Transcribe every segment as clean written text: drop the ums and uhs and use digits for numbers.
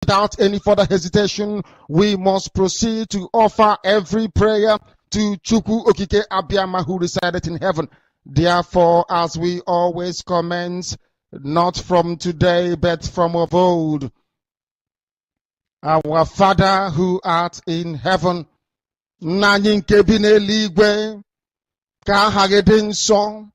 Without any further hesitation, we must proceed to offer every prayer to Chukwu Okike Abiyama, who resided in heaven. Therefore, as we always commence, not from today, but from of old, our Father who art in heaven, nna anyị nke bi n'eluigwe, ka aha gị dị nsọ,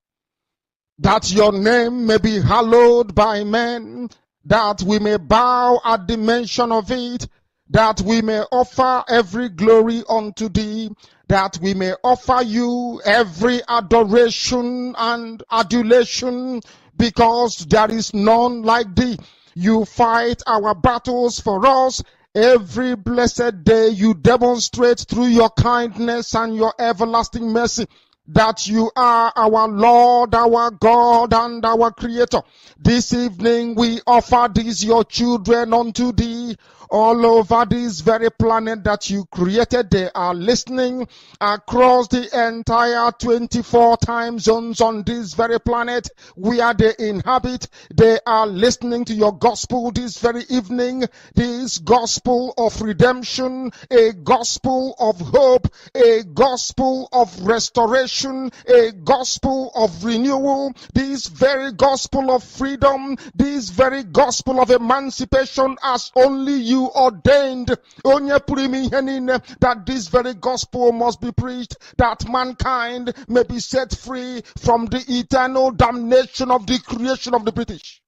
that your name may be hallowed by men, that we may bow at the mention of it, that we may offer every glory unto thee, that we may offer you every adoration and adulation, because there is none like thee. You fight our battles for us. Every blessed day you demonstrate through your kindness and your everlasting mercy that you are our Lord, our God, and our Creator. This evening we offer these your children unto thee. All over this very planet that you created, they are listening across the entire 24 time zones on this very planet where they inhabit. They are listening to your gospel this very evening, this gospel of redemption, a gospel of hope, a gospel of restoration, a gospel of renewal, this very gospel of freedom, this very gospel of emancipation, as only you ordained, that this very gospel must be preached, that mankind may be set free from the eternal damnation of the creation of the British.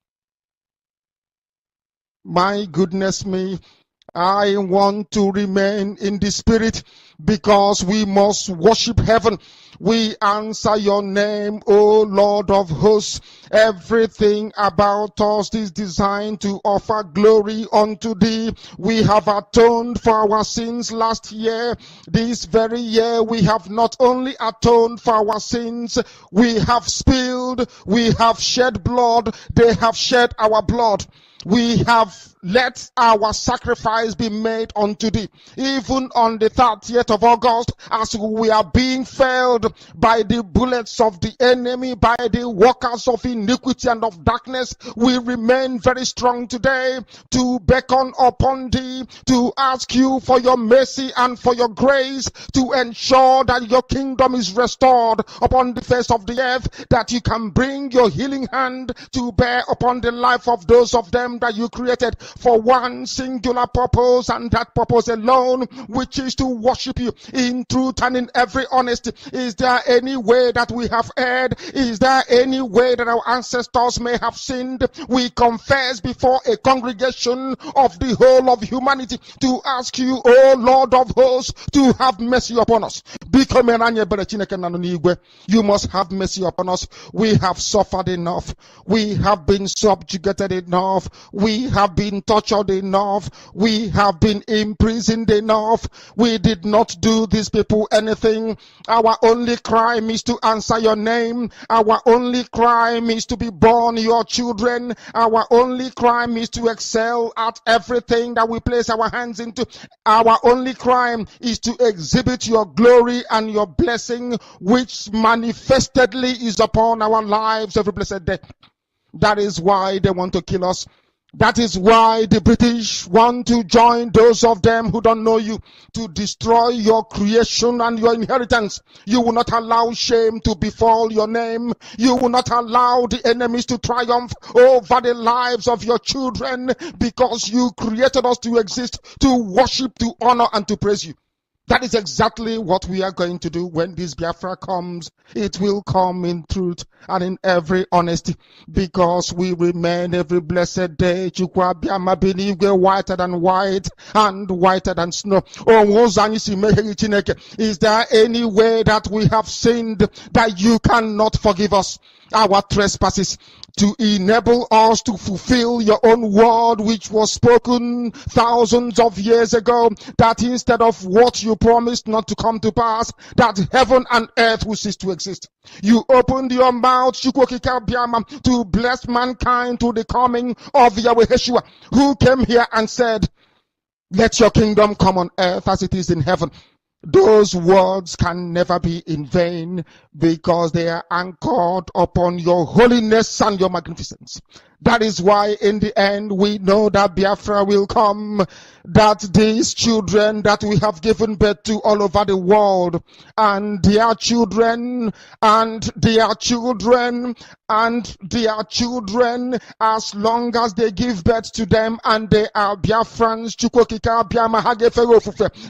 My goodness me, I want to remain in the spirit, because we must worship heaven. We answer your name, O Lord of hosts. Everything about us is designed to offer glory unto thee. We have atoned for our sins last year. This very year we have not only atoned for our sins, we have spilled, we have shed blood, they have shed our blood. We have let our sacrifice be made unto thee. Even on the 30th of August, as we are being felled by the bullets of the enemy, by the workers of iniquity and of darkness, we remain very strong today to beckon upon thee, to ask you for your mercy and for your grace, to ensure that your kingdom is restored upon the face of the earth, that you can bring your healing hand to bear upon the life of those of them that you created for one singular purpose, and that purpose alone, which is to worship you in truth and in every honesty. Is there any way that we have erred? Is there any way that our ancestors may have sinned? We confess before a congregation of the whole of humanity to ask you, O Lord of hosts, to have mercy upon us. You must have mercy upon us. We have suffered enough. We have been subjugated enough. We have been tortured enough. We have been imprisoned enough. We did not do these people anything. Our only crime is to answer your name. Our only crime is to be born your children. Our only crime is to excel at everything that we place our hands into. Our only crime is to exhibit your glory and your blessing, which manifestedly is upon our lives every blessed day. That is why they want to kill us. That is why the British want to join those of them who don't know you to destroy your creation and your inheritance. You will not allow shame to befall your name. You will not allow the enemies to triumph over the lives of your children, because you created us to exist, to worship, to honor, and to praise you. That is exactly what we are going to do when this Biafra comes. It will come in truth and in every honesty, because we remain every blessed day whiter than white and whiter than snow. Is there any way that we have sinned that you cannot forgive us our trespasses, to enable us to fulfill your own word, which was spoken thousands of years ago, that instead of what you promised not to come to pass, that heaven and earth will cease to exist? You opened your mouth to bless mankind to the coming of Yahweh Yeshua, who came here and said, let your kingdom come on earth as it is in heaven. Those words can never be in vain because they are anchored upon your holiness and your magnificence. That is why in the end we know that Biafra will come, that these children that we have given birth to all over the world, and their children, and their children, and their children, as long as they give birth to them and they are Biafrans,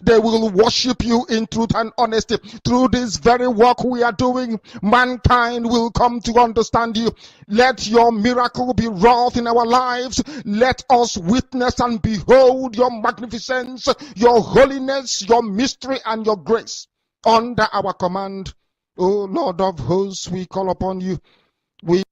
they will worship you in truth and honesty. Through this very work we are doing, mankind will come to understand you. Let your miracle be wrought in our lives. Let us witness and behold your magnificence, your holiness, your mystery, and your grace under our command. O Lord of hosts, we call upon you. We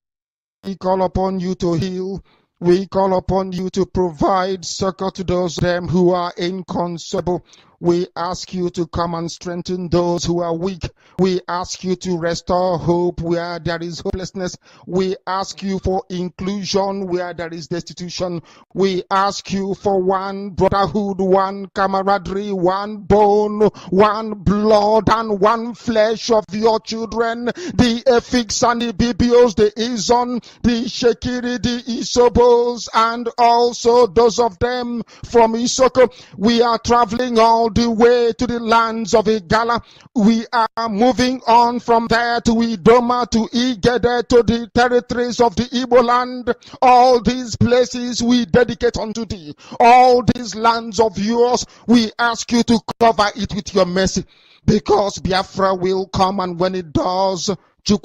call upon you to heal. We call upon you to provide succor to those them who are inconsolable. We ask you to come and strengthen those who are weak. We ask you to restore hope where there is hopelessness. We ask you for inclusion where there is destitution. We ask you for one brotherhood, one camaraderie, one bone, one blood, and one flesh of your children. The Efiks and the Bibios, the Izon, the Shekiri, the Isobos, and also those of them from Isoko. We are traveling all the way to the lands of Igala. We are moving on from there to Idoma, to Igede, to the territories of the Igbo land. All these places we dedicate unto thee. All these lands of yours, we ask you to cover it with your mercy, because Biafra will come, and when it does, we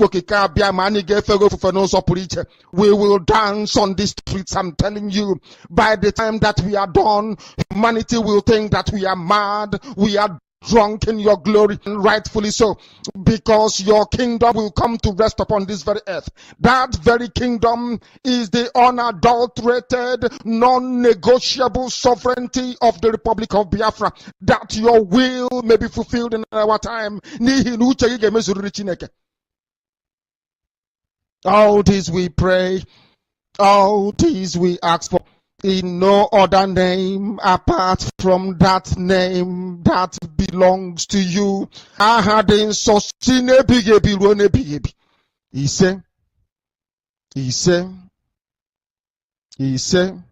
will dance on the streets. I'm telling you, by the time that we are done, humanity will think that we are mad, we are drunk in your glory, and rightfully so, because your kingdom will come to rest upon this very earth. That very kingdom is the unadulterated, non-negotiable sovereignty of the Republic of Biafra, that your will may be fulfilled in our time. All this we pray, all this we ask for, in no other name apart from that name that belongs to you. He said,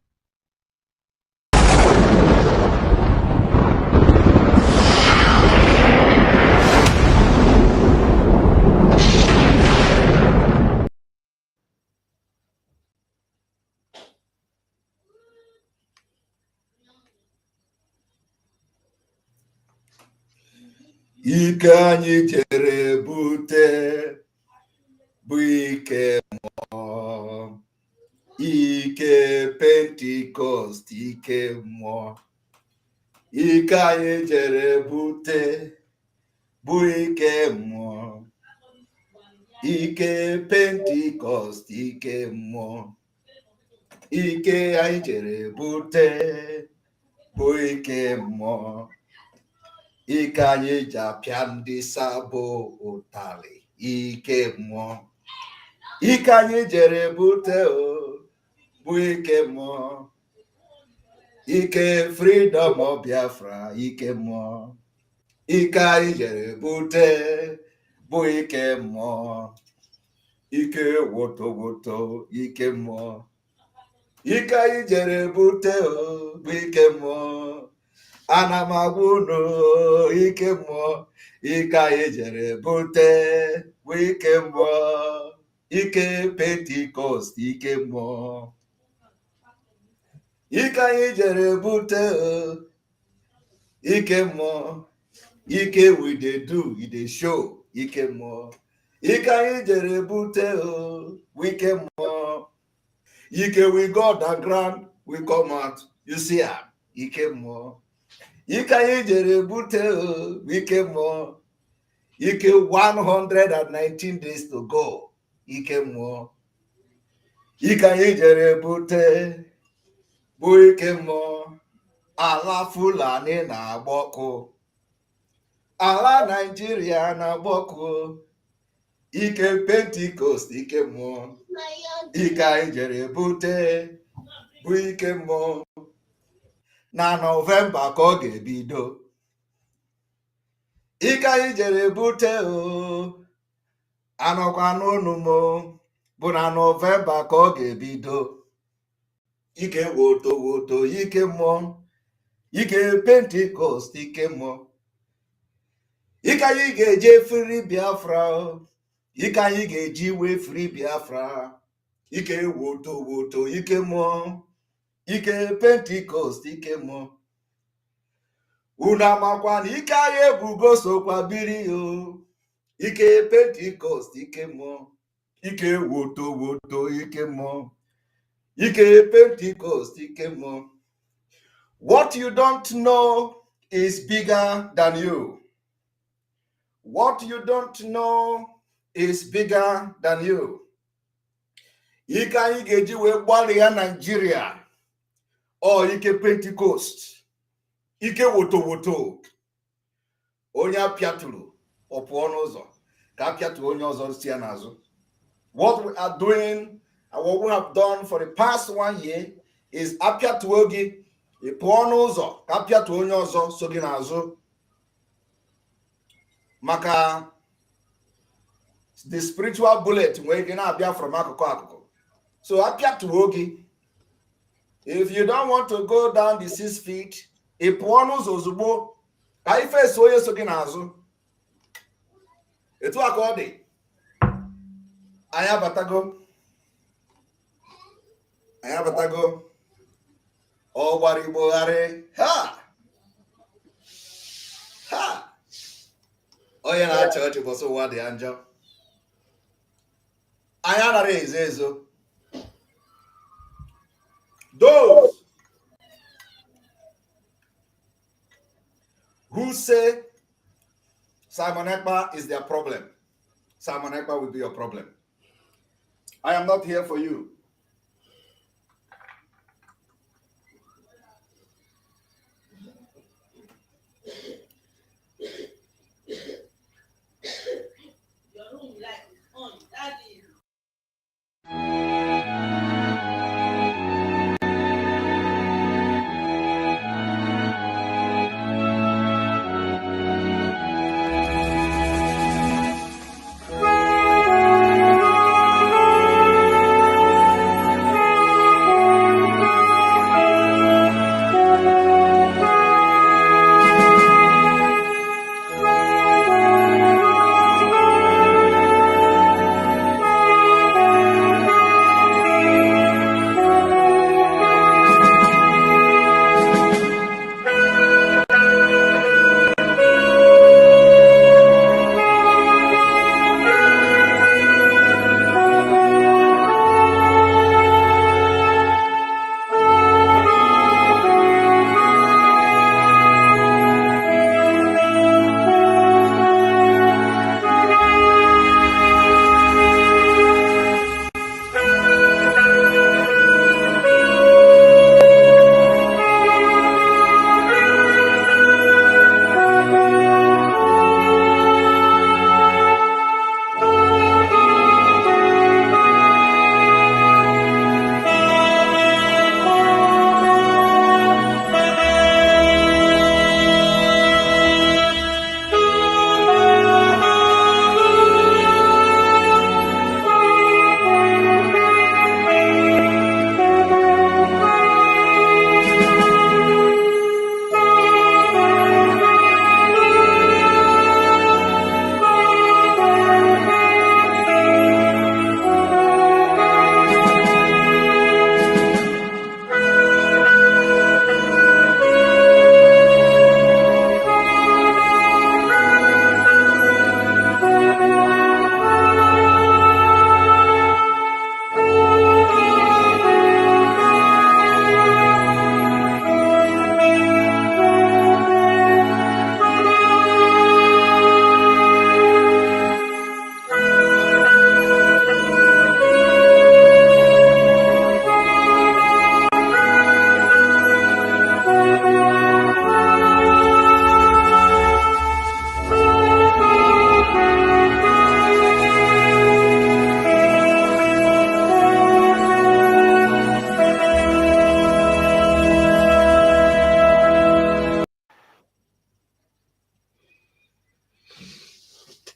ike anyị jere bute bụ ike mmụọ, ike Pentikọst, ike mmụọ. Ike anyị jere bute bụ ike mmụọ, ike Pentikọst, ike mmụọ. Ike anyị jere bute bụ ike mmụọ, ike anyị ji apịa ndị sabo ụtalị, ike mmụọ. Ike anyị jere bute bụ ike mmụọ, ike freedom of Biafra, ike mmụọ. Ike anyị jere bute bụ ike mmụọ, ike wotowoto, ike mmụọ. Ike anyị jere bute bụ ike mmụọ. Ana m agwa unu, ike mmụọ, ike anyị jere bute bụ ike mmụọ, ike Pentikọst, ike mmụọ. Ike anyị jere bute ike mmụọ, ike we dey do, we dey show, ike mmụọ. Ike anyị jere bute bụ ike mmụọ, ike we go underground, we come out, you see am, ike mmụọ. Ike anyị jere bute bụ ike mmụọ, ike 119 days to go, ike mmụọ. Ike anyị jere bute bụ ike mmụọ, ala Fulani na-agba ọkụ, ala Nigeria na-agba ọkụ, ike Pentikọst, ike mmụọ. Ike anyị jere bute bụ ike mmụọ. Na Nọvemba ka ọ ga-ebido. ike anyị jere bute o anọkwa n'ụnụ m bụ na Nọvemba ka ọ ga-ebido. Ike woto ike mmụọ, ike Pentikọst, ike mmụọ, ike anyị ga-eje firi Biafra, ike anyị ga-eji wee firi Biafra. Ike woto ike mmụọ, ike Pentikọst, ike mmụọ. Unu amakwa na ike anyị ebugo sokwa biri o, ike Pentikọst, ike mmụọ, ike woto ike mmụọ, ike Pentikọst, ike mmụọ. What you don't know is bigger than you. What you don't know is bigger than you. Ike anyị ga-eji wee gbalịa Nigeria ọ ike Pentikọst, ike woto onye apịatụrụ ọ pụọ n'ụzọ ka apịatụ onye ọzọ si ya n'azụ. What we are doing and what we have done for the past 1 year is apịatụo gị ị pụọ n'ụzọ ka apịatụ onye ọzọ so gị n'azụ, maka the spiritual bullet nwere ike na-abịa from akụkụ. So apịatụo gị. If you don't want to go down the 6 feet, ị pụọ n'ụzọ ozugbo ka ife so onye so gị n'azụ. Etu a ka ọ dị. Anyị abatago ọ gbara Igbo gharị ha onye na-achị ọchị bọsị ụwa dị ya njọ. Anyị anaghị ezo ezo. Those who say Simon Ekpa is their problem, Simon Ekpa will be your problem. I am not here for you.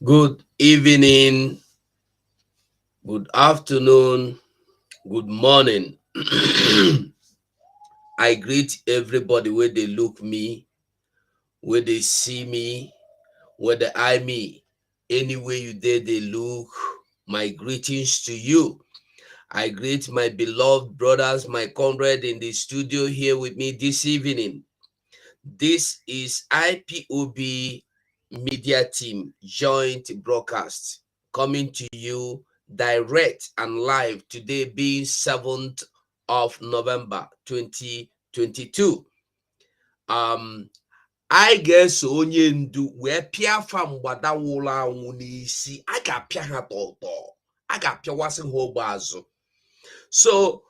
Good evening, good afternoon, good morning. I greet everybody where they look me, where they see me, where they eye me. Anywhere you dare they look, my greetings to you. I greet my beloved brothers, my comrade in the studio here with me this evening. This is IPOB Media Team Joint Broadcast coming to you direct and live today being 7th of November 2022. I guess onye ndu wee pịa afa mgbada nwụrụ anwụ n'isi a ga-apịa ha tọtọ a ga-apịawasị ha ogbe azụ. So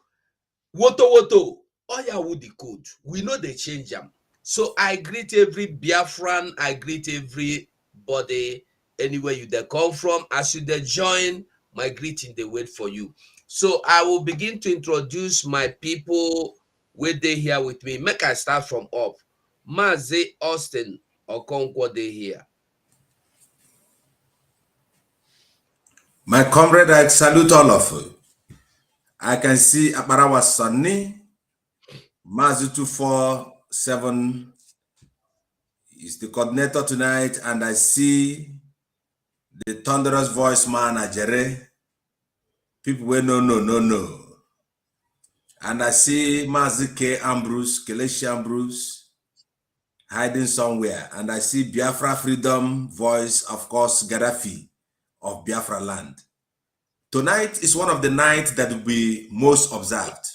woto oya would the code, we know they change them. So I greet every Biafran, I greet everybody anywhere you they come from. As you they join, my greeting they wait for you. So I will begin to introduce my people where they here with me. Make I start from up. Maze Austin Okonkwo they here. My comrade, I salute all of you. I can see Aparawa Sunny, Mazu 247 is the coordinator tonight, and I see the thunderous voice man Ajere. People will no. And I see Mazi K. Ambrose, Kelechi Ambrose, hiding somewhere. And I see Biafra Freedom voice, of course, Gaddafi of Biafra land. Tonight is one of the nights that will be most observed.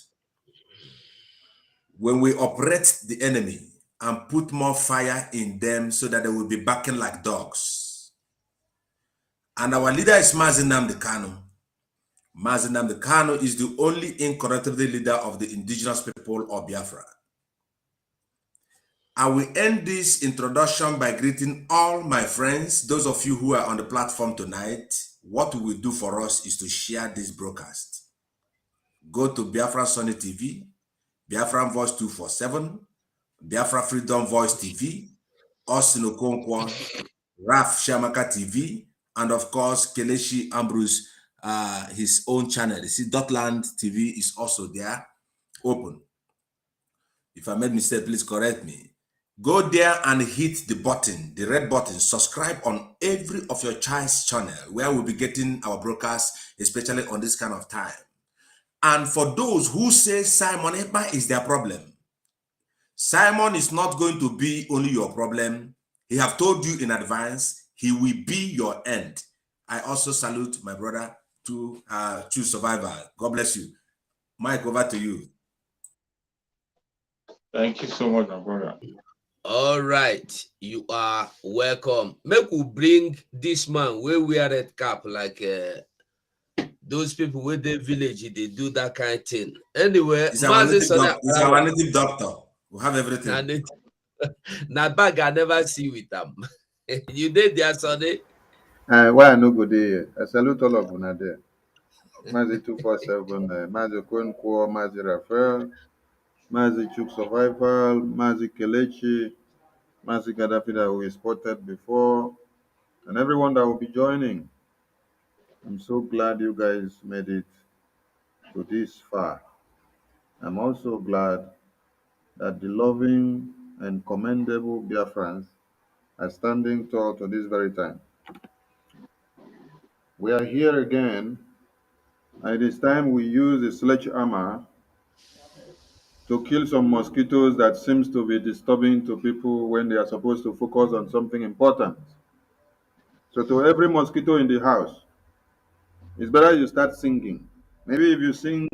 When we operate the enemy and put more fire in them so that they will be barking like dogs. And our leader is Mazi Nnamdi Kanu. Mazi Nnamdi Kanu is the only incorruptible leader of the indigenous people of Biafra. I will end this introduction by greeting all my friends, those of you who are on the platform tonight. What we will do for us is to share this broadcast. Go to Biafra Sunny TV, Biafra Voice 247, Biafra Freedom Voice TV, Austin Okonkwo, Raf Shamaka TV, and of course, Kelechi Ambrose, his own channel. You see, Dotland TV is also there, open. If I made mistake, please correct me. Go there and hit the button, the red button, subscribe on every of your choice channel where we'll be getting our broadcasts, especially on this kind of time. And for those who say Simon Ekpa is their problem, Simon is not going to be only your problem. He have told you in advance, he will be your end. I also salute my brother to Survivor. God bless you. Mike, over to you. Thank you so much, my brother. All right, you are welcome. Make we bring this man where we are at cap like those people with the village, they do that kind of thing. Anyway, He's our native doctor. We have everything. Now bag I never see with them. You did there, Sunday. Why I no go there? I salute all of una there. Mazi 247, Mazi Okonkwo, Mazi Raphael, Mazi Chuk Survival, Mazi Kelechi, Mazi Gaddafi that we spotted before, and everyone that will be joining. I'm so glad you guys made it to this far. I'm also glad that the loving and commendable Biafrans are standing tall to this very time. We are here again, and it is time we use a sledgehammer to kill some mosquitoes that seems to be disturbing to people when they are supposed to focus on something important. So to every mosquito in the house, it's better you start singing. Maybe if you sing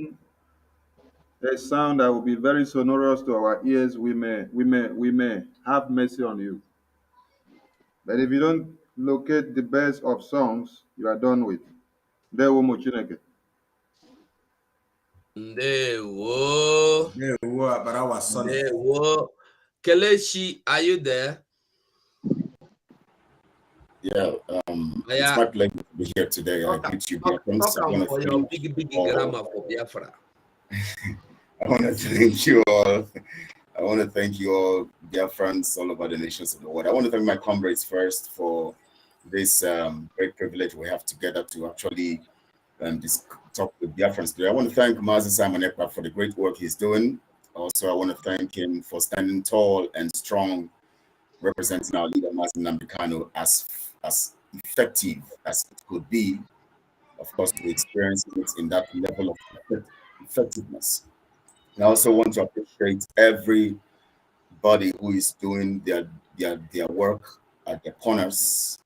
a sound that will be very sonorous to our ears, we may have mercy on you. But if you don't locate the best of songs, you are done with. Ndewo. Ndewo. Kelechi, are you there? Yeah, it's my pleasure to be here today. I greet you, Biafrans. For your big grammar for Biafra. I want to thank you all. I want to thank you all, Biafrans all over the nations of the world. I want to thank my comrades first for this great privilege we have together to actually talk with Biafrans today. I want to thank Mazi Simon Ekpa for the great work he's doing. Also, I want to thank him for standing tall and strong, representing our leader, Mazi Nambikano, as effective as it could be. Of course, to experience it in that level of effectiveness. And I also want to appreciate everybody who is doing their work at the corners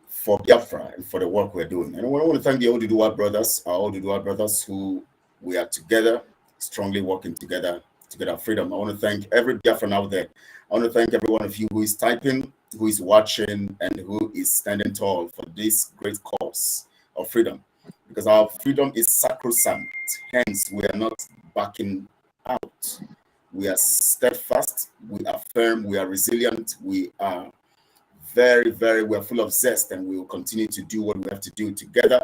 for Biafra and for the work we're doing. And I want to thank the Oduduwa brothers, our Oduduwa brothers, who we are together, strongly working together to get our freedom. I want to thank every Biafran out there. I want to thank every one of you who is typing, who is watching, and who is standing tall for this great cause of freedom. Because our freedom is sacrosanct. Hence, we are not backing out. We are steadfast, we are firm, we are resilient, we are we are full of zest, and we will continue to do what we have to do together,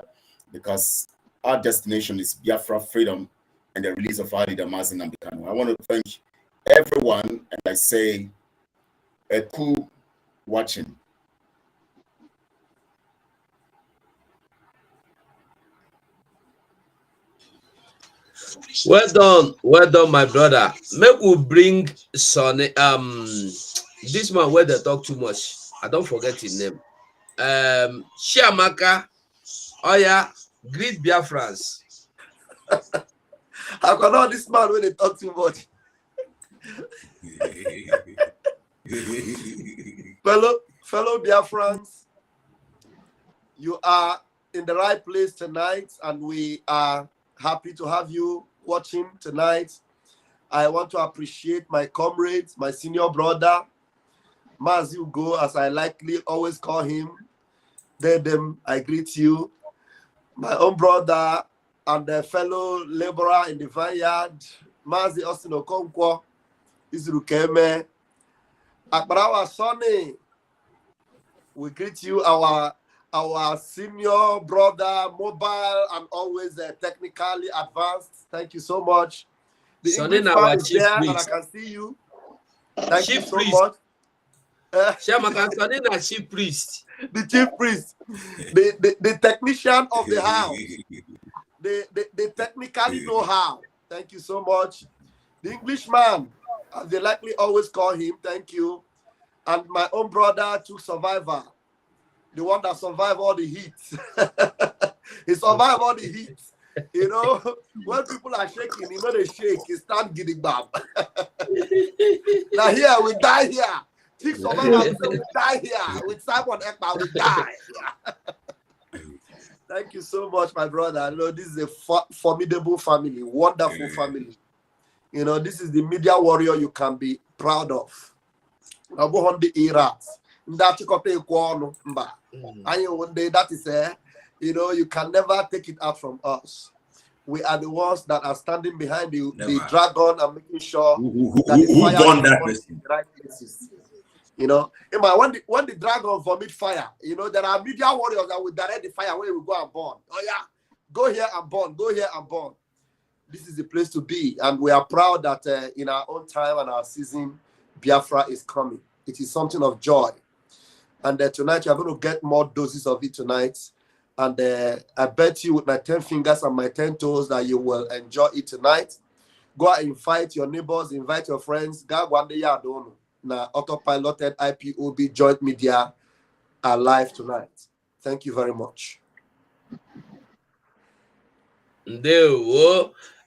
because our destination is Biafra, freedom, and the release of our leader, Mazi Nambikano. I want to thank everyone, and I say, Eku watching. Well done, my brother. Make we bring Sonny. This man where they talk too much. I don't forget his name. Shiamaka. Oh yeah, greet Biafrans. I got all this man when they talk too much. fellow Biafrans, you are in the right place tonight, and we are happy to have you watching tonight. I want to appreciate my comrades, my senior brother, Mazi Ugo, as I likely always call him. I greet you. My own brother and a fellow laborer in the vineyard, Mazi Austin Okonkwo, Izrukeme. Akbarawa Sonny, we greet you, our senior brother, mobile and always technically advanced. Thank you so much. The Sonny English man is there, and I can see you. Thank you so much. Sonny na chief priest. The chief priest, the technician of the house. They technically know how. Thank you so much. The Englishman, as they likely always call him. Thank you. And my own brother, Took Survivor, the one that survived all the heat. He survived all the heat. You know, when people are shaking, you know they shake. He stand giddy bam. Now here, we die here. Took Survivor, we die here. With Simon Ekpa, we die. Thank you so much, my brother. You know, this is a formidable family, wonderful family. You know, this is the media warrior you can be proud of. That is you know, you can never take it out from us. We are the ones that are standing behind the dragon and making sure that the fire is in the right places. You know, when the dragon vomit fire, you know, there are media warriors that will direct the fire where we go and burn. Oh yeah, go here and burn, go here and burn. This is the place to be, and we are proud that in our own time and our season, Biafra is coming. It is something of joy. And tonight, you're going to get more doses of it tonight. And I bet you with my 10 fingers and my 10 toes that you will enjoy it tonight. Go and invite your neighbors, invite your friends. Now, autopiloted IPOB joint media are live tonight. Thank you very much.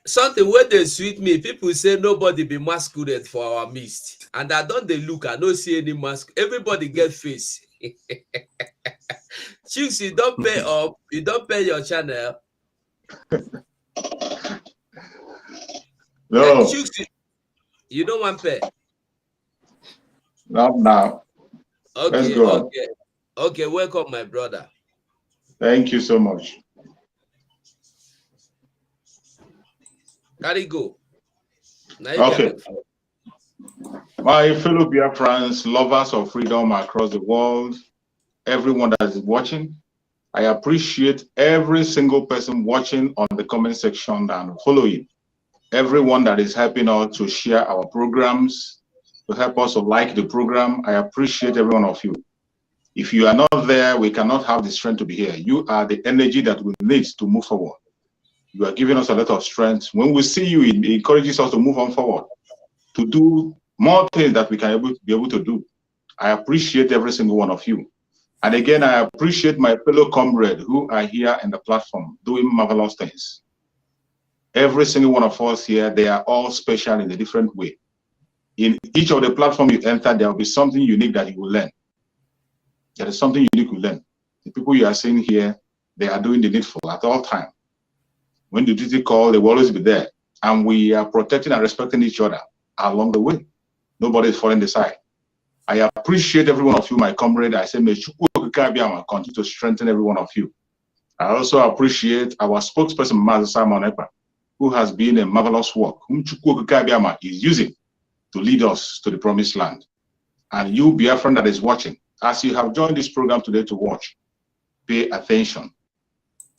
Something where they sweet me, people say nobody be masquerade for our midst, and I don't they look, I don't see any mask. Everybody get face. Chicks, you don't pay up, you don't pay your channel. No. Chicks, you don't want pay. Not now. Okay, let's go on. Okay, welcome, my brother. Thank you so much. Carry go. Okay. My fellow Biafrans, lovers of freedom across the world, everyone that is watching, I appreciate every single person watching on the comment section and following. Everyone that is helping us to share our programs, to help us to like the program. I appreciate every one of you. If you are not there, we cannot have the strength to be here. You are the energy that we need to move forward. You are giving us a lot of strength. When we see you, it encourages us to move on forward, to do more things that we can be able to do. I appreciate every single one of you. And again, I appreciate my fellow comrades who are here in the platform doing marvelous things. Every single one of us here, they are all special in a different way. In each of the platforms you enter, there will be something unique that you will learn. There is something unique you learn. The people you are seeing here, they are doing the needful at all times. When the duty call, they will always be there. And we are protecting and respecting each other along the way. Nobody is falling the side. I appreciate every one of you, my comrade. I say, may Chukwu continue to strengthen every one of you. I also appreciate our spokesperson, Master Simon Ekpa, who has been a marvelous work, whom Chukwu is using to lead us to the promised land. And you, Biafran, that is watching, as you have joined this program today to watch, pay attention.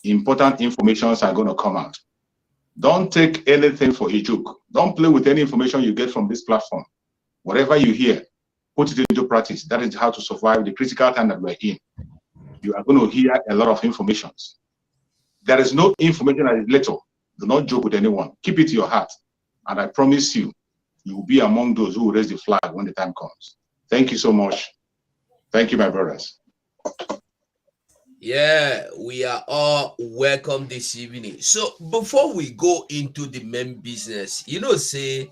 Important informations are going to come out. Don't take anything for a joke. Don't play with any information you get from this platform. Whatever you hear, put it into practice. That is how to survive the critical time that we're in. You are going to hear a lot of informations. There is no information that is little. Do not joke with anyone. Keep it to your heart. And I promise you, you will be among those who will raise the flag when the time comes. Thank you so much. Thank you, my brothers. Yeah, we are all welcome this evening. So before we go into the main business, say,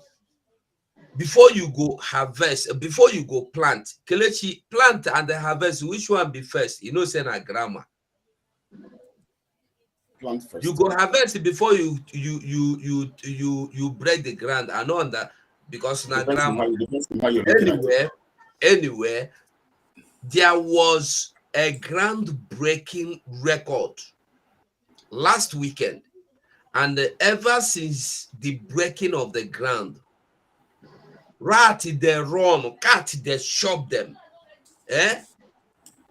before you go harvest, before you go plant, Kelechi, plant and the harvest, which one be first? Say na grammar. Plant first. You go harvest before you break the ground. I know that because na grammar. Anyway, there was a groundbreaking record last weekend, and ever since the breaking of the ground, rat they run, cat they chop them.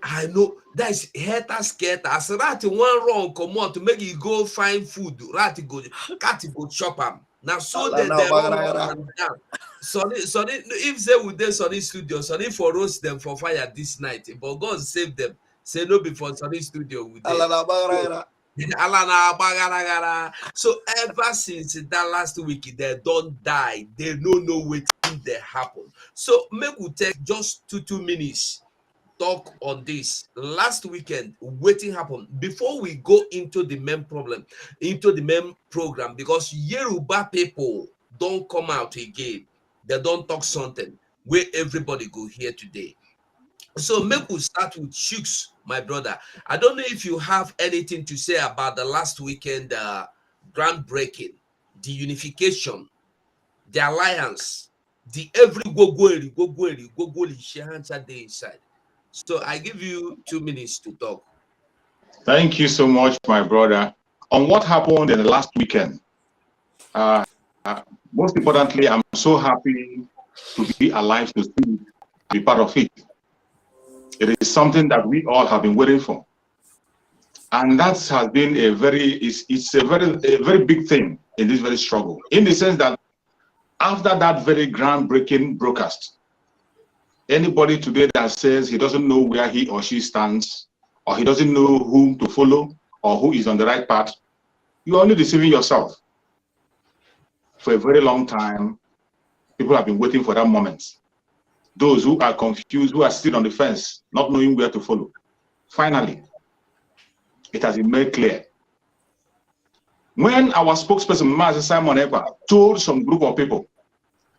I know that's haters scared as rat one run come out to make you go find food. Rat go, cat go chop them. Now so they run up and down. Sonny, if they would then Sonny studio, Sonny for roast them for fire this night, but God save them. Say no before Sonny studio with them. So ever since that last week, they don't die. They don't know what they happen. So make we take just 2 minutes talk on this. Last weekend, waiting happened before we go into the main problem, into the main program, because Yoruba people don't come out again. They don't talk something where everybody go here today. So make we start with Shooks, my brother. I don't know if you have anything to say about the last weekend groundbreaking, the unification, the alliance, the every go day inside. So I give you 2 minutes to talk. Thank you so much, my brother. On what happened in the last weekend, most importantly, I'm so happy to be alive to see, be part of it. It is something that we all have been waiting for, and that has been a very big thing in this very struggle. In the sense that after that very groundbreaking broadcast, anybody today that says he doesn't know where he or she stands, or he doesn't know whom to follow, or who is on the right path, you're only deceiving yourself. For a very long time, people have been waiting for that moment. Those who are confused, who are still on the fence, not knowing where to follow. Finally, it has been made clear. When our spokesperson, Master Simon Ekpa, told some group of people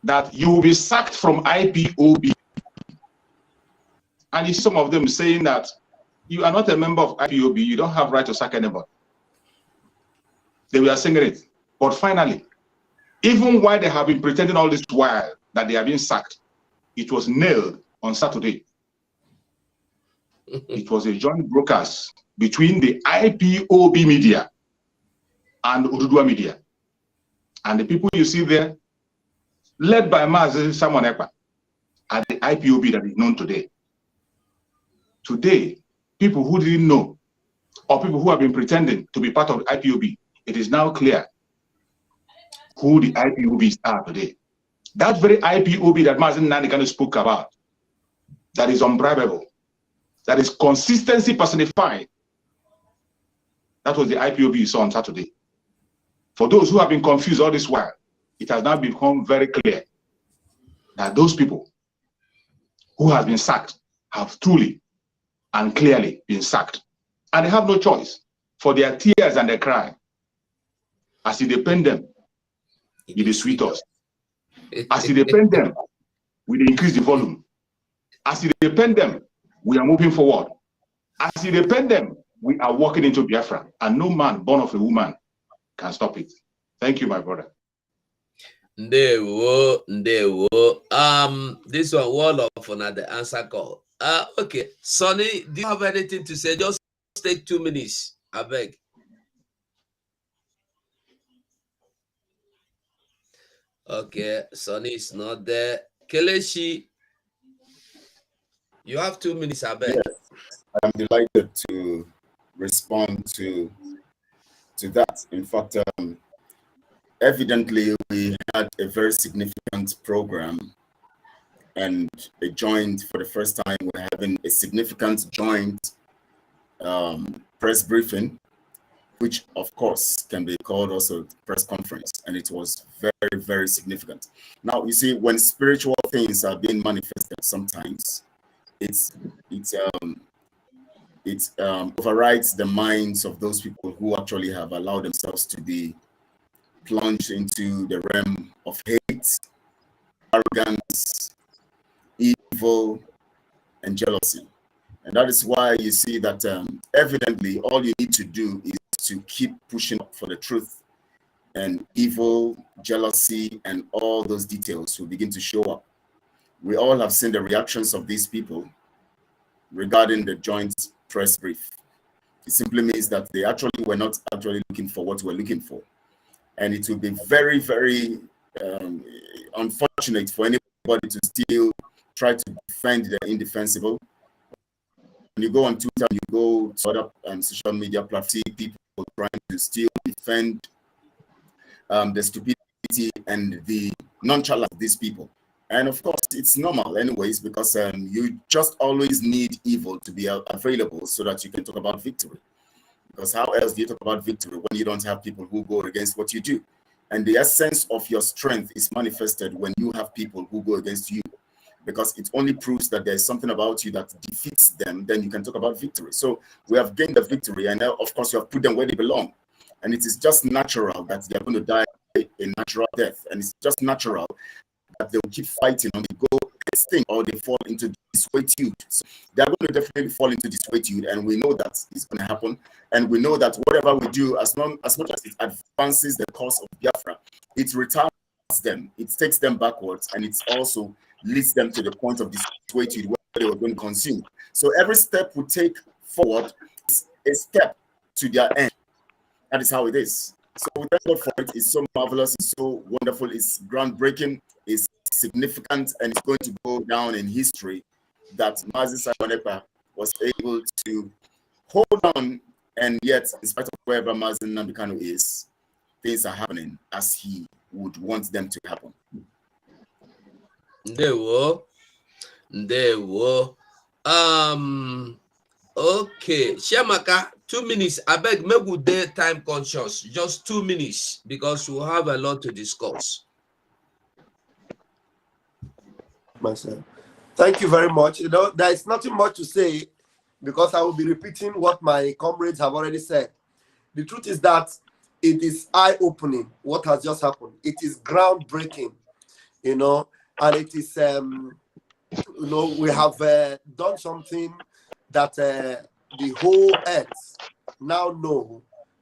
that you will be sacked from IPOB, and you see some of them saying that you are not a member of IPOB, you don't have right to sack anybody. They were saying it. But finally, even while they have been pretending all this while that they are being sacked, it was nailed on Saturday. It was a joint broadcast between the IPOB media and Ududua media. And the people you see there, led by Mazi Simon Ekpa, are the IPOB that is known today. Today, people who didn't know, or people who have been pretending to be part of the IPOB, it is now clear who the IPOBs are today. That very IPOB that Mazi Nandekano spoke about, that is unbribable, That is consistency personified. That was the IPOB you saw on Saturday. For those who have been confused all this while, it has now become very clear that those people who have been sacked have truly and clearly been sacked. And they have no choice for their tears and their cry. As you depend them, it is sweet us. As you depend them, we increase the volume. As you depend them, we are moving forward. As you depend them, we are walking into Biafra, and no man born of a woman can stop it. Thank you, my brother. Ndewo. This one, wall of another answer call. Okay, Sonny, do you have anything to say? Just take 2 minutes, I beg. Okay, Sonny is not there. Kelechi, you have 2 minutes, I beg. Yes, I'm delighted to respond to that. In fact, evidently, we had a very significant program and a joint, for the first time, we're having a significant joint press briefing, which of course can be called also press conference. And it was very, very significant. Now, you see, when spiritual things are being manifested, sometimes it overrides the minds of those people who actually have allowed themselves to be plunged into the realm of hate, arrogance, evil, and jealousy. And that is why you see that evidently all you need to do is to keep pushing up for the truth, and evil, jealousy, and all those details will begin to show up. We all have seen the reactions of these people regarding the joint press brief. It simply means that they actually were not actually looking for what we're looking for. And it will be very, very unfortunate for anybody to still try to defend the indefensible. When you go on Twitter, you go to other social media platforms, people trying to still defend the stupidity and the nonchalance of these people. And of course, it's normal anyways, because you just always need evil to be available so that you can talk about victory. Because how else do you talk about victory when you don't have people who go against what you do? And the essence of your strength is manifested when you have people who go against you, because it only proves that there's something about you that defeats them. Then you can talk about victory. So we have gained the victory, and of course you have put them where they belong. And it is just natural that they're going to die a natural death. And it's just natural that they will keep fighting and they go extinct or they fall into disquietude. So they're going to definitely fall into disquietude, and we know that it's going to happen. And we know that whatever we do, as much as it advances the cause of Biafra, it retards them, it takes them backwards, and it also leads them to the point of disquietude where they were going to consume. So every step we take forward is a step to their end. That is how it is. So we thank God for it. It's so marvelous, it's so wonderful, it's groundbreaking, it's significant, and it's going to go down in history that Mazi Simon Ekpa was able to hold on, and yet, in spite of wherever Mazi Nnamdi Kanu is, things are happening as he would want them to happen. Ndewo. Okay, Shamaka, 2 minutes. I beg, make good day time conscious. Just 2 minutes, because we'll have a lot to discuss. Myself. Thank you very much. You know, there is nothing much to say, because I will be repeating what my comrades have already said. The truth is that it is eye-opening what has just happened. It is groundbreaking, you know, and it is, you know, we have done something that the whole earth now know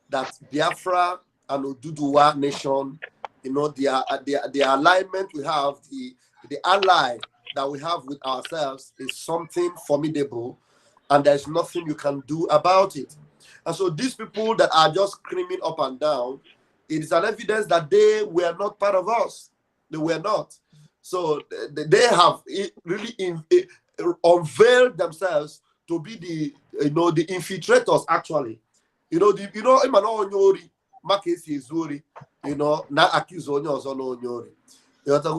that Biafra and Oduduwa nation, you know, the alignment we have, the ally that we have with ourselves is something formidable, and there's nothing you can do about it. And so these people that are just screaming up and down, it is an evidence that they were not part of us. They were not. So they have really unveiled themselves to be the, you know, the infiltrators actually. You know, you know, not accuse Onyori.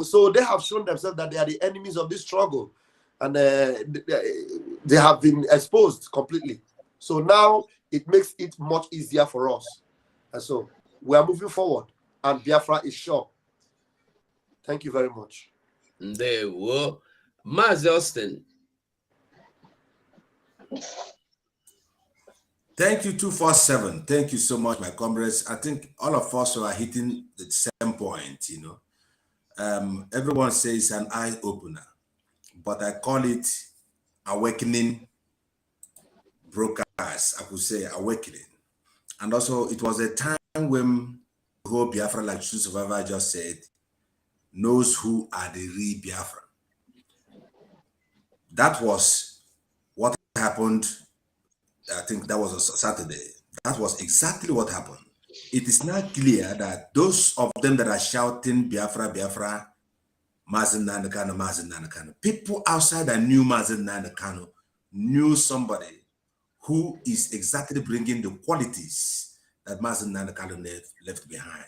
So they have shown themselves that they are the enemies of this struggle. and they have been exposed completely. So now it makes it much easier for us. And so we are moving forward, and Biafra is sure. Thank you very much. There we go. Mazi Austin. Thank you, 247. Thank you so much, my comrades. I think all of us are hitting the same point, you know. Everyone says an eye-opener, but I call it awakening broadcast. I could say awakening. And also, it was a time when the whole Biafra, like True Survivor just said, knows who are the real Biafra. That was what happened. I think that was a Saturday. That was exactly what happened. It is now clear that those of them that are shouting Biafra, Biafra, Mazen Nandekano, Mazen Nandekano, people outside that knew Mazen Nandekano knew somebody who is exactly bringing the qualities that Mazen Nandekano left behind.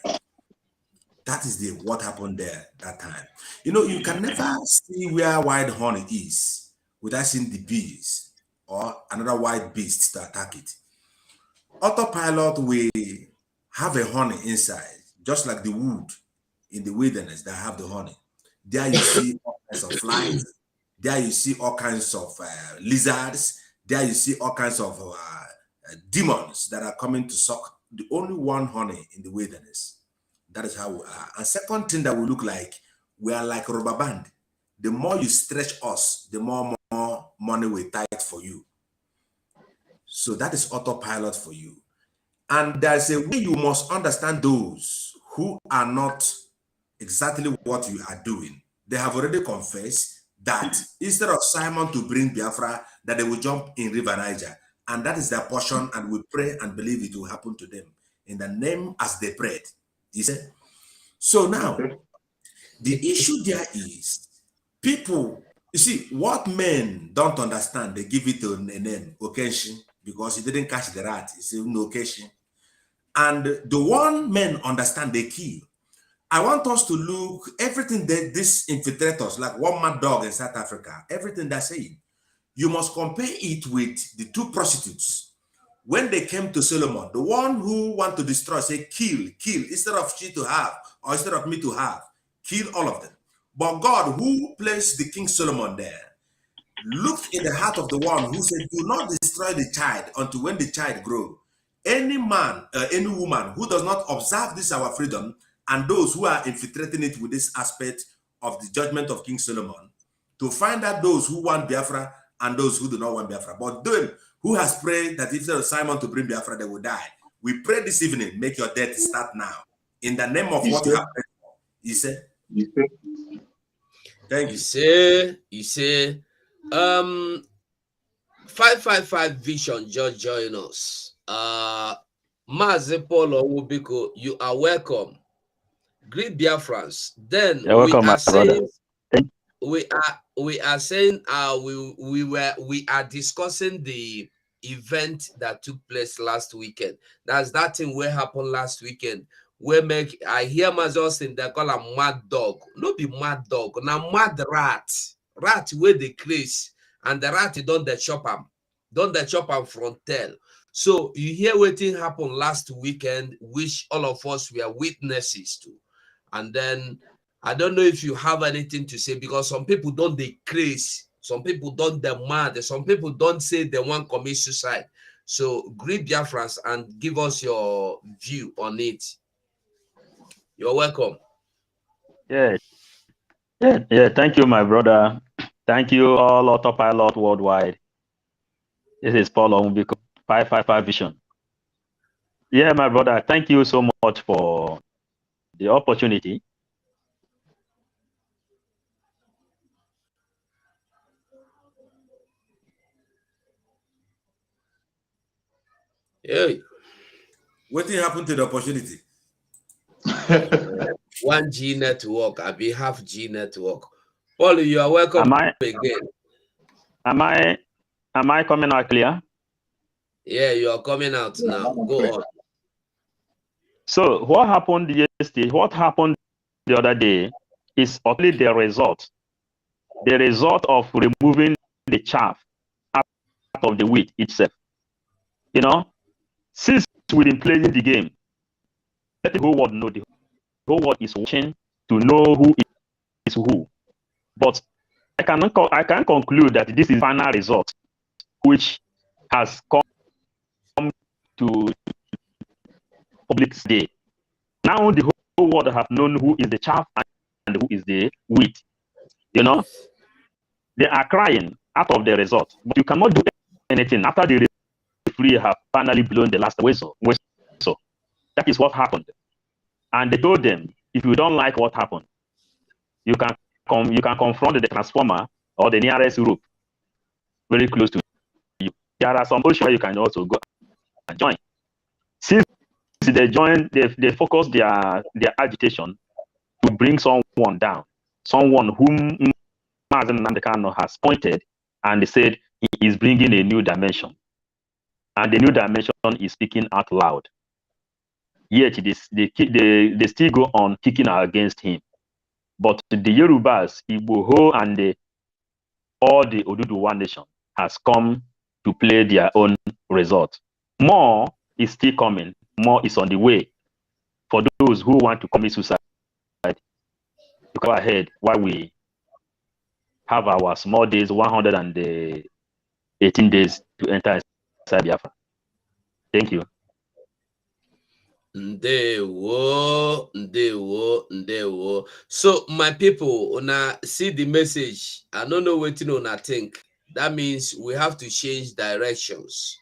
That is what happened there that time. You know, you can never see where wild honey is without seeing the bees or another wild beast to attack it. Autopilot will have a honey inside, just like the wood in the wilderness that have the honey. There you see all kinds of flies. There you see all kinds of lizards. There you see all kinds of demons that are coming to suck the only one honey in the wilderness. That is how we are. And second thing that we look like, we are like a rubber band. The more you stretch us, the more money we tight for you. So that is autopilot for you. And there's a way you must understand those who are not exactly what you are doing. They have already confessed that instead of Simon to bring Biafra, that they will jump in River Niger. And that is their portion, and we pray and believe it will happen to them in the name as they prayed. You see? So now, the issue there is people, you see, what men don't understand, they give it a name, Okenshin, because he didn't catch the rat. He said, no Okenshin. And the one men understand, they kill. I want us to look, everything that these infiltrators, like one mad dog in South Africa, everything they're saying, you must compare it with the two prostitutes. When they came to Solomon, the one who want to destroy, say, kill, instead of she to have, or instead of me to have, kill all of them. But God, who placed the King Solomon there, looked in the heart of the one who said, do not destroy the child until when the child grow. Any man, any woman who does not observe this our freedom, and those who are infiltrating it with this aspect of the judgment of King Solomon, to find out those who want Biafra and those who do not want Biafra. But them who has prayed that if there is Simon to bring Biafra, they will die. We pray this evening, make your death start now. In the name of what happened, he said. Thank you. You say, 555 Vision just join us. Mazi Paul Owubiko, you are welcome. Greet Biafrans. Then welcome, we are saying we are discussing the event that took place last weekend. That's that thing where happened last weekend. I hear Mazos they call a mad dog. No be mad dog, now mad rat. Rat where they craze, and the rat don't the chop am from tail. So you hear what thing happened last weekend, which all of us were witnesses to. And then I don't know if you have anything to say, because some people don't decrease, some people don't demand, some people don't say they want to commit suicide. So greet Biafrans and give us your view on it. You're welcome. Yeah. Thank you, my brother. Thank you, all Autopilot worldwide. This is Paul Owubiko, 555 Vision. Yeah, my brother, thank you so much for the opportunity. Hey. What happened to the opportunity? 1G network, I be half G network. Paul, you are welcome again. Am I coming out clear? Yeah, you are coming out now. Go on. So what happened yesterday, what happened the other day is only the result the result of removing the chaff out of the wheat itself. You know, since we've been playing the game, let the whole world know, the whole world is watching to know who is who. But I can conclude that this is final result, which has come to public today. Now the whole world have known who is the chaff and who is the wheat. You know, they are crying out of the result, but you cannot do anything after the referee have finally blown the last whistle. So that is what happened. And they told them, if you don't like what happened, you can confront the transformer or the nearest rope very close to you. There are some oceans you can also go and join. Since they join, they focus their agitation to bring someone down, someone whom Mazen Nandekano has pointed, and they said he is bringing a new dimension. And the new dimension is speaking out loud. Yet they still go on kicking against him. But the Yorubas, Igbo, and all the Oduduwa nation has come to play their own result. More is still coming. More is on the way. For those who want to commit suicide, to go ahead while we have our small days, 118 days to enter inside Biafra. Thank you. Ndewo, ndewo, ndewo. So my people, una see the message. I don't know what you know. Think that means we have to change directions.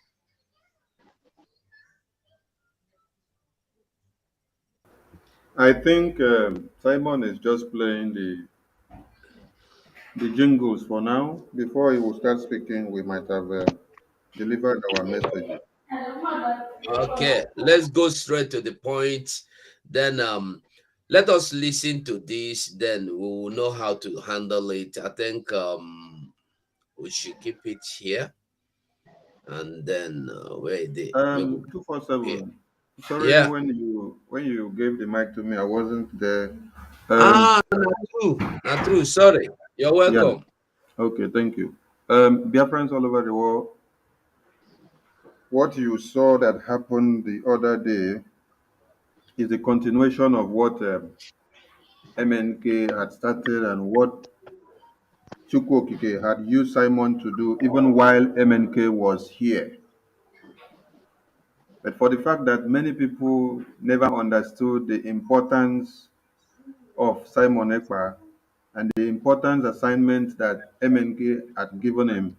I think Simon is just playing the jingles for now. Before he will start speaking, we might have delivered our messages. Okay, let's go straight to the point. Then let us listen to this, then we will know how to handle it. I think we should keep it here. And then where they 247. Sorry, yeah. when you gave the mic to me, I wasn't there. Not true. Sorry. You're welcome. Yeah. Okay, thank you. Biafrans all over the world, what you saw that happened the other day is a continuation of what MNK had started and what Chukwokike had used Simon to do even while MNK was here. But for the fact that many people never understood the importance of Simon Ekpa and the important assignment that MNK had given him,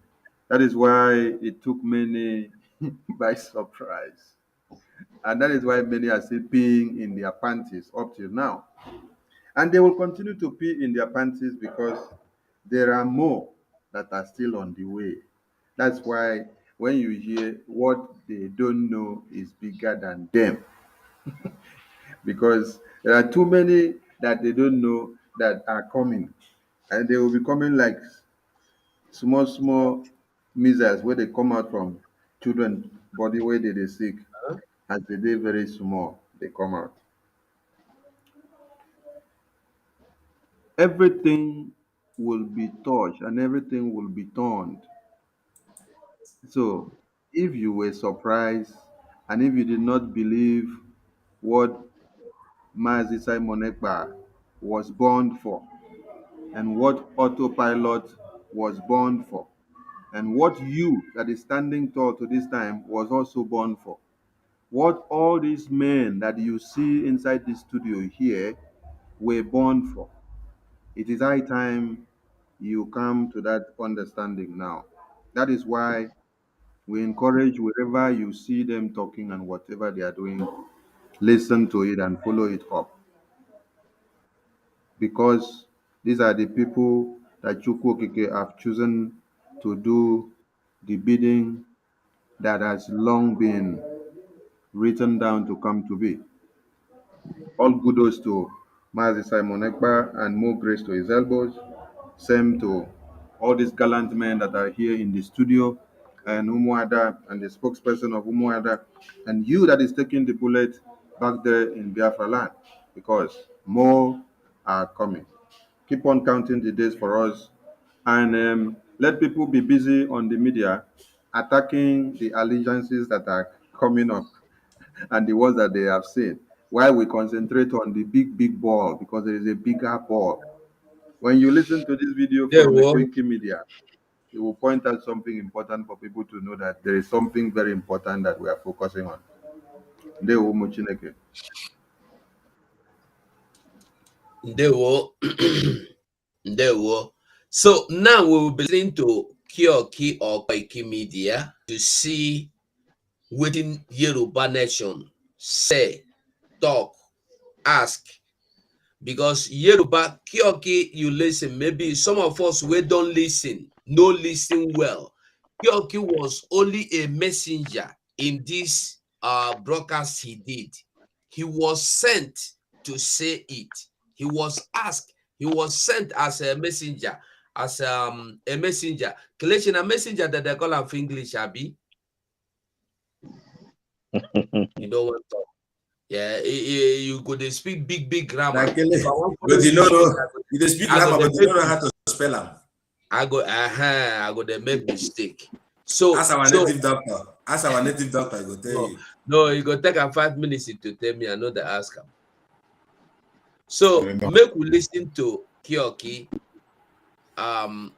that is why it took many by surprise. And that is why many are still peeing in their panties up till now. And they will continue to pee in their panties because there are more that are still on the way. That's why when you hear what they don't know is bigger than them, because there are too many that they don't know that are coming, and they will be coming like small, small missiles where they come out from children body where they sick. As they dey very small, they come out. Everything will be touched and everything will be turned. So, if you were surprised and if you did not believe what Mazi Simon Ekpa was born for, and what autopilot was born for, and what you that is standing tall to this time was also born for, what all these men that you see inside this studio here were born for, it is high time you come to that understanding now. That is why we encourage wherever you see them talking and whatever they are doing, listen to it and follow it up. Because these are the people that Chukwokike have chosen to do the bidding that has long been written down to come to be. All kudos to Mazi Simon Ekpa and more grace to his elbows. Same to all these gallant men that are here in the studio, and Umuada and the spokesperson of Umuada, and you that is taking the bullet back there in Biafra land, because more are coming. Keep on counting the days for us and let people be busy on the media attacking the allegiances that are coming up and the ones that they have seen, while we concentrate on the big ball, because there is a bigger ball. When you listen to this video There from the will. Koiki Media, it will point out something important for people to know, that there is something very important that we are focusing on. There will. There will. So now we will be listening to Kioki or Koiki Media to see within Yoruba Nation say, talk, ask. Because Yoruba, Kioki, you listen. Maybe some of us we don't listen, no listen well. Kioki was only a messenger in this broadcast he did. He was sent to say it. He was asked. He was sent as a messenger, as a messenger. Collection a messenger that they call him for English, Abi. You don't want to talk. Yeah, you go they speak big grammar. But you know, you speak grammar, but you don't know how to spell them. I go they make mistake. So ask our native doctor. Ask our native doctor, I go tell you. No, you go take 5 minutes to tell me. I know the ask him. So make we listen to Kioki.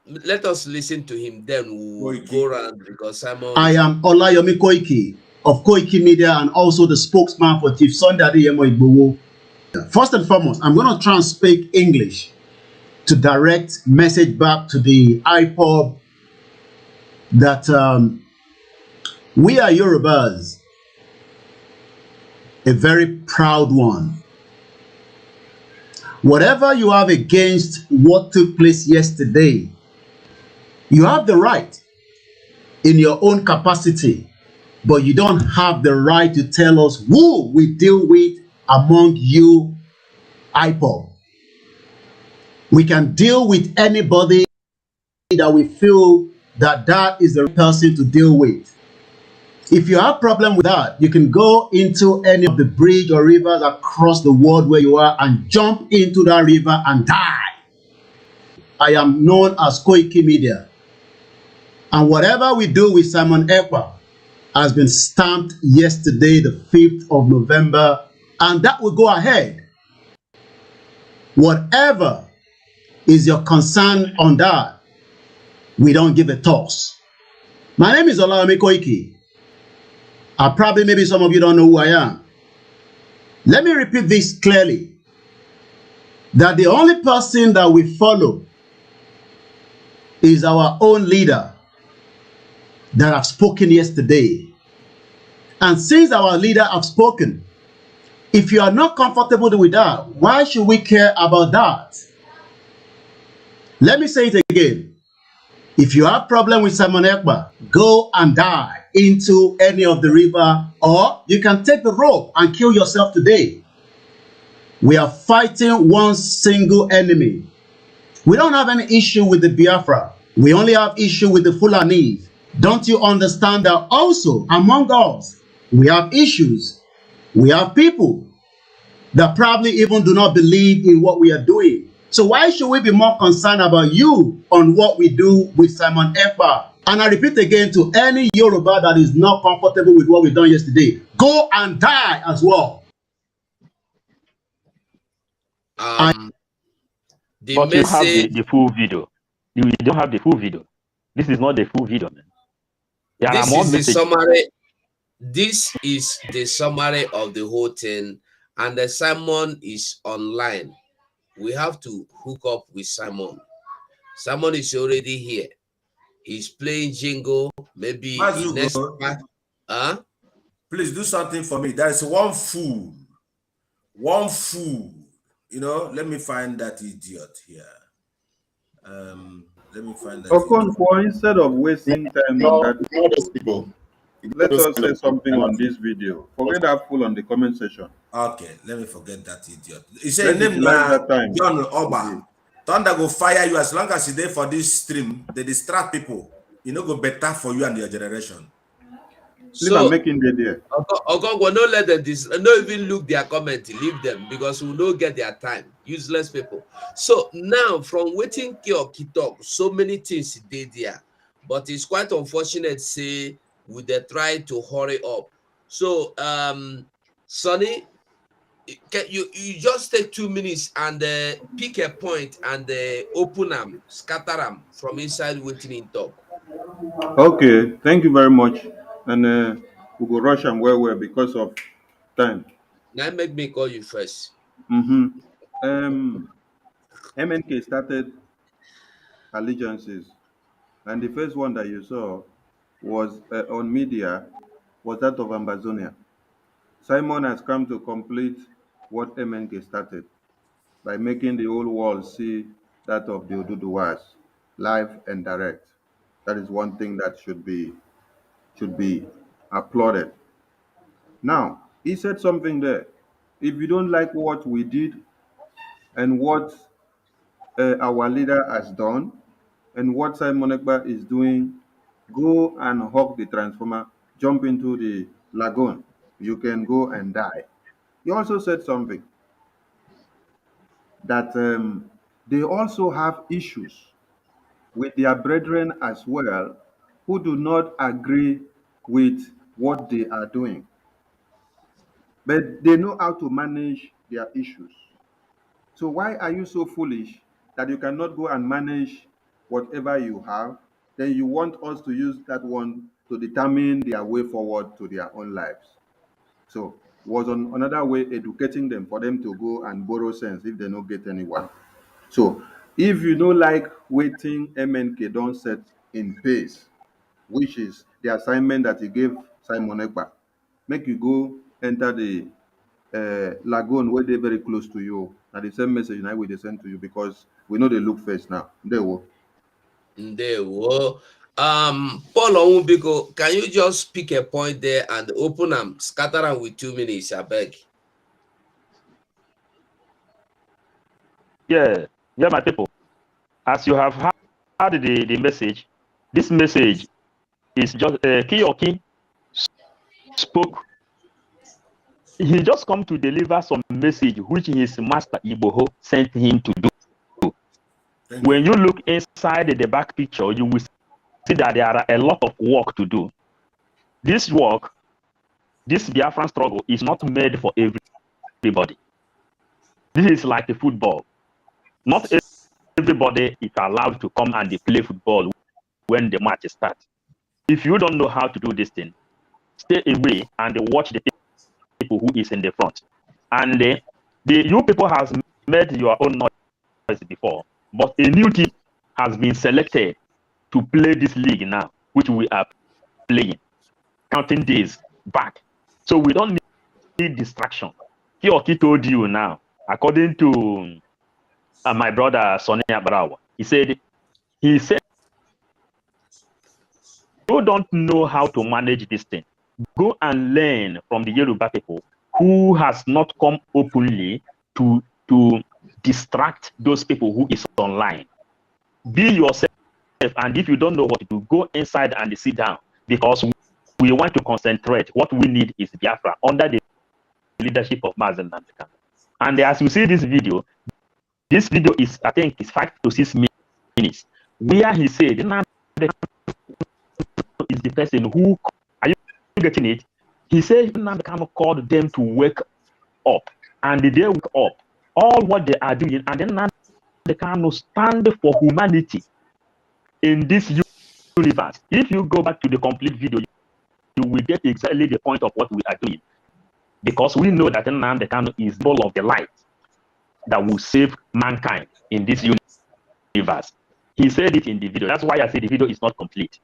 Let us listen to him, then we'll go around because Simon. I am Olayomi Koiki of Koiki Media and also the spokesman for Chief Sunday Adeyemo Igboho. First and foremost, I'm going to try and speak English to direct message back to the Ipob that we are Yorubas, a very proud one. Whatever you have against what took place yesterday, you have the right in your own capacity, but you don't have the right to tell us who we deal with among you, Ipob. We can deal with anybody that we feel that is the person to deal with. If you have problem with that, you can go into any of the bridge or rivers across the world where you are and jump into that river and die. I am known as Koiki Media. And whatever we do with Simon Ekpa has been stamped yesterday, the 5th of November, and that will go ahead. Whatever is your concern on that, we don't give a toss. My name is Olayomi Koiki. Probably maybe some of you don't know who I am. Let me repeat this clearly, that the only person that we follow is our own leader that have spoken yesterday. And since our leader have spoken, if you are not comfortable with that, why should we care about that? Let me say it again. If you have problem with Simon Ekpa, go and die into any of the river, or you can take the rope and kill yourself today. We are fighting one single enemy. We don't have any issue with the Biafra. We only have issue with the Fulani. Don't you understand that also among us, we have issues. We have people that probably even do not believe in what we are doing. So why should we be more concerned about you on what we do with Simon Ekpa? And I repeat again to any Yoruba that is not comfortable with what we done yesterday, go and die as well. But you have the full video. You don't have the full video. This is not the full video, man. This is the summary. This is the summary of the whole thing, and the Simon is online. We have to hook up with Simon. Simon is already here. He's playing jingle. Maybe next part. Please do something for me. There is one fool. One fool. You know, let me find that idiot here. Let me find that. Okonkwo, instead of wasting time on that, those people. Let us say something on this video. Forget that fool on the comment section. Okay, let me forget that idiot. He said name John Oba. Thunder go fire you as long as you're there for this stream. They distract people. You know, go better for you and your generation. Please, I'm So making the there. Okongwo, no let them no even look their comment, leave them because we will not get their time. Useless people. So now from waiting Kioki talk, so many things did there, but it's quite unfortunate. Say we they try to hurry up. So Sonny, can you just take 2 minutes and pick a point and open them, scatter them from inside waiting in talk. Okay, thank you very much. And we go rush and well because of time. Now make me call you first. MNK started allegiances, and the first one that you saw was on media was that of Ambazonia. Simon has come to complete what MNK started by making the whole world see that of the Oduduwas, live and direct. That is one thing that should be applauded. Now, he said something there. If you don't like what we did and what our leader has done and what Simon Ekpa is doing, go and hug the transformer, jump into the lagoon. You can go and die. He also said something that they also have issues with their brethren as well who do not agree with what they are doing. But they know how to manage their issues. So why are you so foolish that you cannot go and manage whatever you have? Then you want us to use that one to determine their way forward to their own lives. So was on another way educating them for them to go and borrow sense if they don't get anyone. So if you don't like waiting MNK don't set in pace, which is the assignment that he gave Simon Ekpa, make you go enter the lagoon where they're very close to you. And the same message now we send to you because we know they look first now. They will. Paul Onwubiko, can you just pick a point there and open them, scatter them with 2 minutes, I beg? Yeah, my people. As you have heard the message, this message is just Kiyoki spoke. He just come to deliver some message which his master Iboho sent him to do. When you look inside the back picture, you will see that there are a lot of work to do. This work, this Biafran struggle is not made for everybody. This is like a football. Not everybody is allowed to come and play football when the match starts. If you don't know how to do this thing, stay away and watch the people who is in the front. And you people has made your own noise before, but a new team has been selected to play this league now, which we are playing, counting days back. So we don't need distraction. Kioki told you now, according to my brother Sonia Brawa, he said, you don't know how to manage this thing. Go and learn from the Yoruba people who has not come openly to distract those people who is online. Be yourself, and if you don't know what to do, go inside and sit down, because we want to concentrate. What we need is Biafra under the leadership of Mazen Namdekan. And as you see this video is, I think, is 5 to 6 minutes, where he said, is the person who, are you getting it? He said Namdekan called them to wake up, and they wake up. All what they are doing, and then Namdekan stand for humanity in this universe. If you go back to the complete video, you will get exactly the point of what we are doing, because we know that Namdekan is all of the light that will save mankind in this universe. He said it in the video. That's why I say the video is not complete.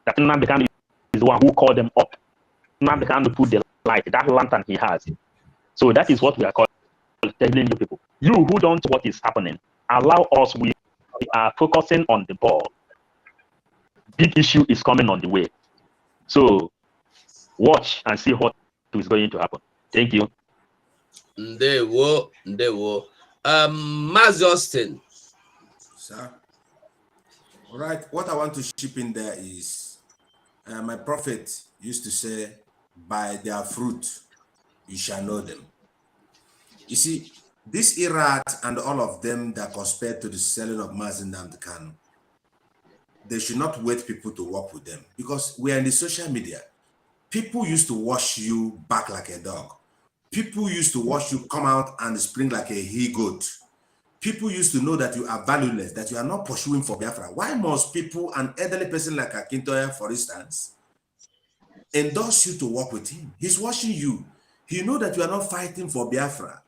That Namdekan is the one who called them up. Namdekan put the light, that lantern he has. So that is what we are telling you people. You who don't know what is happening, allow us. We are focusing on the ball. Big issue is coming on the way. So watch and see what is going to happen. Thank you. Ndewo. Maz Justin. Sir. All right. What I want to chip in there is My prophet used to say, by their fruit, you shall know them. You see, this Iraq and all of them that conspired to the selling of Mazi Nnamdi Kanu, they should not wait people to work with them, because we are in the social media. People used to wash you back like a dog. People used to watch you come out and spring like a he-goat. People used to know that you are valueless, that you are not pursuing for Biafra. Why must people, an elderly person like Akintoye, for instance, endorse you to work with him? He's watching you. He knows that you are not fighting for Biafra.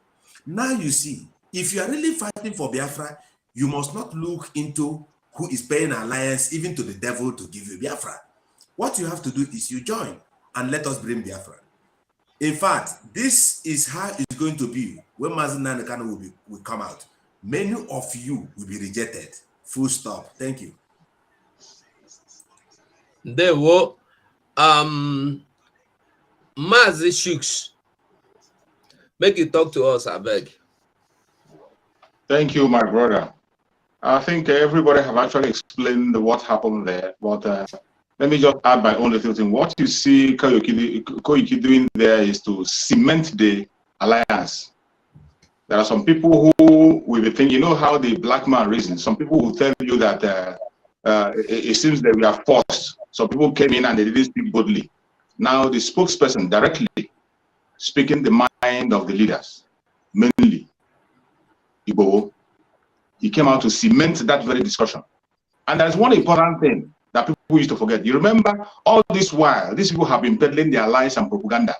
Now you see, if you are really fighting for Biafra, you must not look into who is paying alliance even to the devil to give you Biafra. What you have to do is you join and let us bring Biafra. In fact, this is how it's going to be when Mazi Nnamdi Kanu will come out. Many of you will be rejected. Full stop. Thank you. There were Mazi Shooks. Make you talk to us, I beg. Thank you, my brother. I think everybody have actually explained what happened there, but let me just add my own little thing. What you see Koiki doing there is to cement the alliance. There are some people who will be thinking, you know how the black man reasons. Some people will tell you that it seems that we are forced. Some people came in and they didn't speak boldly. Now the spokesperson directly speaking the mind of the leaders, mainly Ipob, he came out to cement that very discussion. And there's one important thing that people used to forget. You remember, all this while, these people have been peddling their lies and propaganda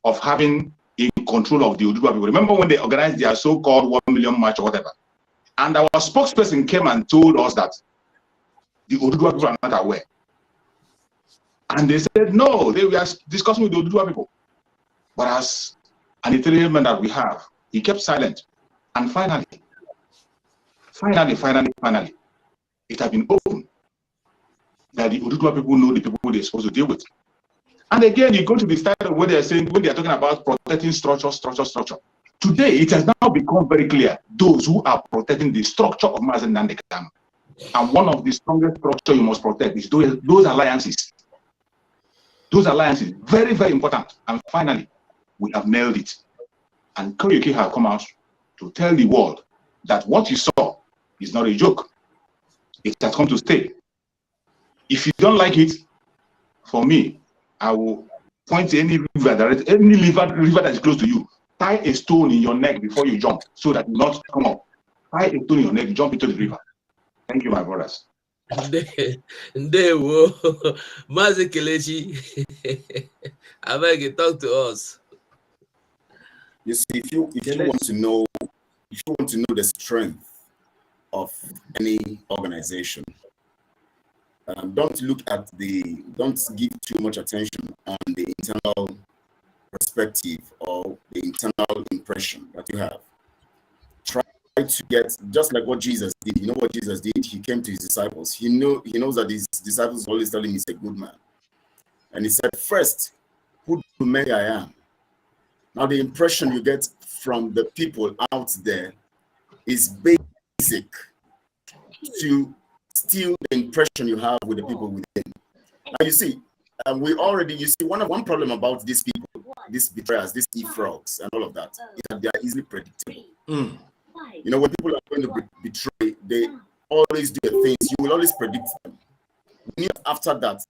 of having in control of the Yoruba people. Remember when they organized their so-called 1 million march or whatever? And our spokesperson came and told us that the Yoruba people are not aware. And they said, no, they were discussing with the Yoruba people. But as an intelligent man that we have, he kept silent. And finally, it has been open that the Yoruba people know the people they're supposed to deal with. And again, you go to the style of what they're saying, when they're talking about protecting structure. Today, it has now become very clear, those who are protecting the structure of Mazi Nnamdi Kanu. And one of the strongest structure you must protect is those alliances. Those alliances, very, very important. And finally, we have nailed it. And Koiki have come out to tell the world that what you saw is not a joke. It has come to stay. If you don't like it, for me, I will point to any river that is close to you. Tie a stone in your neck before you jump, so that you not come up. Tie a stone in your neck, jump into the river. Thank you, my brothers. There were Mazi Kelechi. I beg you, talk to us. You see, if you want to know the strength of any organization, don't give too much attention on the internal perspective or the internal impression that you have. Try to get, just like what Jesus did. You know what Jesus did? He came to his disciples. He knows that his disciples always tell him he's a good man. And he said, first, who do men I am? Now, the impression you get from the people out there is basic to steal the impression you have with the people within. Now, you see, one problem about these people, these betrayers, these e-frogs, and all of that, is that they are easily predictable. You know, when people are going to betray, they always do the things. You will always predict them. After that,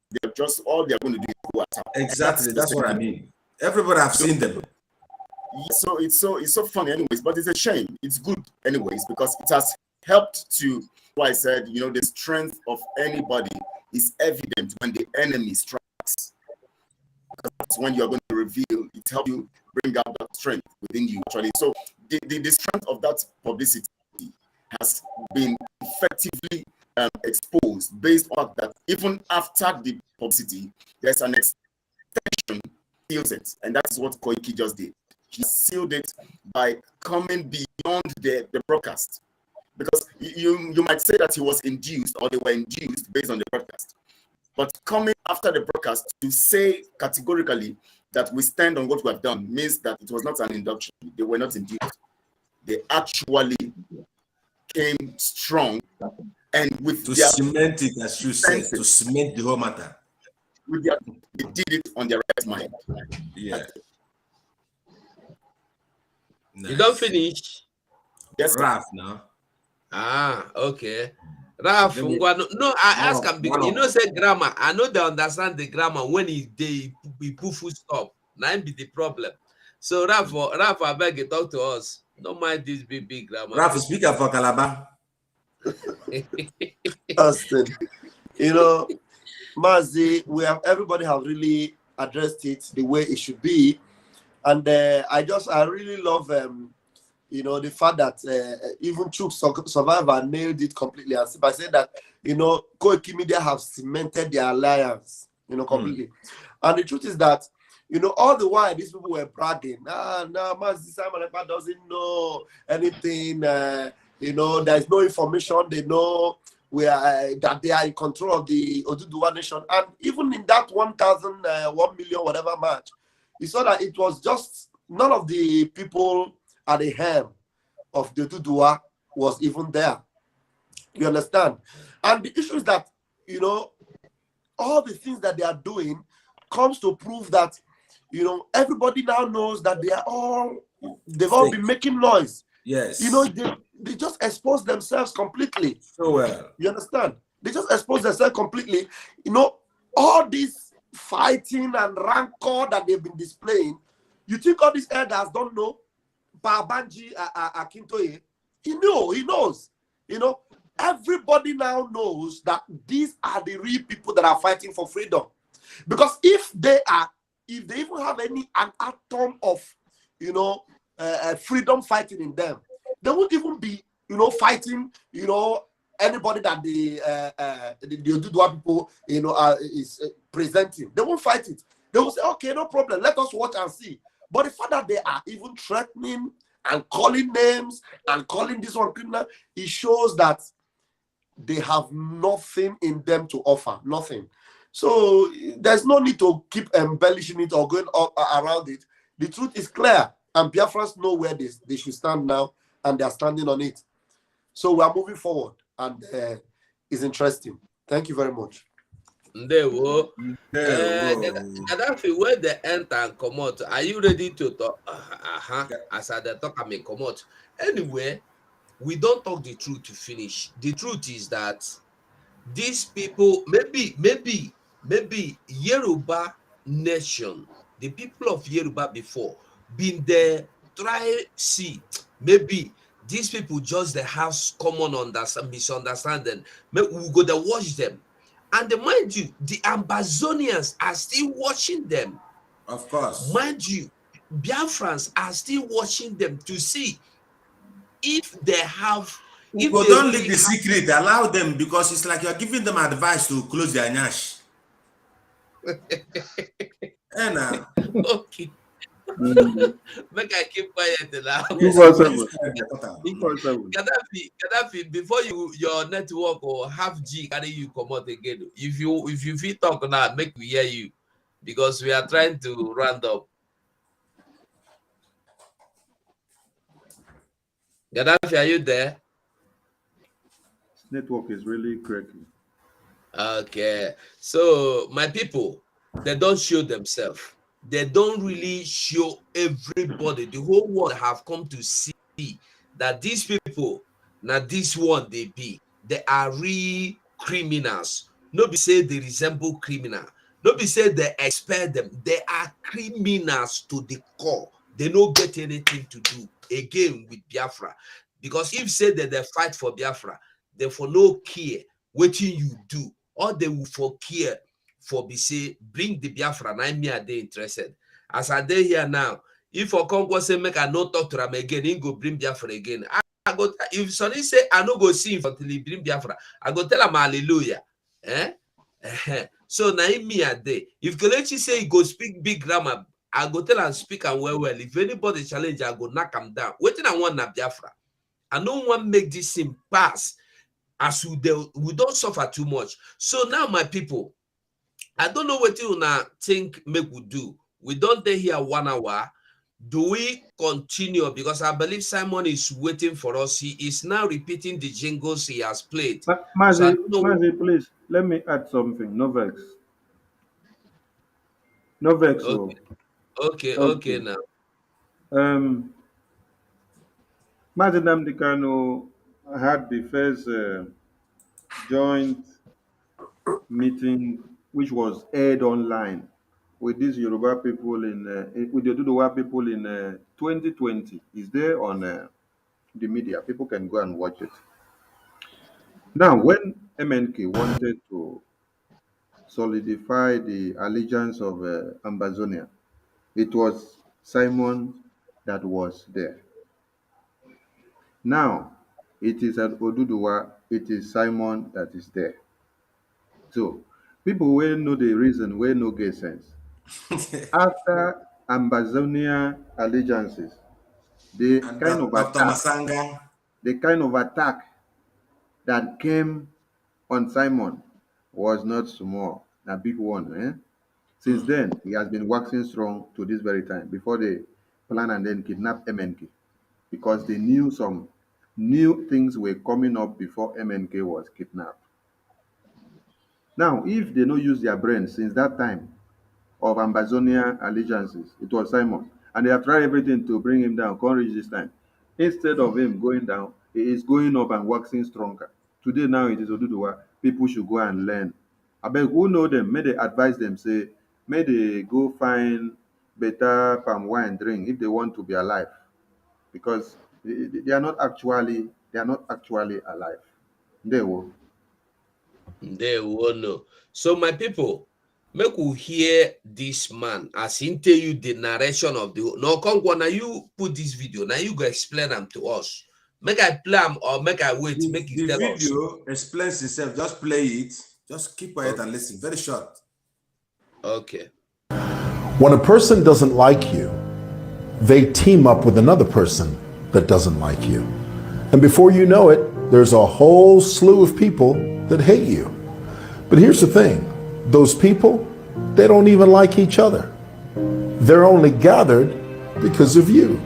all they're going to do is go attack. Exactly, that's what I mean. Everybody have seen them. So it's so funny anyways, but it's a shame. It's good anyways, because it has helped to, why I said, you know, the strength of anybody is evident when the enemy strikes. Because that's when you're going to reveal, it helps you bring out that strength within you actually. So the strength of that publicity has been effectively exposed based on that even after the publicity, there's an extension seals it, and that's what Koiki just did. He sealed it by coming beyond the broadcast. Because you might say that he was induced or they were induced based on the broadcast. But coming after the broadcast to say categorically that we stand on what we have done means that it was not an induction. They were not induced. They actually came strong and with to cement it, as you said, to cement the whole matter. they did it on their right mind. Yeah. Nice. You don't finish? Yes, Raf now. Ah, okay. Raf, no, I ask him because you know say grammar. I know they understand the grammar when he put full stop. Now be the problem. So Raf, I beg you talk to us. Don't mind this big grammar. Raf, speaker for Calabar. Austin, you know, Mazi, everybody have really addressed it the way it should be, and I really love you know, the fact that even Chuk Survivor nailed it completely by saying that, you know, Koiki Media have cemented their alliance, you know, completely. And the truth is that, you know, all the while these people were bragging, Mazi Simon Ekpa doesn't know anything, you know, there's no information, they know that they are in control of the Oduduwa nation. And even in that 1 million, whatever match, you saw that it was just none of the people at the helm of the Oduduwa was even there. You understand? And the issue is that, you know, all the things that they are doing comes to prove that, you know, everybody now knows that they've all been making noise. Yes. You know, they just expose themselves completely. So well. You understand? They just expose themselves completely. You know, all this fighting and rancor that they've been displaying, you think all these elders don't know? Babanji Akintoye, he knows. You know, everybody now knows that these are the real people that are fighting for freedom. Because if they even have an atom of, you know, freedom fighting in them, they won't even be, you know, fighting, you know, anybody that the Oduduwa people, you know, is presenting. They won't fight it. They will say, okay, no problem, let us watch and see. But the fact that they are even threatening and calling names and calling this one criminal, it shows that they have nothing in them to offer, nothing. So there's no need to keep embellishing it or going around it. The truth is clear, and Biafrans know where they should stand now, and they are standing on it. So we are moving forward, and it's interesting. Thank you very much. Gaddafi, where they enter and come out, are you ready to talk? As I talk, I may come out. Anyway, we don't talk the truth to finish. The truth is that these people, maybe Yoruba nation, the people of Yoruba before, been there, try see, maybe these people just the house common misunderstanding. Maybe we go to watch them. And mind you, the Ambazonians are still watching them. Of course. Mind you, Biafrans are still watching them to see if they have. If But they don't really leak the secret. Allow them, because it's like you're giving them advice to close their nyash. Okay. Make I keep quiet now. Gaddafi, before your network or half G carry you come out again. If you feel talk now, make we hear you, because we are trying to round up. Gaddafi, are you there? Network is really cracking. Okay, so my people, they don't show themselves. They don't really show everybody. The whole world have come to see that these people, now this one they are real criminals. Nobody say they resemble criminal. Nobody say they expel them. They are criminals to the core. They don't get anything to do again with Biafra. Because if say that they fight for Biafra, they for no care what you do, or they will for care for be say bring the Biafra, and I me are they interested. As I dey here now, if I come go say make I not talk to them again, he go bring Biafra again. I go, if somebody say I no go see him until he bring Biafra, I go tell him hallelujah. So now me are there. If Kelechi say he go speak big grammar, I go tell and speak and well. If anybody challenge, I go knock him down. Waiting I want na Biafra. I don't want make this thing pass as we don't suffer too much. So now my people, I don't know what you now think make we do. We don't stay here 1 hour. Do we continue? Because I believe Simon is waiting for us. He is now repeating the jingles he has played. Mazi, please, let me add something. No vex. No vex. Okay, now. Martin Namdekano had the first joint meeting, which was aired online with these Yoruba people with the Duduwa people in 2020. Is there on the media? People can go and watch it. Now, when MNK wanted to solidify the allegiance of Ambazonia, it was Simon that was there. Now, it is at Oduduwa, it is Simon that is there. So, people will know the reason, will no get sense. After Ambazonia allegiances, And Dr. Masanga. the kind of attack that came on Simon was not small, a big one. Since then, he has been waxing strong to this very time before they plan and then kidnap MNK because they knew some new things were coming up before MNK was kidnapped. Now, if they don't use their brain since that time of Ambazonia allegiances, it was Simon, and they have tried everything to bring him down, can't reach this time. Instead of him going down, he is going up and waxing stronger. Today, now it is Oduduwa. People should go and learn. I beg, who know them? May they advise them, say, may they go find better palm wine drink if they want to be alive, because they are not actually alive. They will. They will know. So my people, make we hear this man as he tell you the narration of the no Kongwa. Now you put this video. Now you go explain them to us. Make I play them or make I wait. Make you tell us. The video explains itself. Just play it. Just keep quiet and listen. Very short. Okay. When a person doesn't like you, they team up with another person that doesn't like you. And before you know it, there's a whole slew of people that hate you. But here's the thing, those people, they don't even like each other. They're only gathered because of you.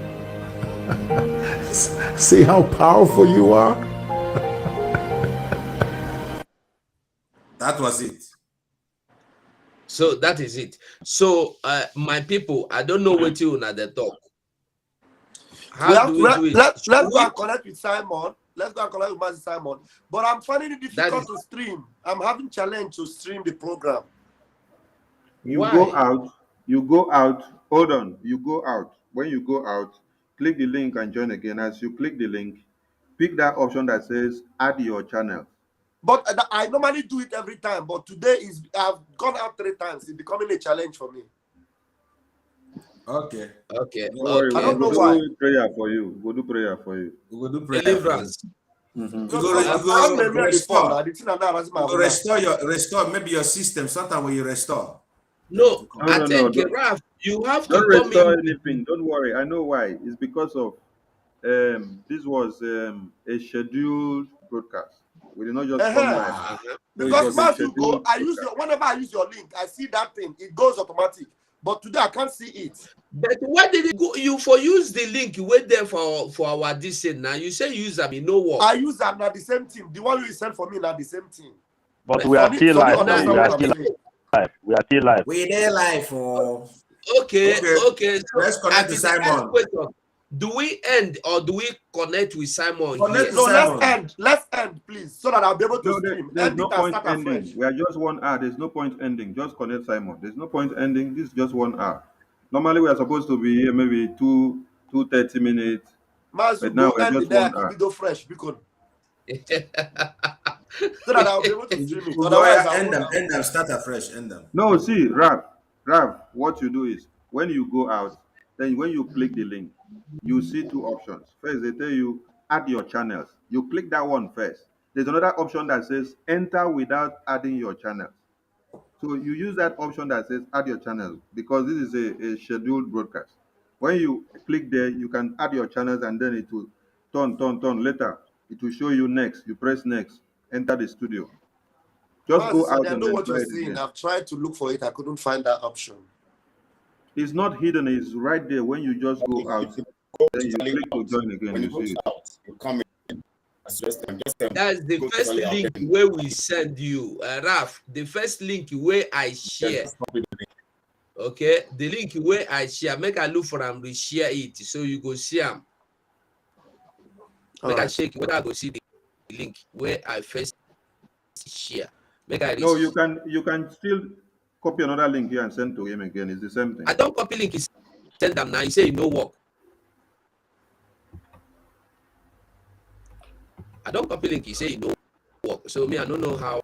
See how powerful you are? That was it. So that is it. So my people, I don't know what you at the talk. How do we do it? Let's go and connect with Simon. Let's go and connect with Master Simon. But I'm finding it difficult to stream. I'm having challenge to stream the program. Why? Go out. Hold on. You go out. When you go out, click the link and join again. As you click the link, pick that option that says add your channel. But I normally do it every time. But today I've gone out 3 times. It's becoming a challenge for me. Okay. Okay. Worry, I don't know we'll why. do prayer for you. We'll do prayer for you. We'll do prayer. Deliverance. Restore maybe your system. Sometimes when you restore. No, I think Raf, you have to don't come restore in. anything. Don't worry. I know why. It's because of this was a scheduled broadcast. We did not just come live. Because whenever I use your link, I see that thing. It goes automatic. But today I can't see it. But why did it go? You for use the link? You wait there for our this now. You say use them, you know what? I use them not the same thing. The one you sent for me not the same thing. But we are still live. We are still live. We are still live. We're there live. Oh. Okay. So let's connect to Simon. Do we end or do we connect with Simon? Let's end, please, so that I'll be able to stream. There's no point ending. We are just 1 hour. There's no point ending. Just connect Simon. There's no point ending. This is just 1 hour. Normally we are supposed to be here maybe 2:30 minutes. But now we're just 1 hour. Video fresh because so that I'll be able to stream it. Otherwise, end them. Start afresh. End them. No, see, Rav, what you do is when you go out, then when you click the link, you see 2 options. First, they tell you add your channels. You click that one first. There's another option that says enter without adding your channels. So you use that option that says add your channels because this is a scheduled broadcast. When you click there, you can add your channels and then it will turn. Later, it will show you next. You press next, enter the studio. Just go out. I know what you're saying. I've tried to look for it. I couldn't find that option. It's not hidden. It's right there. When you just go out, then you click to join again. When you see it. Out, you come in. That's the first link where we send you, Raf. The first link where I share. Okay, the link where I share, make I look for them, share it, so you go see them. Make I check whether I go see the link where I first share. Make I No, you can still copy another link here and send to him again. It's the same thing. I don't copy link, he send them now. He say no work. I don't copy link, he say no work. So me, I don't know how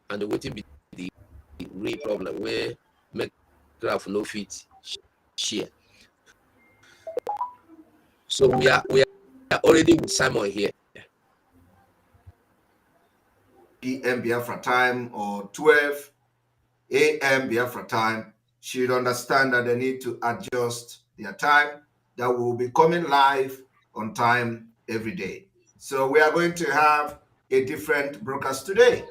and the waiting be the real problem where make graph no fit share. So we are already with Simon here. PM Biafra time or 12 a.m. Biafra time should understand that they need to adjust their time. That will be coming live on time every day. So we are going to have a different broadcast today.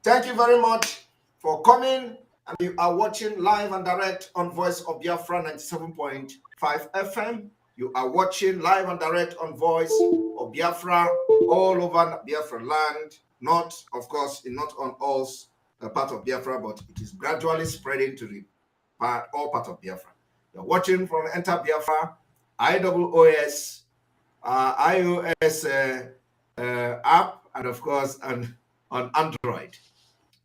Thank you very much for coming. And you are watching live and direct on Voice of Biafra 97.5 FM. You are watching live and direct on Voice of Biafra all over Biafra land. Not, of course, not on all part of Biafra, but it is gradually spreading to the all part of Biafra. You're watching from Enter Biafra, iOS, iOS app, and of course on Android.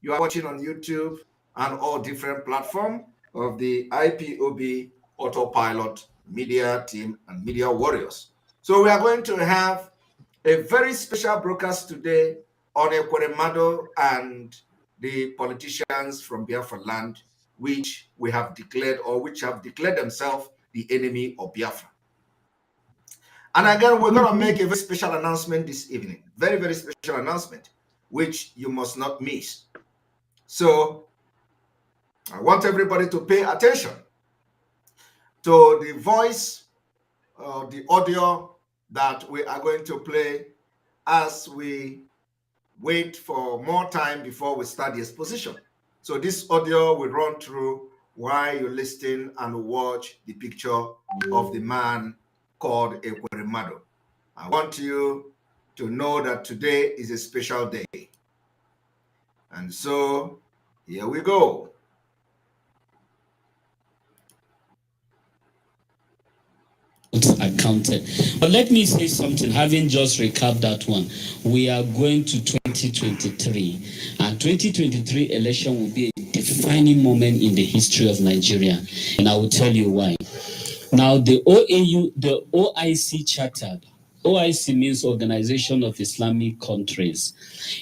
You are watching on YouTube and all different platforms of the IPOB Autopilot Media Team and Media Warriors. So we are going to have a very special broadcast today on Ekweremadu and the politicians from Biafra land, which we have declared or which have declared themselves the enemy of Biafra. And again, we're going to make a very special announcement this evening. Very, very special announcement, which you must not miss. So I want everybody to pay attention to the voice, the audio that we are going to play as we wait for more time before we start the exposition. So this audio will run through while you listen and watch the picture of the man called Ekweremadu. I want you to know that today is a special day. And so here we go. Accounted. But let me say something, having just recapped that one. We are going to 2023, and 2023 election will be a defining moment in the history of Nigeria, and I will tell you why. Now, the OIC chartered. OIC means Organization of Islamic Countries.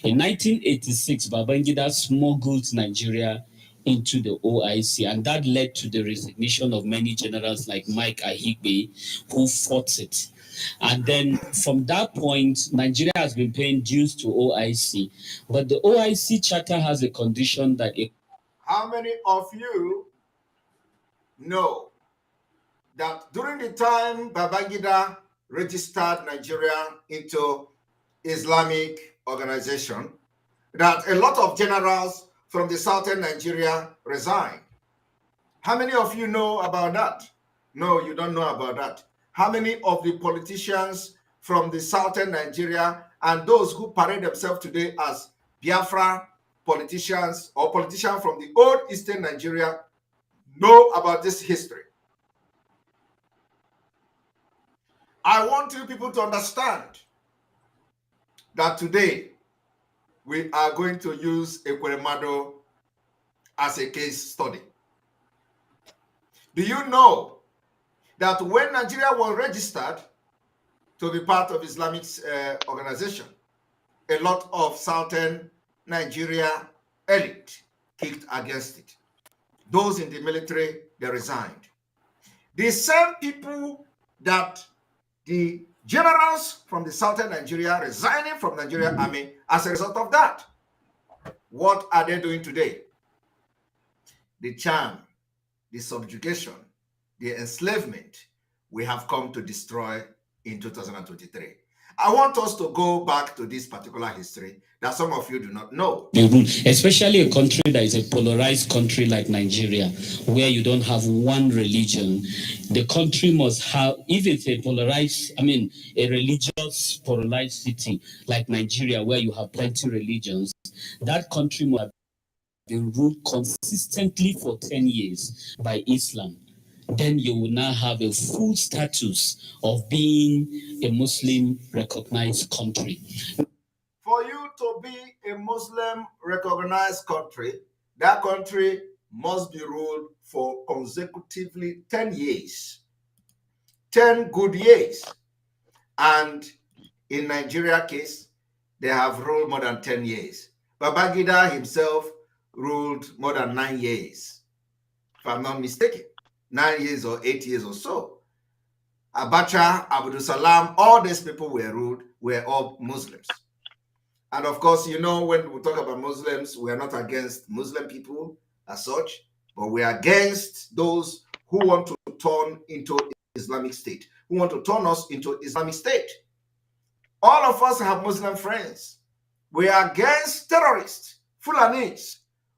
In 1986, Babangida smuggled Nigeria into the OIC, and that led to the resignation of many generals like Mike Ahigbe, who fought it. And then from that point, Nigeria has been paying dues to OIC. But the OIC charter has a condition that... How many of you know that during the time Babangida registered Nigeria into Islamic organization, that a lot of generals from the southern Nigeria resigned? How many of you know about that? No, you don't know about that. How many of the politicians from the southern Nigeria and those who parade themselves today as Biafra politicians or politicians from the old eastern Nigeria know about this history? I want you people to understand that today we are going to use Ekweremadu as a case study. Do you know that when Nigeria was registered to be part of Islamic organization, a lot of southern Nigeria elite kicked against it. Those in the military, they resigned. The same people that the generals from the southern Nigeria resigning from Nigerian army as a result of that. What are they doing today? The charm, the subjugation, the enslavement we have come to destroy in 2023. I want us to go back to this particular history that some of you do not know. Especially a country that is a polarized country like Nigeria, where you don't have one religion. The country must have, if it's a polarized, a religious polarized city like Nigeria, where you have plenty religions, that country must been ruled consistently for 10 years by Islam, then you will now have a full status of being a Muslim recognized country. For you to be a Muslim recognized country, that country must be ruled for consecutively 10 years. 10 good years. And in Nigeria case, they have ruled more than 10 years. Babangida himself ruled more than 9 years, if I'm not mistaken. 9 years or 8 years or so. Abacha, Abdul Salam, all these people were all Muslims. And of course, you know, when we talk about Muslims, we are not against Muslim people as such, but we are against those who want to turn into Islamic State, who want to turn us into Islamic State. All of us have Muslim friends. We are against terrorists, Fulanis,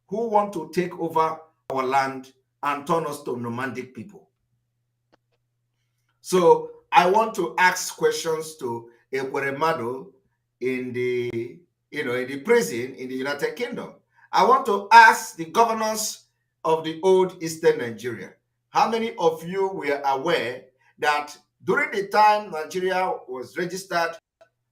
who want to take over our land and turn us to nomadic people. So I want to ask questions to Ekweremadu in the prison in the United Kingdom. I want to ask the governors of the old Eastern Nigeria. How many of you were aware that during the time Nigeria was registered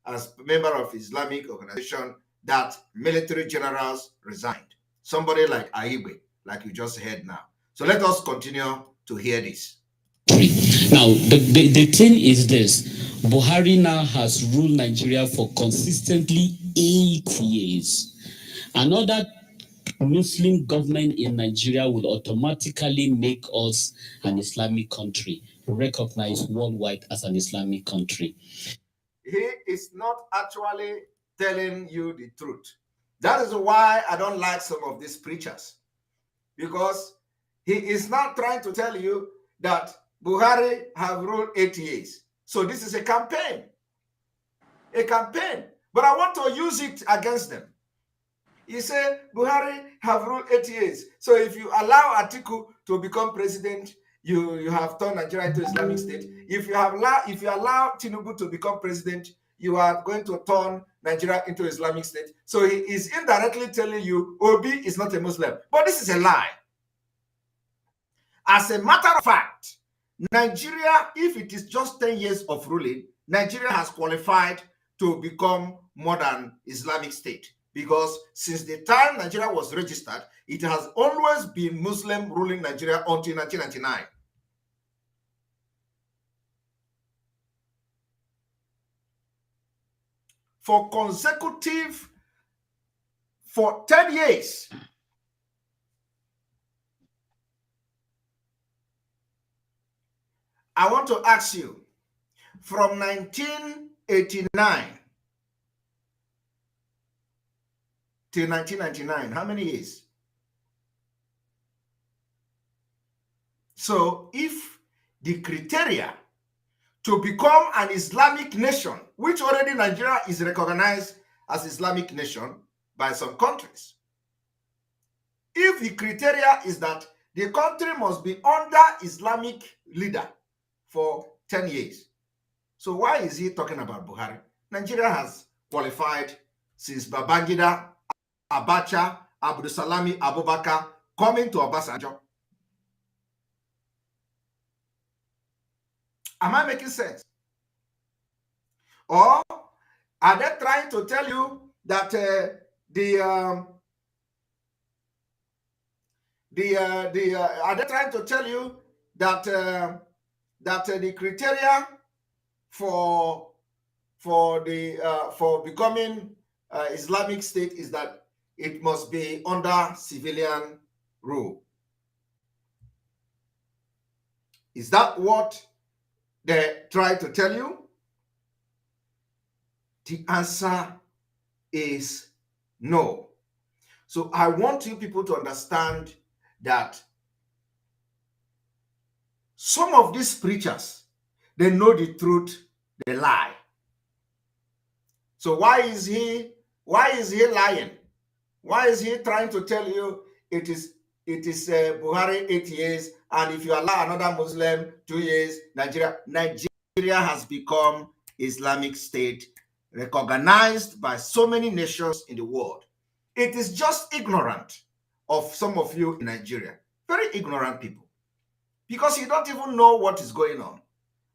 as a member of Islamic organization, that military generals resigned? Somebody like Aigbe, like you just heard now. So let us continue to hear this. Now, the thing is this. Buhari now has ruled Nigeria for consistently 8 years. Another Muslim government in Nigeria will automatically make us an Islamic country, recognized worldwide as an Islamic country. He is not actually telling you the truth. That is why I don't like some of these preachers, because he is not trying to tell you that Buhari have ruled 8 years. So this is a campaign. A campaign. But I want to use it against them. He said Buhari have ruled 8 years. So if you allow Atiku to become president, you have turned Nigeria into Islamic State. If you allow Tinubu to become president, you are going to turn Nigeria into Islamic State. So he is indirectly telling you Obi is not a Muslim. But this is a lie. As a matter of fact, Nigeria, if it is just 10 years of ruling, Nigeria has qualified to become modern Islamic State, because since the time Nigeria was registered, it has always been Muslim ruling Nigeria until 1999. For 10 years. I want to ask you, from 1989 till 1999, how many years? So if the criteria to become an Islamic nation, which already Nigeria is recognized as Islamic nation by some countries, if the criteria is that the country must be under Islamic leader for 10 years, so why is he talking about Buhari? Nigeria has qualified since Babangida, Abacha, Abdul Salami, Abubakar coming to Obasanjo. Am I making sense? Or are they trying to tell you that are they trying to tell you that the criteria for becoming Islamic State is that it must be under civilian rule? Is that what they try to tell you? The answer is no. So I want you people to understand that some of these preachers, they know the truth, they lie. So why is he lying? Why is he trying to tell you it is Buhari 8 years, and if you allow another Muslim 2 years, Nigeria has become Islamic State, recognized by so many nations in the world? It is just ignorant of some of you in Nigeria. Very ignorant people. Because you don't even know what is going on.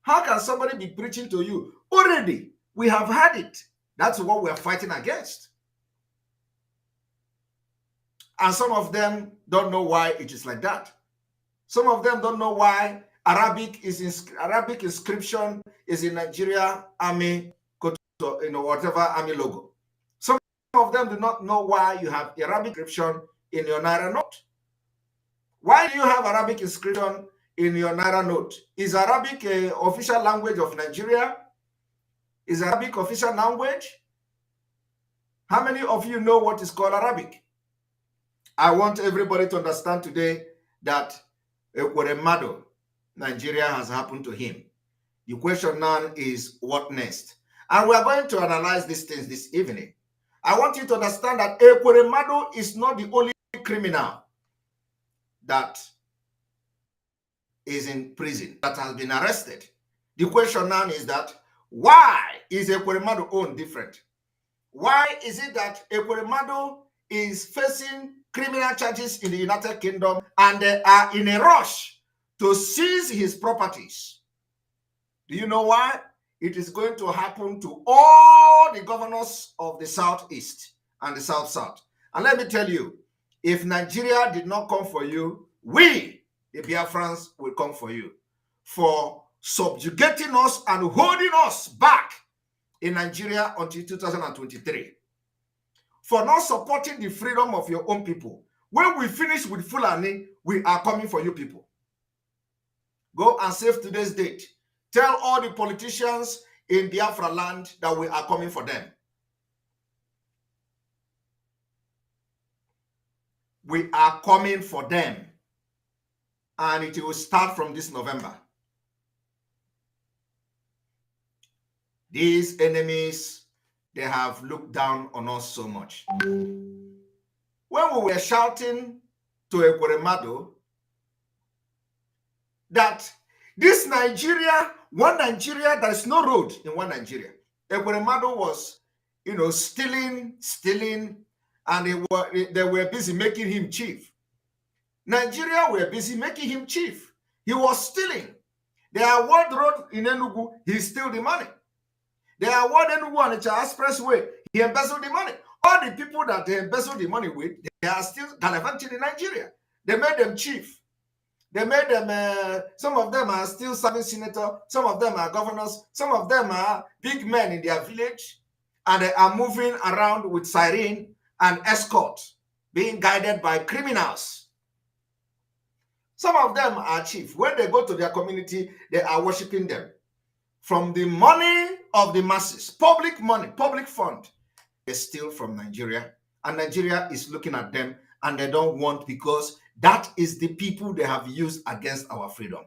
How can somebody be preaching to you? Already, we have had it. That's what we are fighting against. And some of them don't know why it is like that. Some of them don't know why Arabic inscription is in Nigeria Army, whatever Army logo. Some of them do not know why you have Arabic inscription in your Naira note. Why do you have Arabic inscription in your Naira note? Is Arabic an official language of Nigeria? Is Arabic official language? How many of you know what is called Arabic? I want everybody to understand today that Ekweremadu, Nigeria has happened to him. The question now is what next? And we are going to analyze these things this evening. I want you to understand that Ekweremadu is not the only criminal that is in prison, that has been arrested. The question now is that why is Ekweremadu own different? Why is it that Ekweremadu is facing criminal charges in the United Kingdom and they are in a rush to seize his properties? Do you know why? It is going to happen to all the governors of the Southeast and the South-South. And let me tell you, if Nigeria did not come for you, we, the Biafrans, will come for you for subjugating us and holding us back in Nigeria until 2023. For not supporting the freedom of your own people. When we finish with Fulani, we are coming for you people. Go and save today's date. Tell all the politicians in Biafra land that we are coming for them. We are coming for them. And it will start from this November. These enemies, they have looked down on us so much. When we were shouting to Ekweremadu that this Nigeria, one Nigeria, there is no road in one Nigeria. Ekweremadu was, stealing, and they were busy making him chief. Nigeria were busy making him chief. He was stealing. They award road in Enugu, he stole the money. They award Enugu on the expressway, he embezzled the money. All the people that they embezzled the money with, they are still gallivanting in Nigeria. They made them chief. They made them, some of them are still serving senator, some of them are governors, some of them are big men in their village, and they are moving around with siren and escort, being guided by criminals. Some of them are chief. When they go to their community, they are worshiping them. From the money of the masses, public money, public fund, they steal from Nigeria. And Nigeria is looking at them and they don't want, because that is the people they have used against our freedom.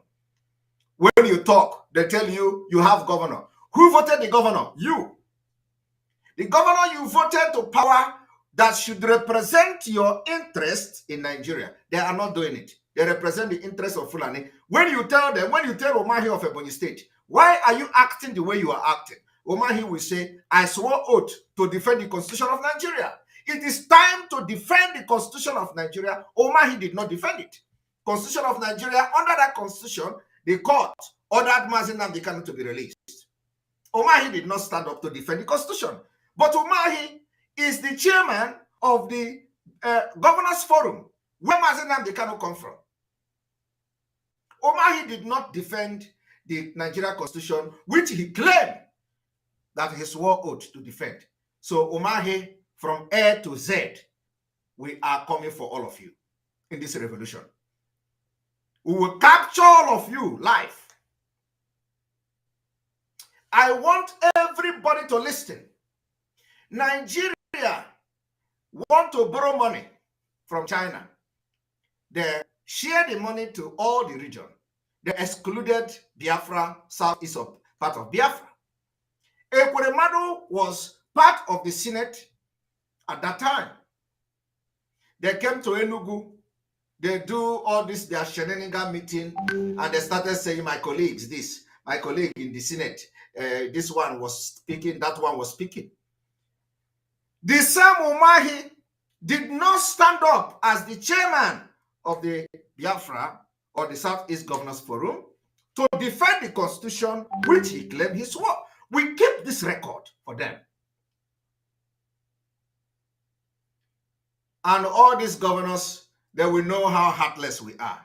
When you talk, they tell you, you have governor. Who voted the governor? You. The governor you voted to power that should represent your interest in Nigeria. They are not doing it. They represent the interest of Fulani. When you tell them, when you tell Omahi of Ebonyi State, why are you acting the way you are acting? Omahi will say, I swore oath to defend the Constitution of Nigeria. It is time to defend the Constitution of Nigeria. Omahi did not defend it. Constitution of Nigeria, under that Constitution, the court ordered Mazi Nnamdi Kanu to be released. Omahi did not stand up to defend the Constitution. But Omahi is the chairman of the Governors Forum. Where Mazi Nnamdi Kanu come from? Omahi did not defend the Nigeria Constitution, which he claimed that he swore oath to defend. So Omahi, from A to Z, we are coming for all of you in this revolution. We will capture all of you live. I want everybody to listen. Nigeria want to borrow money from China. They share the money to all the region. They excluded Biafra, southeast of part of Biafra. Ekweremadu was part of the Senate at that time. They came to Enugu. They do all this, their shenanigan meeting, and they started saying, my colleagues, this, my colleague in the Senate, this one was speaking, that one was speaking. The same Omahi did not stand up as the chairman of the Biafra or the Southeast Governors Forum to defend the constitution which he claimed he swore. We keep this record for them. And all these governors, they will know how heartless we are.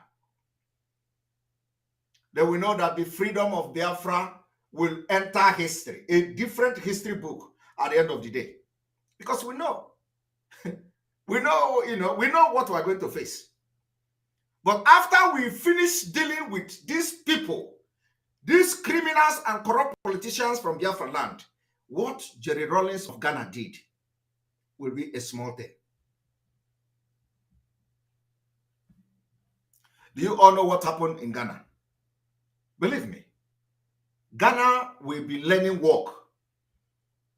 They will know that the freedom of Biafra will enter history, a different history book at the end of the day. Because we know, we know what we're going to face. But after we finish dealing with these people, these criminals and corrupt politicians from Biafra land, what Jerry Rawlings of Ghana did will be a small thing. Do you all know what happened in Ghana? Believe me, Ghana will be learning work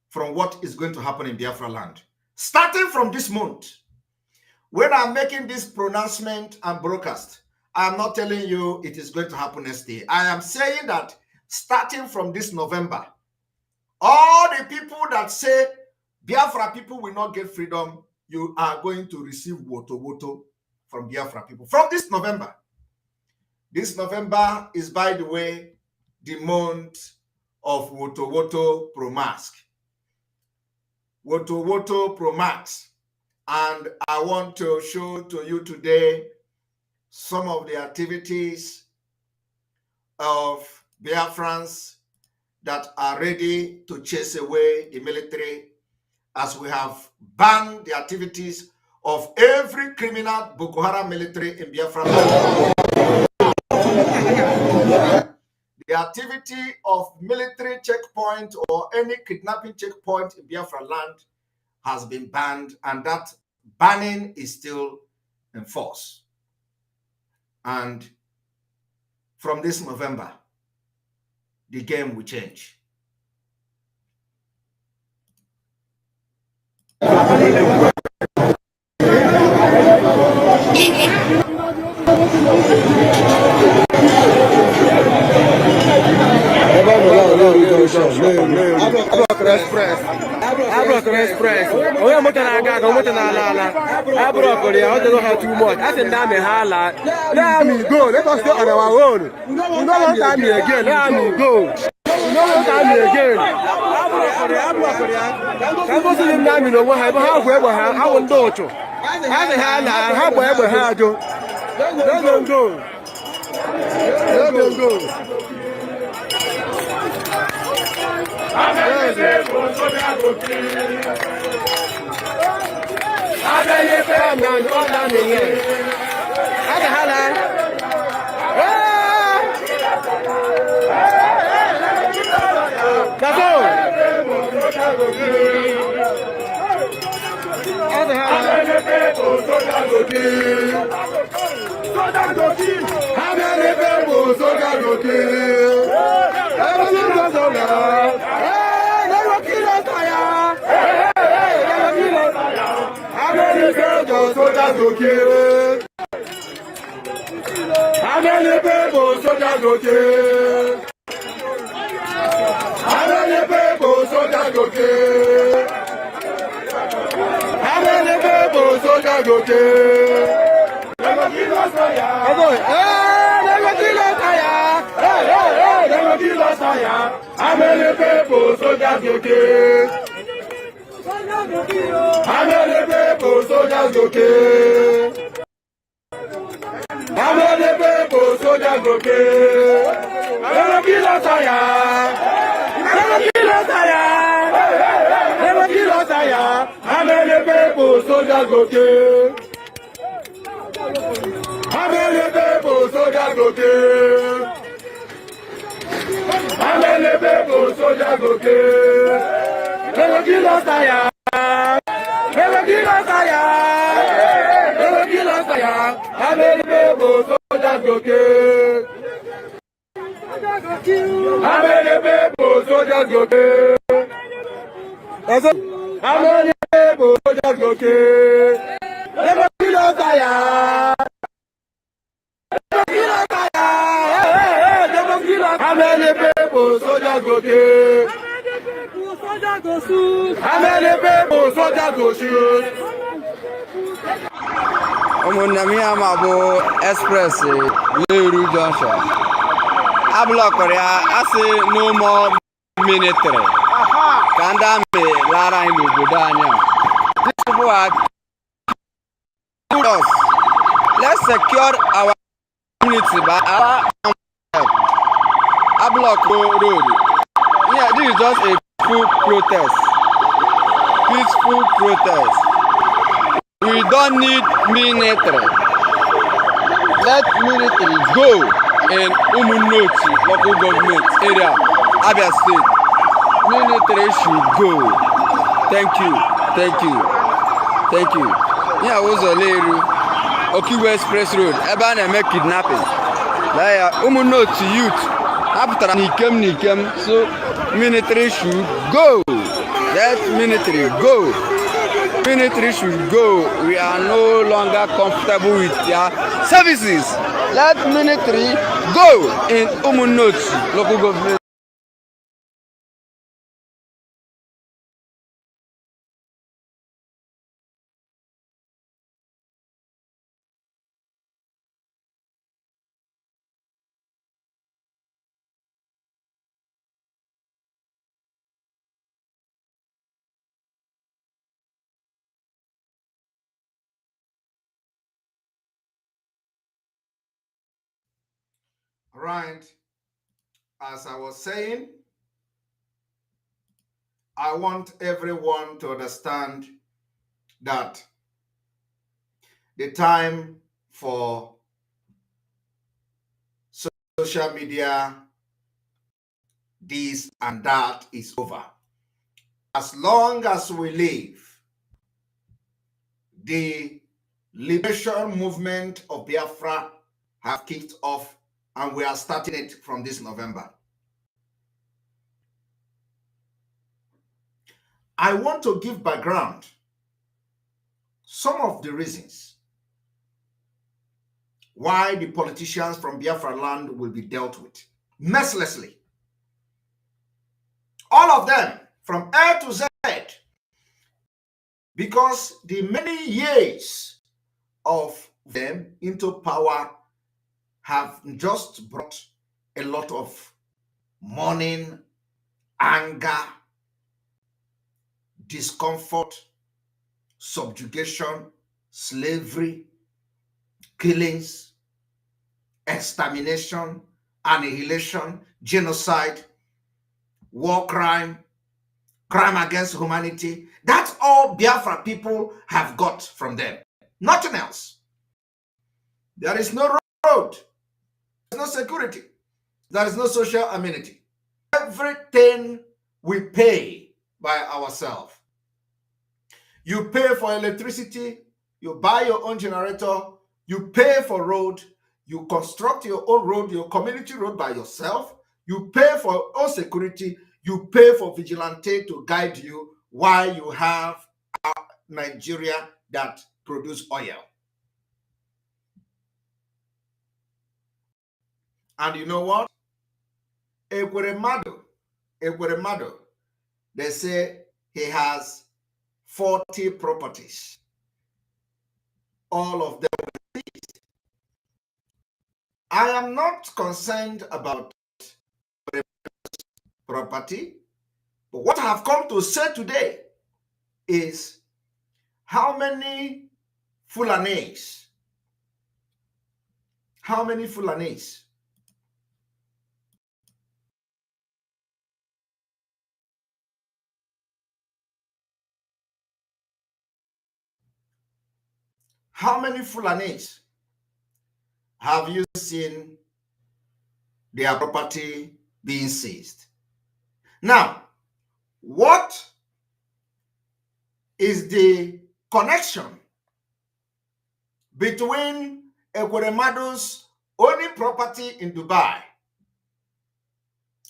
from what is going to happen in Biafra land. Starting from this month, when I'm making this pronouncement and broadcast, I am not telling you it is going to happen next day. I am saying that starting from this November, all the people that say Biafra people will not get freedom, you are going to receive woto from Biafra people. From this November. This November is, by the way, the month of woto pro mask. Woto pro mask. And I want to show to you today some of the activities of Biafrans that are ready to chase away the military, as we have banned the activities of every criminal Boko Haram military in Biafra. The activity of military checkpoint or any kidnapping checkpoint in Biafra land has been banned, and that banning is still in force. And from this November, the game will change. Go. Let us stay on our own. You don't want me again. Let me go. You don't want me again. Omunamiamabo Express Leru Junction. Ablokoria, I say no more military. Kandame Lara in Budania. These people are us. Let's secure our community by our Ablock Road. Yeah, this is just a peaceful protest. Peaceful protest. We don't need military. Let military go in Umunoti local government area, Abia State. Military should go. Thank you. Thank you. Thank you. Yeah, was a Leru. Okiwe Express Road. Ebana make kidnapping. Like Umunoti youth. After Nikem. So military should go. Let military go. Military should go. We are no longer comfortable with their services. Let military go in Umunoti local government. Right. As I was saying, I want everyone to understand that the time for social media, this and that is over. As long as we live, the liberation movement of Biafra have kicked off, and we are starting it from this November. I want to give background, some of the reasons why the politicians from Biafra land will be dealt with mercilessly. All of them, from A to Z, because the many years of them into power have just brought a lot of mourning, anger, discomfort, subjugation, slavery, killings, extermination, annihilation, genocide, war crime, crime against humanity. That's all Biafra people have got from them. Nothing else. There is no road. There is no security. There is no social amenity. Everything we pay by ourselves. You pay for electricity, you buy your own generator, you pay for road, you construct your own road, your community road by yourself, you pay for your own security, you pay for vigilante to guide you while you have Nigeria that produce oil. And you know what? Ekweremadu, they say he has 40 properties. All of them were seized. I am not concerned about property, but what I have come to say today is how many Fulanis, how many Fulanis have you seen their property being seized? Now, what is the connection between Ekweremadu's owning property in Dubai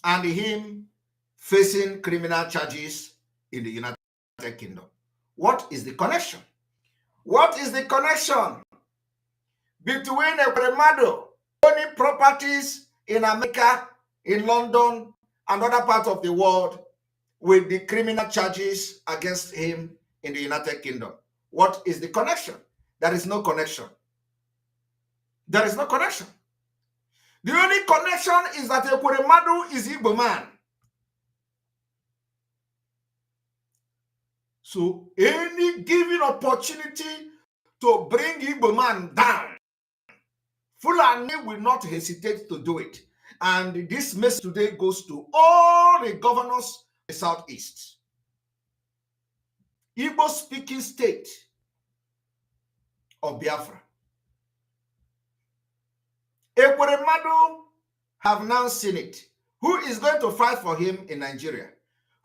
and him facing criminal charges in the United Kingdom? What is the connection? What is the connection between Ekweremadu owning properties in America, in London, and other parts of the world with the criminal charges against him in the United Kingdom? What is the connection? There is no connection. There is no connection. The only connection is that Ekweremadu is Igbo man. So any given opportunity to bring Igbo man down, Fulani will not hesitate to do it. And this message today goes to all the governors in the Southeast. Igbo-speaking state of Biafra. Ekweremadu have now seen it. Who is going to fight for him in Nigeria?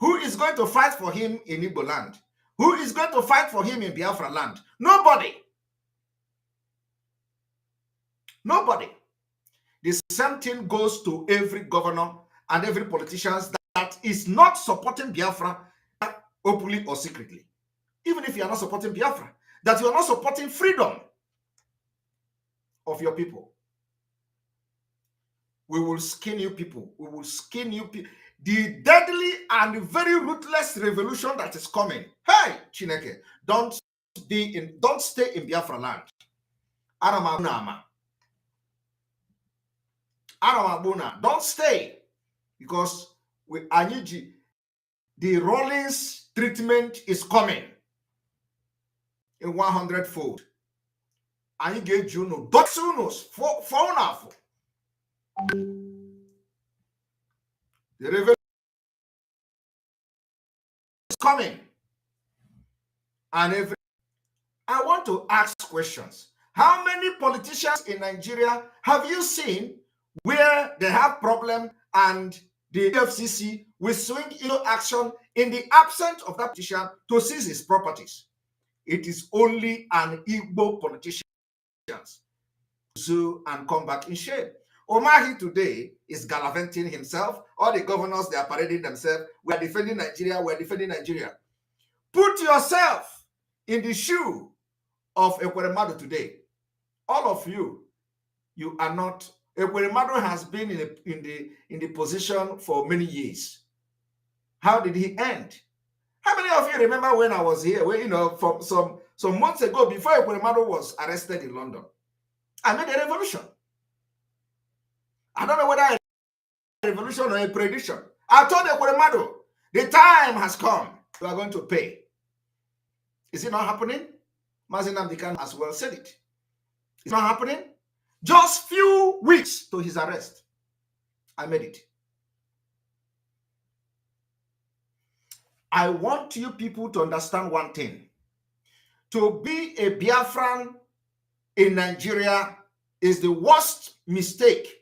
Who is going to fight for him in Igbo land? Who is going to fight for him in Biafra land? Nobody. Nobody. The same thing goes to every governor and every politician that is not supporting Biafra openly or secretly. Even if you are not supporting Biafra, that you are not supporting freedom of your people. We will skin you people. We will skin you people. The deadly and very ruthless revolution that is coming. Hey, Chineke, don't stay in Biafra land. Aramabuna, don't stay, because the Rollins treatment is coming in 100-fold. I get you no doxunos for enough. The revolution is coming, and I want to ask questions. How many politicians in Nigeria have you seen where they have problem and the FCC will swing into action in the absence of that politician to seize his properties? It is only an Igbo politician sue and come back in shame. Omahi today is gallivanting himself. All the governors, they are parading themselves. We are defending Nigeria. We are defending Nigeria. Put yourself in the shoe of Ekweremadu today. All of you, you are not. Ekweremadu has been in the position for many years. How did he end? How many of you remember when I was here? Where, from some months ago, before Ekweremadu was arrested in London, I made a revolution. I don't know whether a revolution or a prediction. I told Ekweremadu, the time has come. You are going to pay. Is it not happening? Mazi Nnamdi Kanu as well said it. It's not happening. Just few weeks to his arrest, I made it. I want you people to understand one thing. To be a Biafran in Nigeria is the worst mistake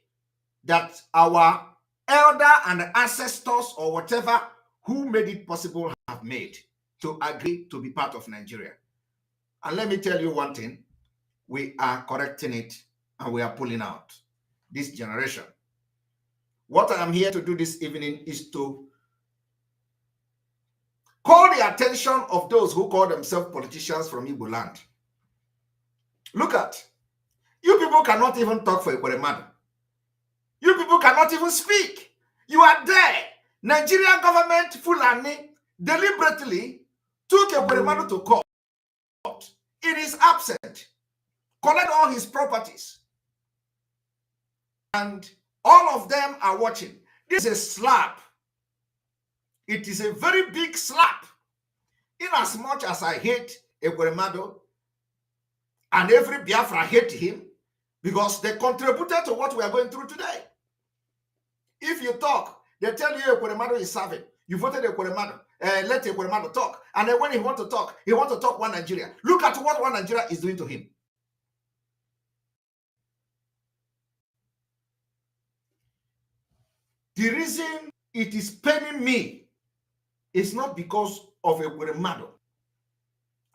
that our elder and ancestors or whatever who made it possible have made to agree to be part of Nigeria. And let me tell you one thing, we are correcting it and we are pulling out this generation. What I am here to do this evening is to call the attention of those who call themselves politicians from Igbo land. Look at, you people cannot even talk for Ekweremadu. You people cannot even speak. You are there. Nigerian government, Fulani, deliberately took Ekweremadu to court. It is absent. Collect all his properties. And all of them are watching. This is a slap. It is a very big slap. In as much as I hate Ekweremadu, and every Biafra hate him, because they contributed to what we are going through today. If you talk, they tell you Ekweremadu is serving. You voted Ekweremadu. Let Ekweremadu talk. And then when he wants to talk one Nigeria. Look at what one Nigeria is doing to him. The reason it is paining me is not because of Ekweremadu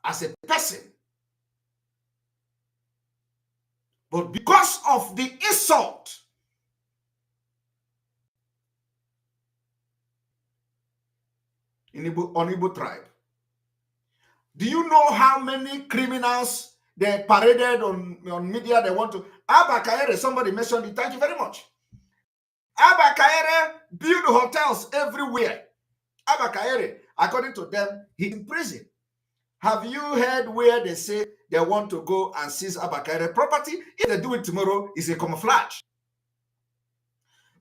as a person, but because of the insult on Igbo tribe. Do you know how many criminals they paraded on media? They want to. Abba Kayere, somebody mentioned it. Thank you very much. Abba Kayere build hotels everywhere. Abba Kayere, according to them, he's in prison. Have you heard where they say they want to go and seize Abakare property. If they do it tomorrow, it's a camouflage.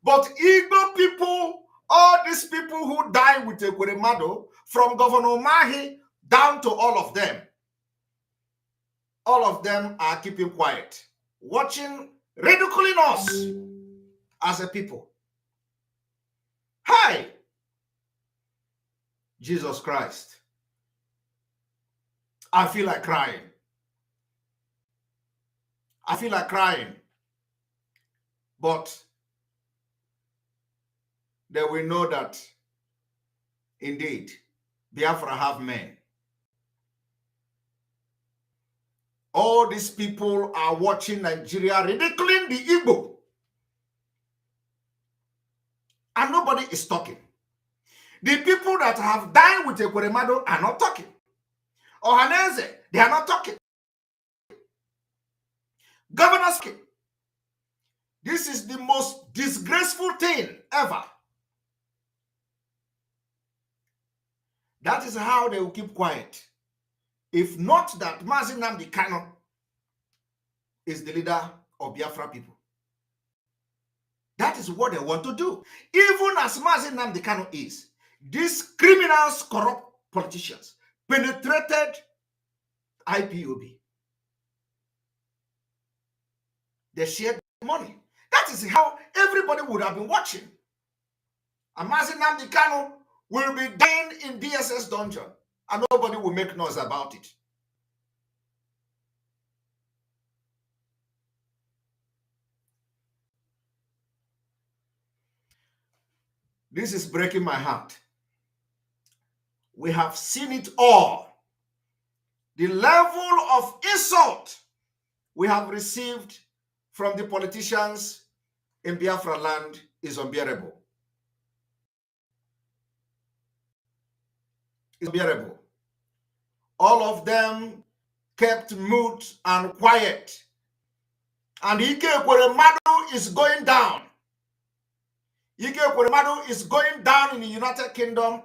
But Igbo people, all these people who die with Ekweremadu, from Governor Mahi down to all of them are keeping quiet, watching, ridiculing us as a people. Hi, Jesus Christ. I feel like crying. I feel like crying. But they will know that indeed Biafra have men. All these people are watching Nigeria ridiculing the Igbo. And nobody is talking. The people that have died with Ekweremadu are not talking. Ohaneze, they are not talking. Governor speaking. This is the most disgraceful thing ever. That is how they will keep quiet. If not that Mazi Nnamdi Kanu is the leader of Biafra people. That is what they want to do. Even as Mazi Nnamdi Kanu is, these criminals, corrupt politicians penetrated IPOB. They shared money. That is how everybody would have been watching. And Mazi Nnamdi Kanu will be dying in DSS dungeon and nobody will make noise about it. This is breaking my heart. We have seen it all. The level of insult we have received from the politicians in Biafra land is unbearable. It's unbearable. All of them kept mute and quiet. And Ike Ekweremadu is going down. Ike Ekweremadu is going down in the United Kingdom.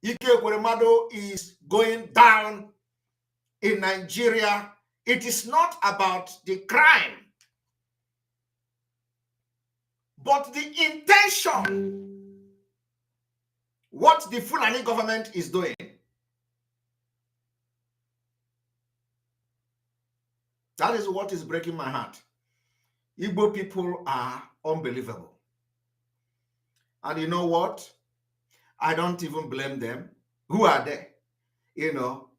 Ike Ekweremadu is going down in Nigeria. It is not about the crime, but the intention. What the Fulani government is doing. That is what is breaking my heart. Igbo people are unbelievable. And you know what? I don't even blame them. Who are they? You know,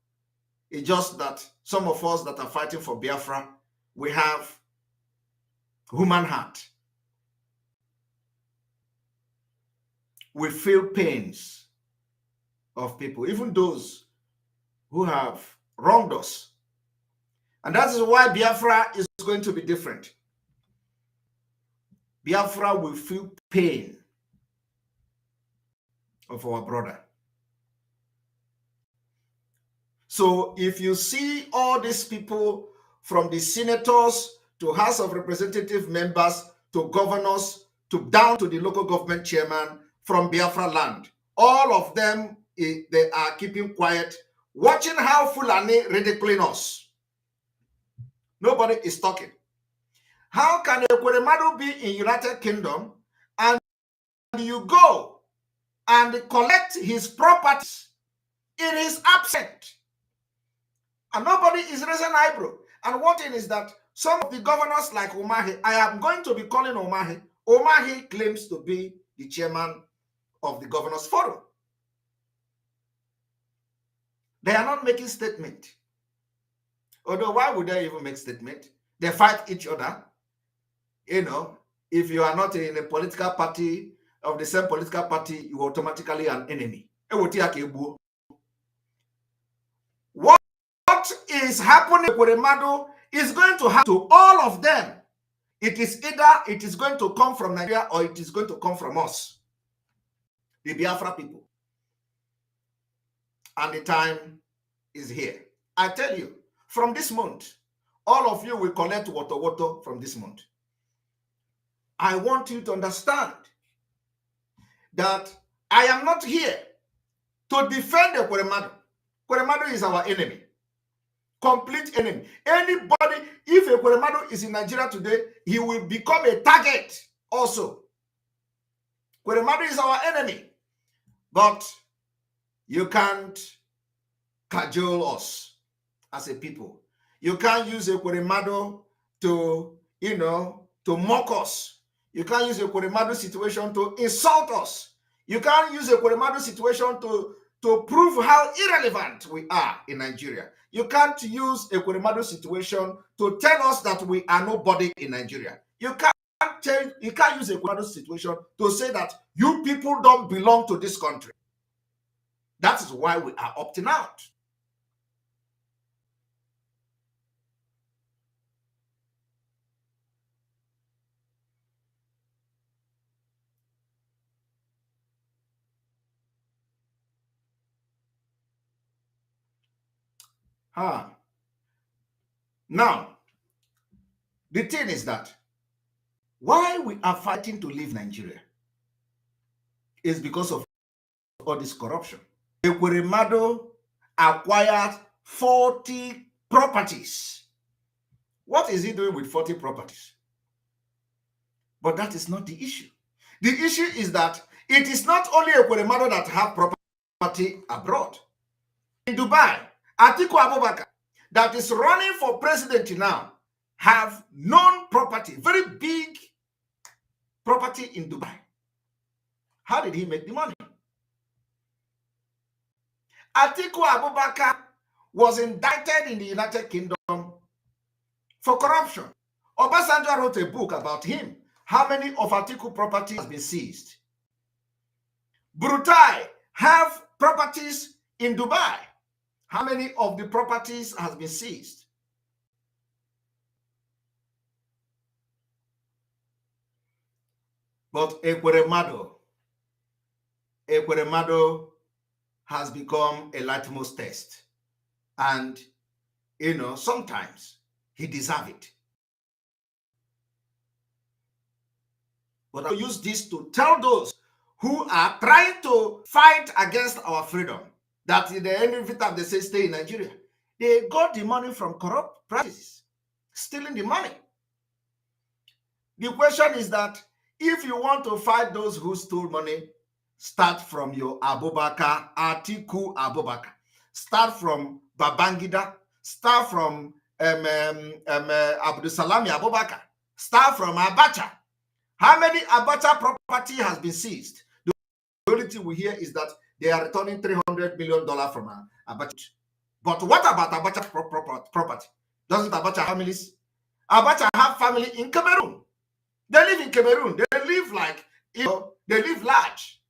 it's just that some of us that are fighting for Biafra, we have human heart. We feel pains of people, even those who have wronged us. And that is why Biafra is going to be different. Biafra will feel pain of our brother. So if you see all these people, from the senators to House of Representative members to governors to down to the local government chairman from Biafra land, all of them, they are keeping quiet, watching how Fulani ridiculing us. Nobody is talking. How can Ekweremadu be in United Kingdom and you go and collect his properties in his absence? And nobody is raising an eyebrow. And one thing is that some of the governors like Umahi, I am going to be calling Umahi. Umahi claims to be the chairman of the Governors Forum. They are not making statement. Although why would they even make statement? They fight each other. You know, if you are not in a political party of the same political party, you are automatically an enemy. What is happening with Ekweremadu is going to happen to all of them. It is either it is going to come from Nigeria or it is going to come from us, the Biafra people. And the time is here. I tell you, from this month, all of you will collect water from this month. I want you to understand that I am not here to defend Ekweremadu. Ekweremadu is our enemy. Complete enemy. Anybody, if a Ekweremadu is in Nigeria today, he will become a target also. Ekweremadu is our enemy. But you can't cajole us as a people. You can't use Ekweremadu to, to mock us. You can't use a Ekweremadu situation to insult us. You can't use a Ekweremadu situation to prove how irrelevant we are in Nigeria. You can't use a Ekweremadu situation to tell us that we are nobody in Nigeria. You can't use a Ekweremadu situation to say that you people don't belong to this country. That is why we are opting out. Now, the thing is that why we are fighting to leave Nigeria is because of all this corruption. Ekweremadu acquired 40 properties. What is he doing with 40 properties? But that is not the issue. The issue is that it is not only Ekweremadu that have property abroad. In Dubai, Atiku Abubakar, that is running for president now, have non-property, very big property in Dubai. How did he make the money? Atiku Abubakar was indicted in the United Kingdom for corruption. Obasanjo wrote a book about him. How many of Atiku properties has been seized? Brutai have properties in Dubai. How many of the properties has been seized? But Ekweremadu has become a litmus test. And, sometimes he deserves it. But I use this to tell those who are trying to fight against our freedom that in the end of it, they say stay in Nigeria. They got the money from corrupt practices, stealing the money. The question is that if you want to fight those who stole money, start from your Abubakar, Atiku Abubakar. Start from Babangida. Start from Abdusalami Abubakar. Start from Abacha. How many Abacha property has been seized? The only thing we hear is that they are returning $300 million from Abacha. But what about Abacha property? Doesn't Abacha families? Abacha have family in Cameroon. They live in Cameroon. They live like, they live large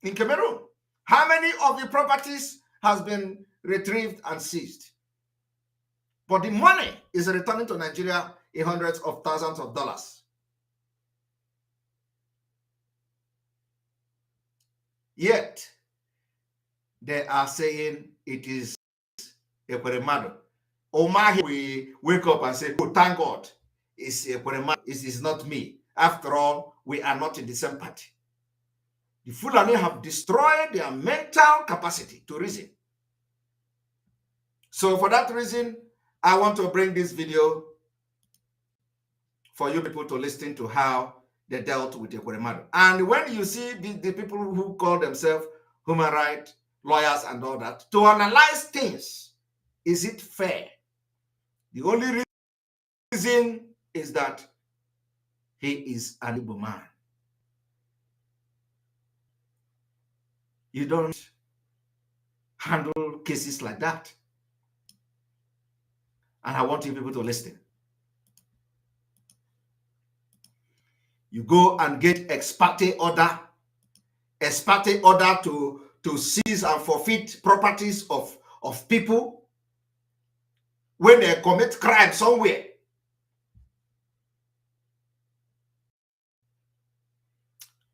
in Cameroon. How many of the properties has been retrieved and seized? But the money is returning to Nigeria in hundreds of thousands of dollars. Yet, they are saying it is Ekweremadu. Omahi, we wake up and say, oh, thank God, it's Ekweremadu. It is not me. After all, we are not in the same party. The Fulani have destroyed their mental capacity to reason. So for that reason, I want to bring this video for you people to listen to how they dealt with Ekweremadu. And when you see the people who call themselves human rights lawyers and all that, to analyze things, is it fair? The only reason is that he is an Igbo man. You don't handle cases like that. And I want you people to listen. You go and get ex parte order to seize and forfeit properties of people when they commit crime somewhere.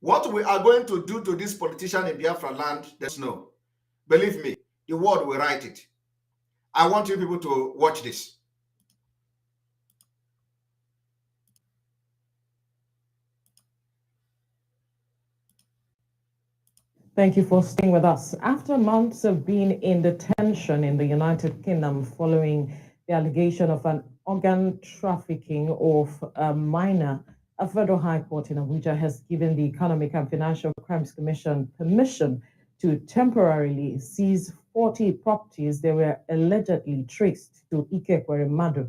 What we are going to do to this politician in Biafra land, there's no. Believe me, the world will write it. I want you people to watch this. Thank you for staying with us. After months of being in detention in the United Kingdom following the allegation of an organ trafficking of a minor. A federal high court in Abuja has given the Economic and Financial Crimes Commission permission to temporarily seize 40 properties that were allegedly traced to Ike Madu.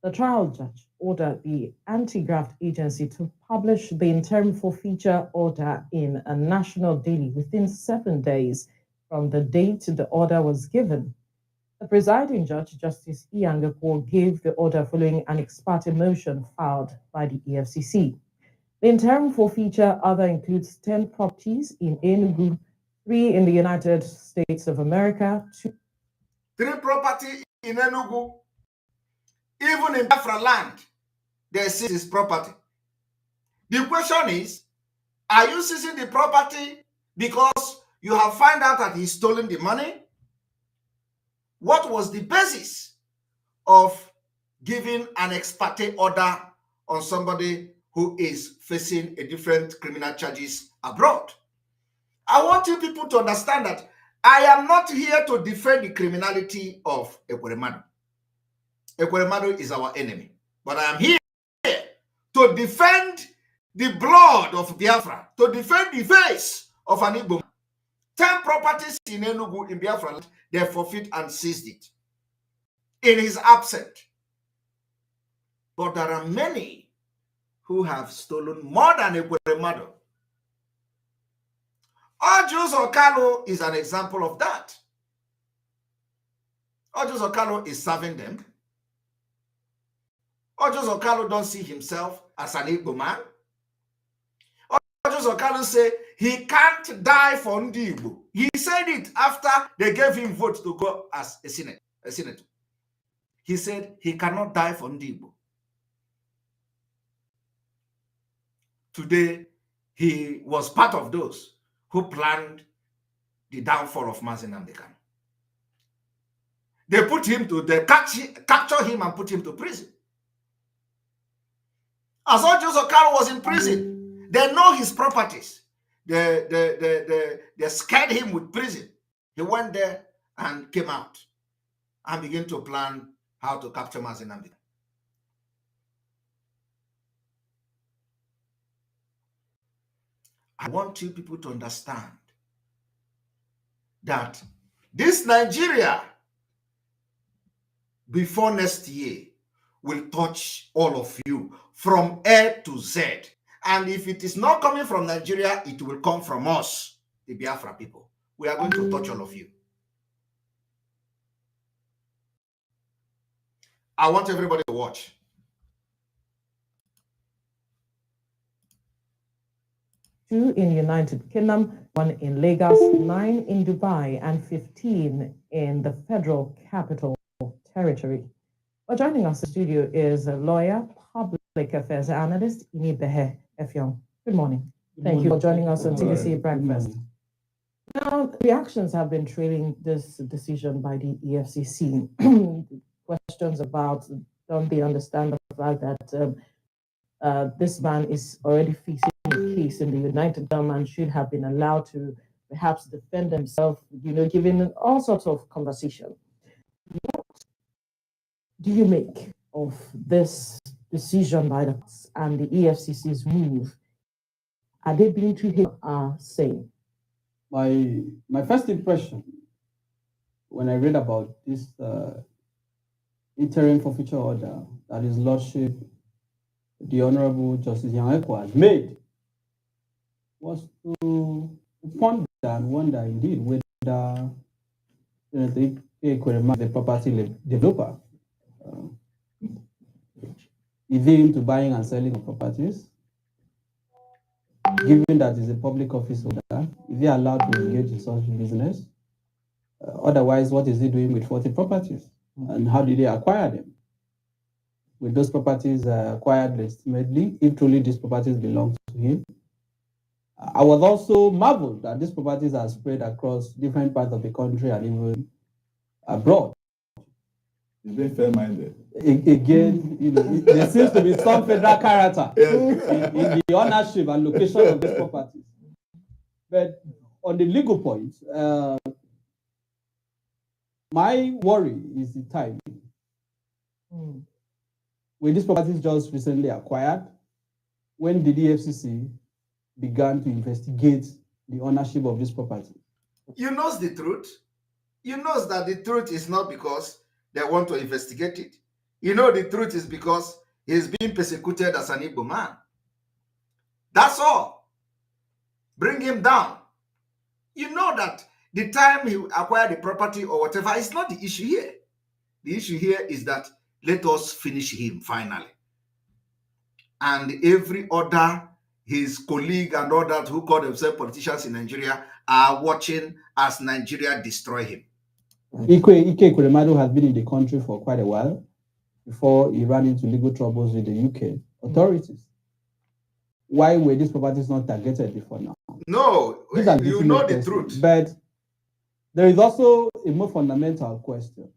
The trial judge ordered the anti-graft agency to publish the interim forfeiture order in a national daily within 7 days from the date the order was given. The presiding judge, Justice Iyangapo, gave the order following an ex parte motion filed by the EFCC. The interim forfeiture order includes 10 properties in Enugu, 3 in the United States of America, 2 3 property in Enugu. Even in Biafra land, they seize his property. The question is, are you seizing the property because you have found out that he's stolen the money? What was the basis of giving an ex parte order on somebody who is facing a different criminal charges abroad? I want you people to understand that I am not here to defend the criminality of Ekweremadu. Ekweremadu is our enemy. But I am here to defend the blood of Biafra, to defend the face of an Igbo. 10 properties in Enugu in Biafra land, they forfeit and seized it in his absence. But there are many who have stolen more than Ekweremadu. Ojus Okalo is an example of that. Ojus Okalo is serving them. Ojus Okalo don't see himself as an Igbo man. Ojus Okalo say he can't die for Ndi Igbo. He said it after they gave him vote to go as a senator. He said he cannot die for Ndi Igbo. Today, he was part of those who planned the downfall of Mazi Nnamdi Kanu. They put him to, they capture him and put him to prison. As Ojus Okalo was in prison, they know his properties. They scared him with prison. He went there and came out and began to plan how to capture Mazi Nnamdi Kanu. I want you people to understand that this Nigeria, before next year, will touch all of you from A to Z. And if it is not coming from Nigeria, it will come from us, the Biafra people. We are going to touch all of you. I want everybody to watch. Two in United Kingdom, 1 in Lagos, 9 in Dubai, and 15 in the Federal Capital Territory. Well, joining us in the studio is a lawyer, public affairs analyst, Inibehe Effiong. Good morning. Thank you for joining us on TDC Breakfast. Now, reactions have been trailing this decision by the EFCC. Questions about, don't they understand the fact that this man is already facing a case in the United Kingdom and should have been allowed to perhaps defend himself, given all sorts of conversation. What do you make of this decision by the courts and the EFCC's move? Are they being treated same? My first impression when I read about this interim forfeiture order that His Lordship, the Honorable Justice Yaneko, has made was to ponder and wonder indeed whether the property developer is he into buying and selling of properties? Given that he's a public office holder, is he allowed to engage in such business? Otherwise, what is he doing with 40 properties? And how did he acquire them? With those properties acquired legitimately, if truly these properties belong to him? I was also marveled that these properties are spread across different parts of the country and even abroad. He's very fair-minded. Again, there seems to be some federal character in the ownership and location of these properties. But on the legal point, my worry is the timing. Were these properties just recently acquired? When did the FCC began to investigate the ownership of this property? You know the truth. You know that the truth is not because they want to investigate it. You know the truth is because he's being persecuted as an Igbo man. That's all. Bring him down. You know that the time he acquired the property or whatever is not the issue here. The issue here is that let us finish him finally. And every other, his colleague and all that who call themselves politicians in Nigeria are watching as Nigeria destroy him. Ike Kuremadu has been in the country for quite a while before he ran into legal troubles with the UK authorities. Why were these properties not targeted before now? No, you know the truth. But there is also a more fundamental question.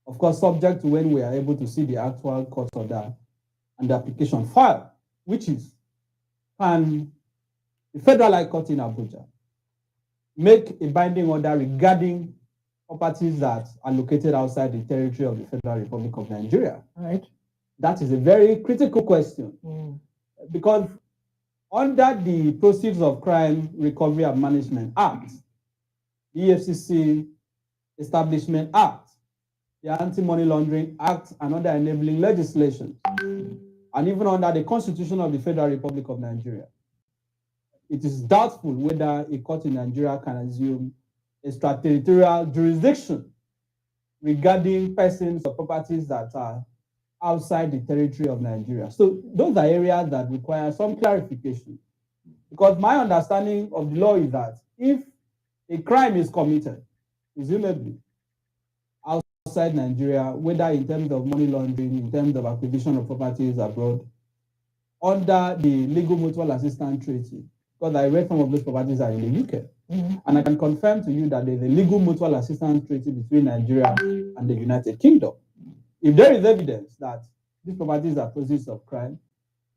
Of course, subject to when we are able to see the actual court order and the application file, which is, can the Federal High Court in Abuja make a binding order regarding properties that are located outside the territory of the Federal Republic of Nigeria? Right. That is a very critical question. Because under the Proceeds of Crime Recovery and Management Act, the EFCC Establishment Act, the Anti-Money Laundering Act, and other enabling legislation, and even under the Constitution of the Federal Republic of Nigeria, it is doubtful whether a court in Nigeria can assume extraterritorial jurisdiction regarding persons or properties that are outside the territory of Nigeria. So those are areas that require some clarification. Because my understanding of the law is that if a crime is committed, presumably outside Nigeria, whether in terms of money laundering, in terms of acquisition of properties abroad, under the Legal Mutual Assistance Treaty, because I read some of those properties are in the UK, and I can confirm to you that there's a Legal Mutual Assistance Treaty between Nigeria and the United Kingdom. If there is evidence that these properties are proceeds of crime,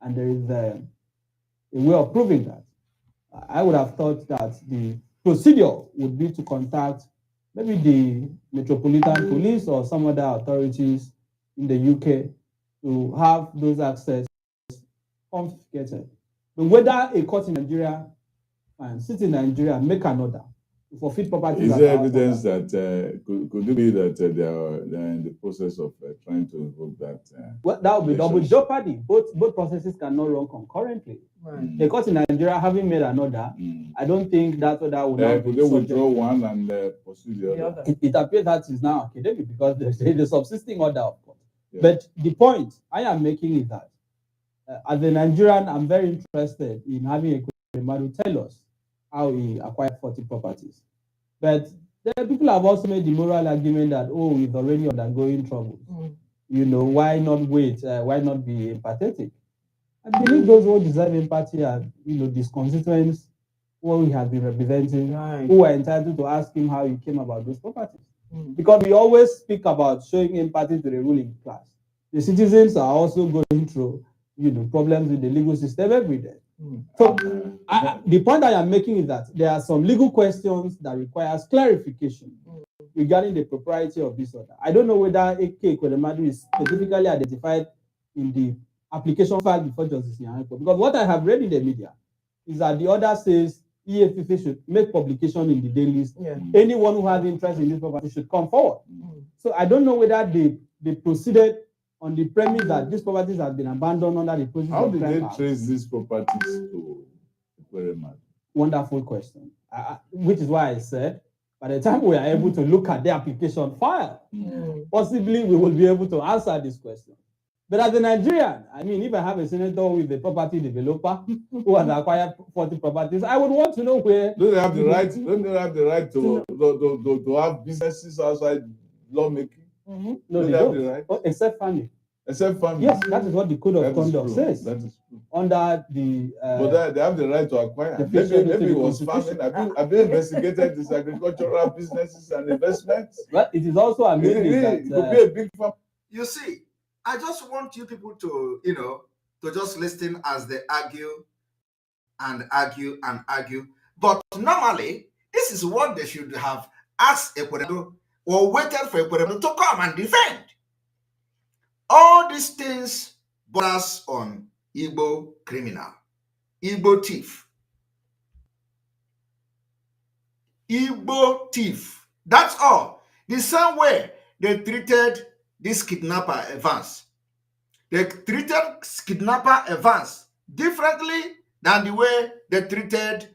and there is a way of proving that, I would have thought that the procedure would be to contact maybe the Metropolitan Police or some other authorities in the UK to have those access confiscated. But whether a court in Nigeria can sit in Nigeria and make an order to forfeit properties. Is there evidence that could it be that they are in the process of trying to invoke that? Well, that would be double jeopardy. Both processes cannot run concurrently. Right. The court in Nigeria having made an order, I don't think that order would not could they withdraw one and pursue the other? It appears that is now academic because there's a subsisting order, of course. Yeah. But the point I am making is that as a Nigerian, I'm very interested in having a Kuremadu tell us how he acquired 40 properties. But people have also made the moral argument that, oh, he's already undergoing trouble. You know, why not wait? Why not be empathetic? I believe those who deserve empathy are, you know, these constituents who he has been representing, who are entitled to ask him how he came about those properties. Because we always speak about showing empathy to the ruling class. The citizens are also going through, you know, problems with the legal system every day. So the point I am making is that there are some legal questions that requires clarification regarding the propriety of this order. I don't know whether A.K. Kuremadu is specifically identified in the application file before Justice Nyanko, because what I have read in the media is that the order says EFCC should make publication in the dailies. Anyone who has interest in this property should come forward. So I don't know whether they proceeded on the premise that these properties have been abandoned under the process. How did they trace these properties to Kuremadu? Wonderful question. Which is why I said, by the time we are able to look at the application file, possibly we will be able to answer this question. But as a Nigerian, I mean, if I have a senator with a property developer who has acquired 40 properties, I would want to know where. Don't they have the right? Don't they have the right to have businesses outside lawmaking? No, they don't. Right? Except family. Except family. Yes, that is what the Code of Conduct says. That is true. Under the. But they have the right to acquire. Maybe it was farming. Have they investigated these agricultural businesses and investments? Well, it is also amazing that it could be a big farm. You see, I just want you people to, you know, to just listen as they argue and argue and argue. But normally, this is what they should have asked Ekweremadu or waited for Ekweremadu to come and defend. All these things borders on Igbo criminal, Igbo thief. Igbo thief. That's all. The same way they treated this kidnapper Evans. They treated kidnapper Evans differently than the way they treated,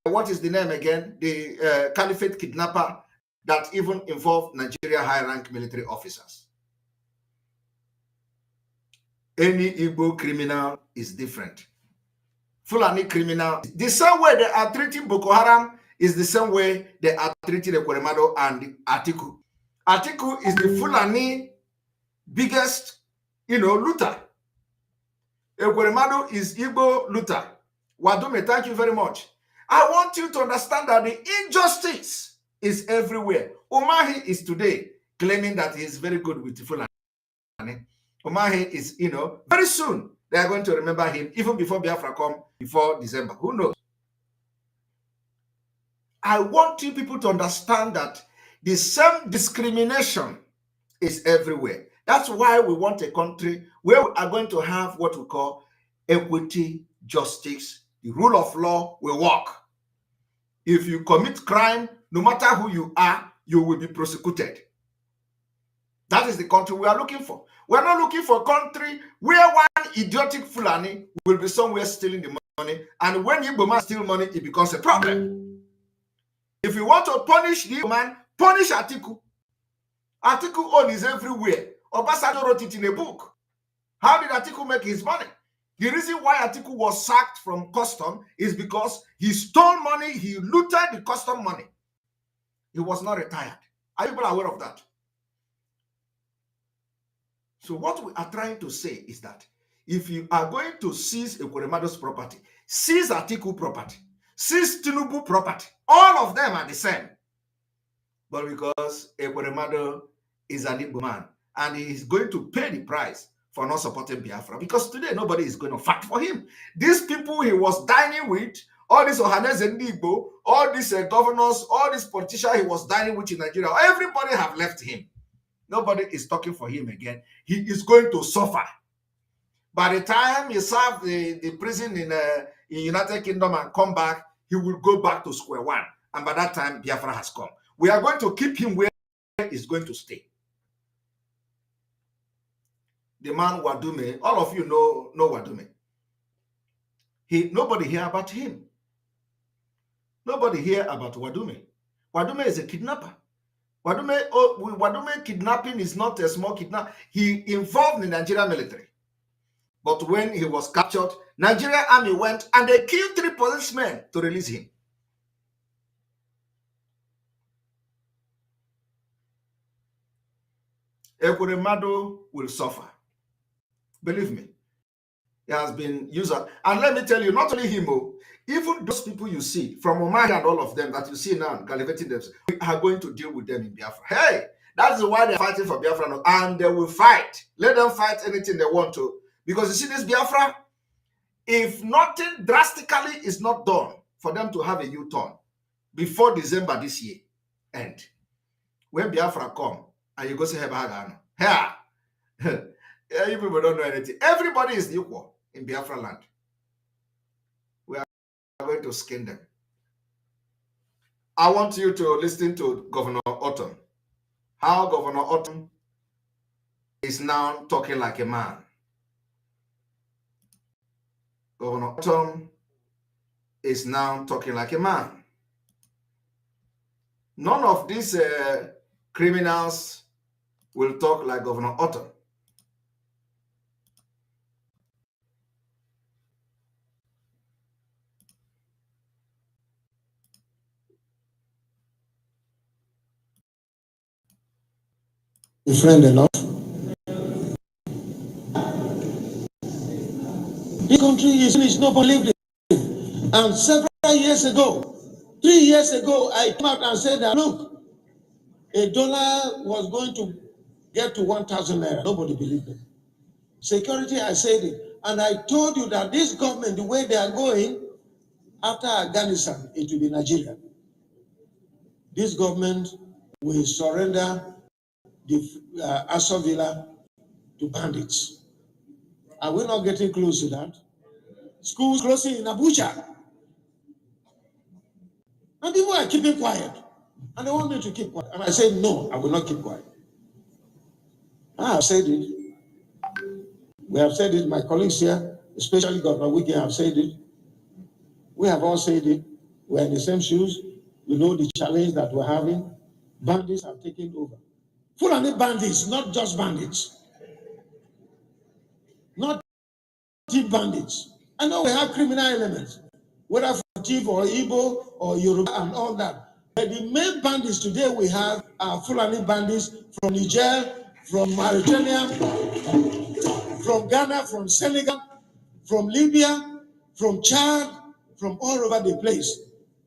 what is the name again? The Caliphate kidnapper that even involved Nigeria high-rank military officers. Any Igbo criminal is different. Fulani criminal, the same way they are treating Boko Haram is the same way they are treating the Ekweremadu and Atiku. Atiku is the Fulani biggest, looter. Ekweremadu is Igbo looter. Wadume, thank you very much. I want you to understand that the injustice is everywhere. Umahi is today claiming that he is very good with Fulani. Umahi is, very soon they are going to remember him, even before Biafra come, before December. Who knows? I want you people to understand that the same discrimination is everywhere. That's why we want a country where we are going to have what we call equity, justice, the rule of law will work. If you commit crime, no matter who you are, you will be prosecuted. That is the country we are looking for. We're not looking for a country where one idiotic Fulani will be somewhere stealing the money, and when Igbo man steals money, it becomes a problem. If you want to punish the Igbo man, punish Atiku. Atiku own is everywhere. Obasanjo wrote it in a book. How did Atiku make his money? The reason why Atiku was sacked from custom is because he stole money, he looted the custom money. He was not retired. Are people aware of that? So what we are trying to say is that if you are going to seize Ekwuremado's property, seize Atiku property, seize Tinubu property, all of them are the same. But because Ekwuremado is an Igbo man and he is going to pay the price for not supporting Biafra, because today nobody is going to fight for him. These people he was dining with, all these Ohanes and Igbo, all these governors, all these politicians he was dining with in Nigeria, everybody have left him. Nobody is talking for him again. He is going to suffer. By the time he serves the prison in United Kingdom and come back, he will go back to square one. And by that time, Biafra has come. We are going to keep him where he's going to stay. The man Wadume, all of you know Wadume. Nobody hear about him. Nobody hear about Wadume. Wadume is a kidnapper. Wadume kidnapping is not a small kidnap. He involved in the Nigerian military. But when he was captured, Nigerian army went and they killed 3 policemen to release him. Ekwuremadu will suffer. Believe me. He has been used. And let me tell you, not only him, even those people you see, from Omar and all of them that you see now, gallivanting themselves, we are going to deal with them in Biafra. Hey, that's why they're fighting for Biafra now. And they will fight. Let them fight anything they want to. Because you see this Biafra, if nothing drastically is not done for them to have a U-turn before December this year end, when Biafra come, and you go say, hey, you people don't know anything. Everybody is equal in Biafra land. We are going to skin them. I want you to listen to Governor Autumn. How Governor Autumn is now talking like a man. Governor Autumn is now talking like a man. None of these criminals will talk like Governor Autumn. Friend enough. This country is finished, nobody lived it. And several years ago, 3 years ago, I came out and said that, look, $1 was going to get to 1,000 naira. Nobody believed it. Security, I said it. And I told you that this government, the way they are going, after Afghanistan, it will be Nigeria. This government will surrender the Asavilla to bandits. Are we not getting close to that? Schools closing in Abuja. And people are keeping quiet. And they want me to keep quiet. And I say, no, I will not keep quiet. I have said it. We have said it. My colleagues here, especially Governor Wiki, have said it. We have all said it. We're in the same shoes. We know the challenge that we're having. Bandits have taken over. Fulani bandits, not just bandits. Not deep bandits. I know we have criminal elements, whether for Tiv or Igbo or Yoruba and all that. But the main bandits today we have are Fulani bandits from Niger, from Mauritania, from Ghana, from Senegal, from Libya, from Chad, from all over the place.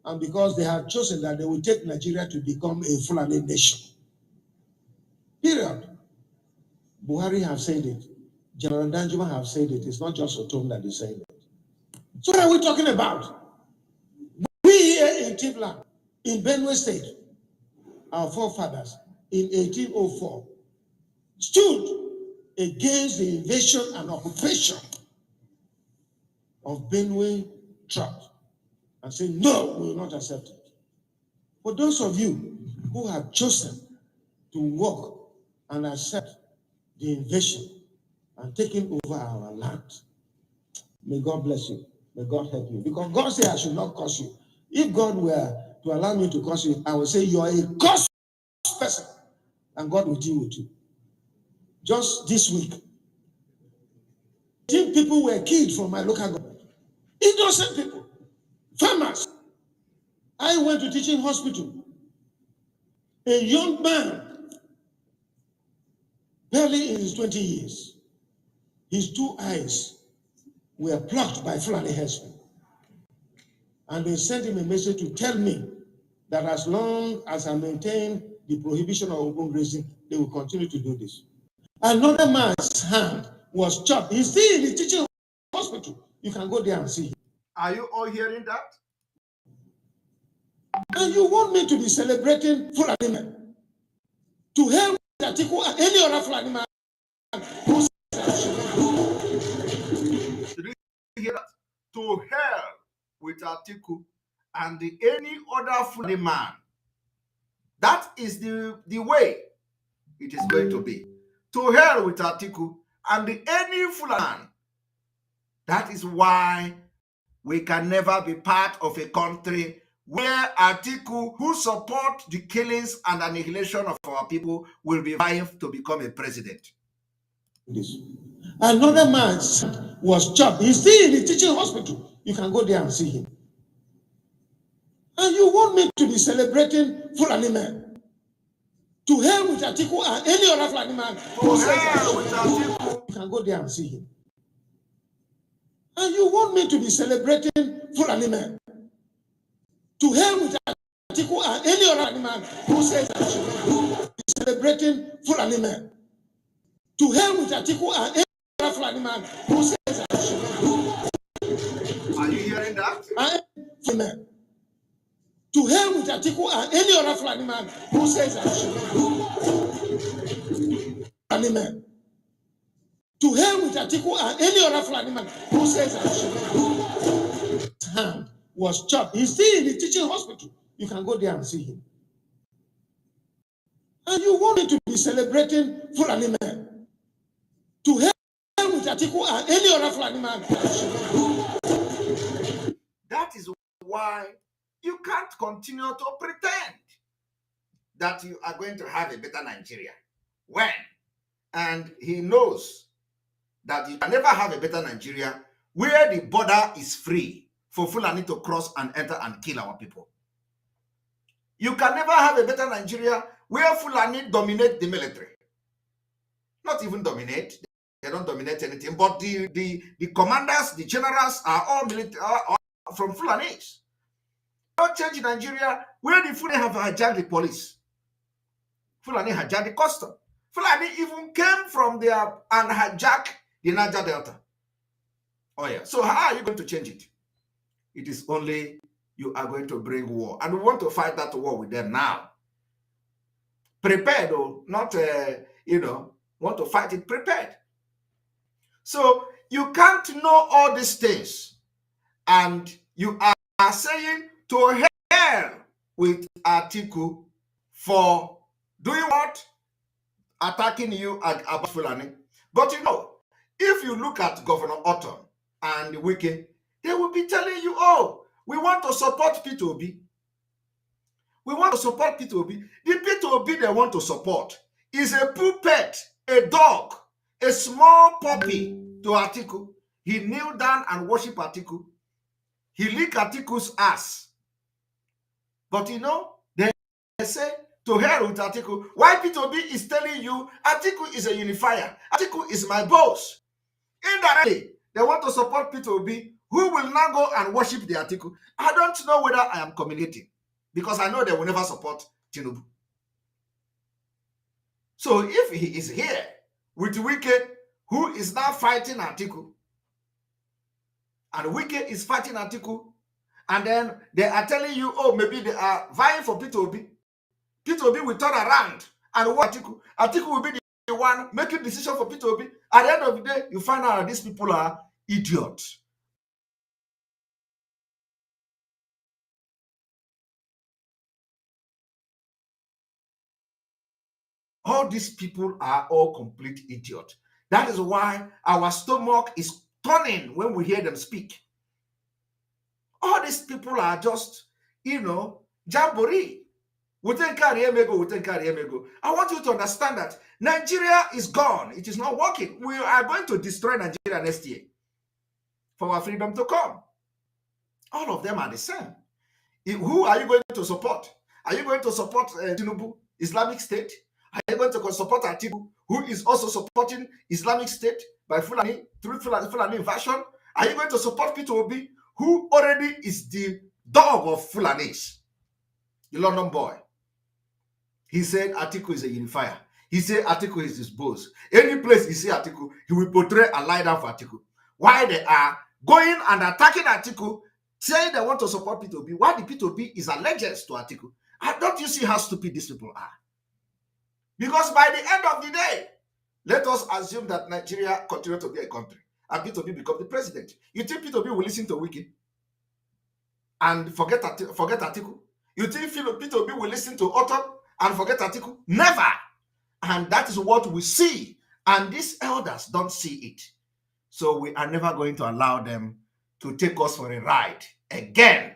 And because they have chosen that they will take Nigeria to become a Fulani nation. Period. Buhari have said it. General Danjuma have said it. It's not just Otom that is saying it. So what are we talking about? We here in Tivland, in Benue State, our forefathers in 1804 stood against the invasion and occupation of Benue tract and said, no, we will not accept it. For those of you who have chosen to work and accept the invasion and taking over our land, may God bless you. May God help you. Because God said I should not curse you. If God were to allow me to curse you, I would say you are a cursed person and God will deal with you. Just this week, 10 people were killed from my local government. Innocent people, farmers. I went to teaching hospital. A young man, barely in his 20 years, his 2 eyes were plucked by Fulani herdsmen. And they sent him a message to tell me that as long as I maintain the prohibition of open grazing, they will continue to do this. Another man's hand was chopped. He's still in the teaching hospital. You can go there and see him. Are you all hearing that? And you want me to be celebrating Fulani men? To hell with Atiku and any other Fulani man who Did you hear that? To hell with Atiku and any other Fulani man. That is the way it is going to be. To hell with Atiku and any Fulani man. That is why we can never be part of a country where Atiku, who support the killings and annihilation of our people, will be vying to become a president. Another man was chopped. He's still in the teaching hospital. You can go there and see him. And you want me to be celebrating Fulani men? To hell with Atiku and any other Fulani man who says Atiku. You can go there and see him. And you want me to be celebrating Fulani men? To hell with Atiku and any other man who says Atiku. Celebrating Fulani men. To hell with Atiku and any other Fulani man who says Atiku. Are you hearing that? Men. To hell with Atiku and any other Fulani man who says Fulani men. To hell with Atiku and any other Fulani man who says his hand was chopped. He's still in the teaching hospital. You can go there and see him. And you want me to be celebrating Fulani men? To hell with Atiku and any other Fulani man. That is why you can't continue to pretend that you are going to have a better Nigeria. When? And he knows that you can never have a better Nigeria where the border is free for Fulani to cross and enter and kill our people. You can never have a better Nigeria where Fulani dominate the military. Not even dominate. They don't dominate anything. But the commanders, the generals are all military, are from Fulanis. Don't change Nigeria where the Fulani have hijacked the police. Fulani hijacked the custom. Fulani even came from there and hijacked the Niger Delta. Oh yeah. So how are you going to change it? It is only you are going to bring war. And we want to fight that war with them now. Prepare though, not, want to fight it prepared. So you can't know all these things, and you are saying to hell with Atiku for doing what? Attacking you about Fulani. But you know, if you look at Governor Otton and Wike, they will be telling you, oh, we want to support P2B. We want to support P2B. The P2B they want to support is a puppet, a dog, a small puppy to Atiku. He kneel down and worship Atiku. He lick Atiku's ass. But you know, they say to hell with Atiku. Why P2B is telling you Atiku is a unifier. Atiku is my boss. Indirectly, they want to support P2B, who will now go and worship the Atiku. I don't know whether I am communicating, because I know they will never support Tinubu. So if he is here with Wike, who is now fighting Atiku, and Wike is fighting Atiku, and then they are telling you, oh, maybe they are vying for P2B. P2B will turn around and what Atiku? Atiku will be the one making decision for P2B. At the end of the day, you find out that these people are idiots. All these people are all complete idiots. That is why our stomach is turning when we hear them speak. All these people are just, jamboree. I want you to understand that Nigeria is gone. It is not working. We are going to destroy Nigeria next year for our freedom to come. All of them are the same. Who are you going to support? Are you going to support Tinubu, Islamic State? Are you going to support Atiku, who is also supporting Islamic State by Fulani, through Fulani invasion? Are you going to support P2B, who already is the dog of Fulanis, the London boy? He said Atiku is a unifier. He said Atiku is his boss. Any place he see Atiku, he will portray a lie down for Atiku. Why they are going and attacking Atiku, saying they want to support P2B, why the P2B is allegiance to Atiku? Don't you see how stupid these people are? Because by the end of the day, let us assume that Nigeria continue to be a country and P2B become the president. You think P2B will listen to Wiki and forget Atiku? You think P2B will listen to Otto and forget Atiku? Never. And that is what we see. And these elders don't see it. So we are never going to allow them to take us for a ride again.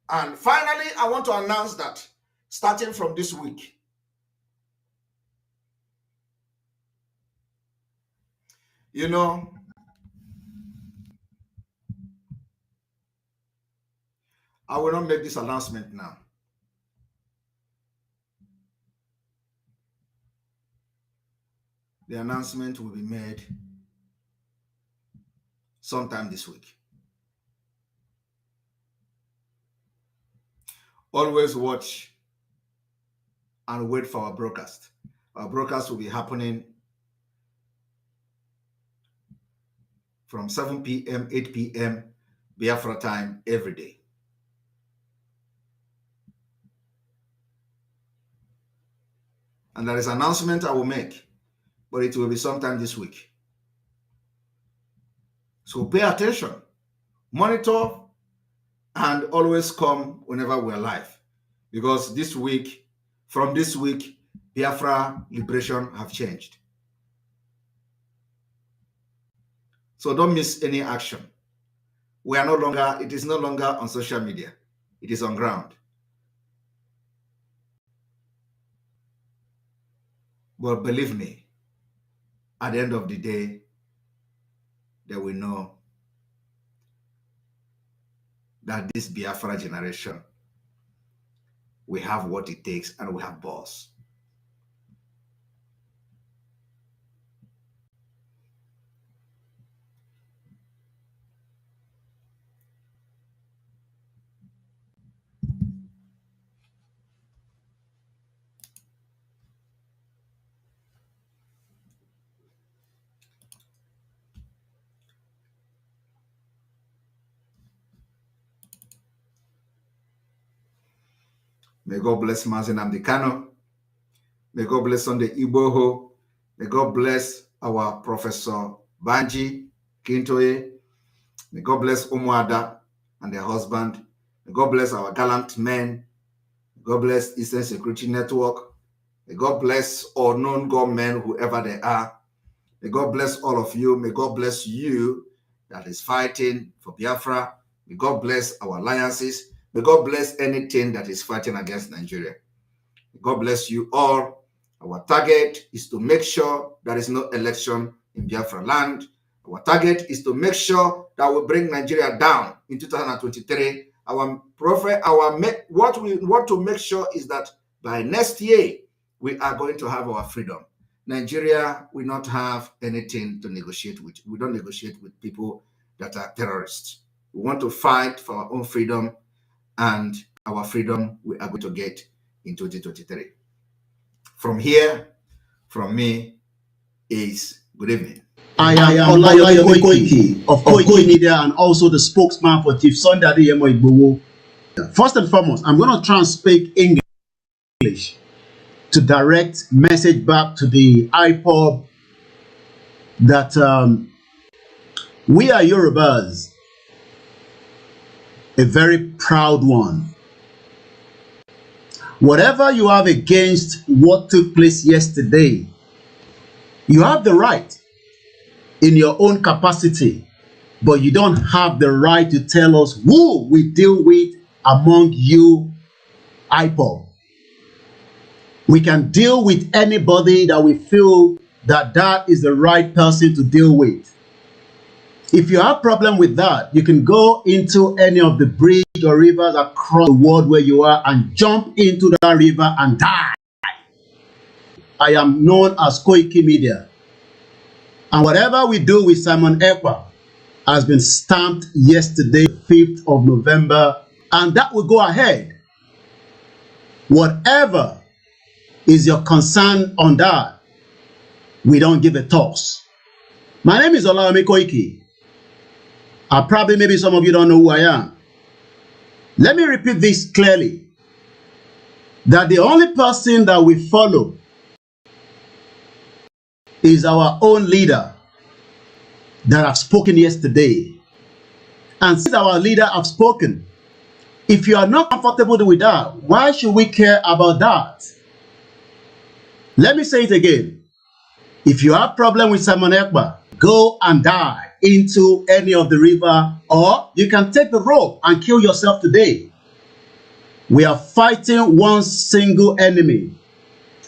And finally, I want to announce that starting from this week, I will not make this announcement now. The announcement will be made sometime this week. Always watch and wait for our broadcast. Our broadcast will be happening from 7 p.m., 8 p.m. Biafra time every day. And there is an announcement I will make, but it will be sometime this week. So pay attention, monitor, and always come whenever we're live. Because this week, from this week, Biafra liberation have changed. So don't miss any action. It is no longer on social media. It is on ground. But believe me, at the end of the day, they will know that this Biafra generation, we have what it takes and we have balls. May God bless Mazi Nnamdi Kanu. May God bless Sunday Igboho. May God bless our Professor Banji Kintoye. May God bless Umuada and their husband. May God bless our gallant men. May God bless Eastern Security Network. May God bless all known gunmen, whoever they are. May God bless all of you. May God bless you that is fighting for Biafra. May God bless our alliances. May God bless anything that is fighting against Nigeria. May God bless you all. Our target is to make sure there is no election in Biafra land. Our target is to make sure that we bring Nigeria down in 2023. What we want to make sure is that by next year, we are going to have our freedom. Nigeria will not have anything to negotiate with. We don't negotiate with people that are terrorists. We want to fight for our own freedom, and our freedom we are going to get in 2023. From here, from me, is good evening. I am Olayomi Koiki of Koiki Media and also the spokesman for Chief Sunday Adeyemo Igboho. First and foremost, I'm going to try and speak English to direct message back to the Ipob that we are Yorubas, a very proud one. Whatever you have against what took place yesterday, you have the right in your own capacity, but you don't have the right to tell us who we deal with among you, Ipob. We can deal with anybody that we feel that is the right person to deal with. If you have problem with that, you can go into any of the bridge or rivers across the world where you are and jump into that river and die. I am known as Koiki Media. And whatever we do with Simon Ekpa has been stamped yesterday, 5th of November, and that will go ahead. Whatever is your concern on that, we don't give a toss. My name is Olayomi Koiki. Probably maybe some of you don't know who I am. Let me repeat this clearly, that the only person that we follow is our own leader that have spoken yesterday. And since our leader have spoken, if you are not comfortable with that, why should we care about that? Let me say it again. If you have problem with Simon Ekpa, go and die into any of the river, or you can take the rope and kill yourself today. We are fighting one single enemy.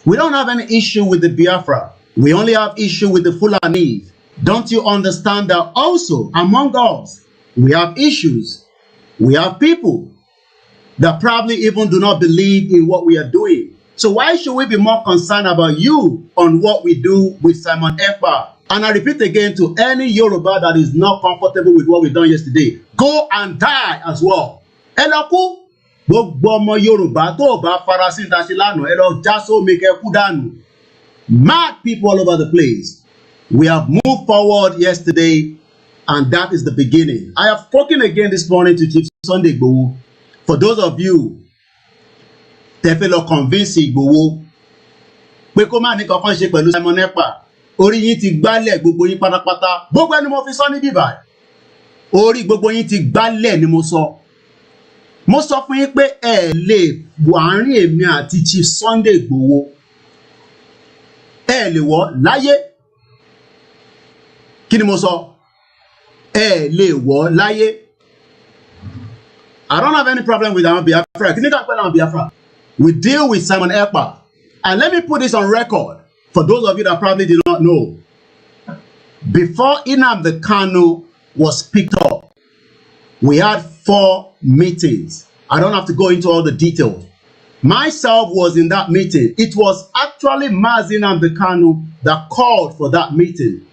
We don't have any issue with the Biafra. We only have issue with the Fulani. Don't you understand that also among us, we have issues. We have people that probably even do not believe in what we are doing. So why should we be more concerned about you on what we do with Simon Ekpa? And I repeat again to any Yoruba that is not comfortable with what we done yesterday, go and die as well. Eloku, gbogbo ọmọ Yorùbá tó bá farasin tasi lánàá, ẹ lọ já sómi kẹ́ kú dànù. Mad people all over the place. We have moved forward yesterday, and that is the beginning. I have spoken again this morning to Chief Sunday Igboho. For those of you tẹ́ fẹ́ lọ convince Igboho pé kó má ní kankan ṣe pẹ̀lú Simon Ekpa, orí yín ti gbálẹ̀ gbogbo yín pátápátá. Gbogbo ẹni mo fi sọ ní bíbá. Orí gbogbo yín ti gbálẹ̀ ni mo sọ. Mo sọ fún yín pé ẹ lè wọ àárín èmi àti Chief Sunday Igboho. Ẹ lè wọ̀ láyé. Kí ni mo sọ? Ẹ lè wọ̀ láyé. I don't have any problem with our Biafra. Kí ni ká pẹ́ láwọn Biafra? We deal with Simon Ekpa. And let me put this on record for those of you that probably did not know. Before Nnamdi Kanu was picked up, we had 4 meetings. I don't have to go into all the details. Myself was in that meeting. It was actually Mazi Nnamdi Kanu that called for that meeting.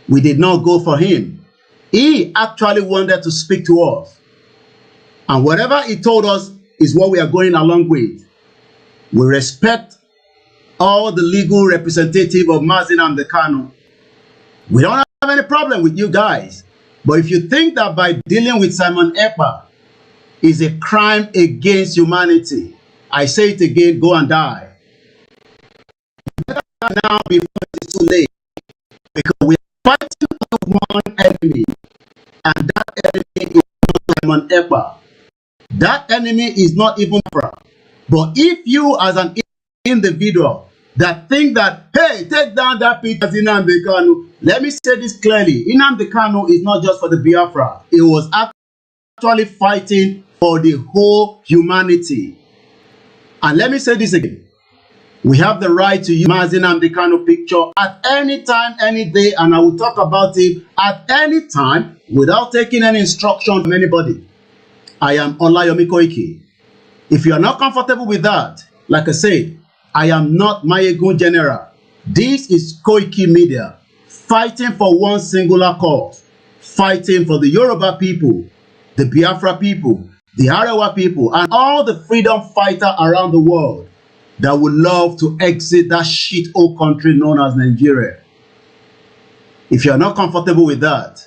We did not go for him. He actually wanted to speak to us. And whatever he told us is what we are going along with. We respect all the legal representative of Mazi Nnamdi Kanu. We don't have any problem with you guys. But if you think that by dealing with Simon Ekpa is a crime against humanity, I say it again, go and die. now before it's too late, because we are fighting with one enemy, and that enemy is not Simon Ekpa. That enemy is not even Biafra. But if you as an individual that think that, hey, take down that Peter Nnamdi Kanu, let me say this clearly. Nnamdi Kanu is not just for the Biafra. It was actually fighting for the whole humanity. And let me say this again. We have the right to use Mazi Nnamdi Kanu picture at any time, any day, and I will talk about it at any time without taking any instruction from anybody. I am Olayomi Koiki. If you are not comfortable with that, like I said, I am not Mayegun General. This is Koiki Media, fighting for one singular cause, fighting for the Yoruba people, the Biafra people, the Arewa people, and all the freedom fighters around the world that would love to exit that shit old country known as Nigeria. If you are not comfortable with that,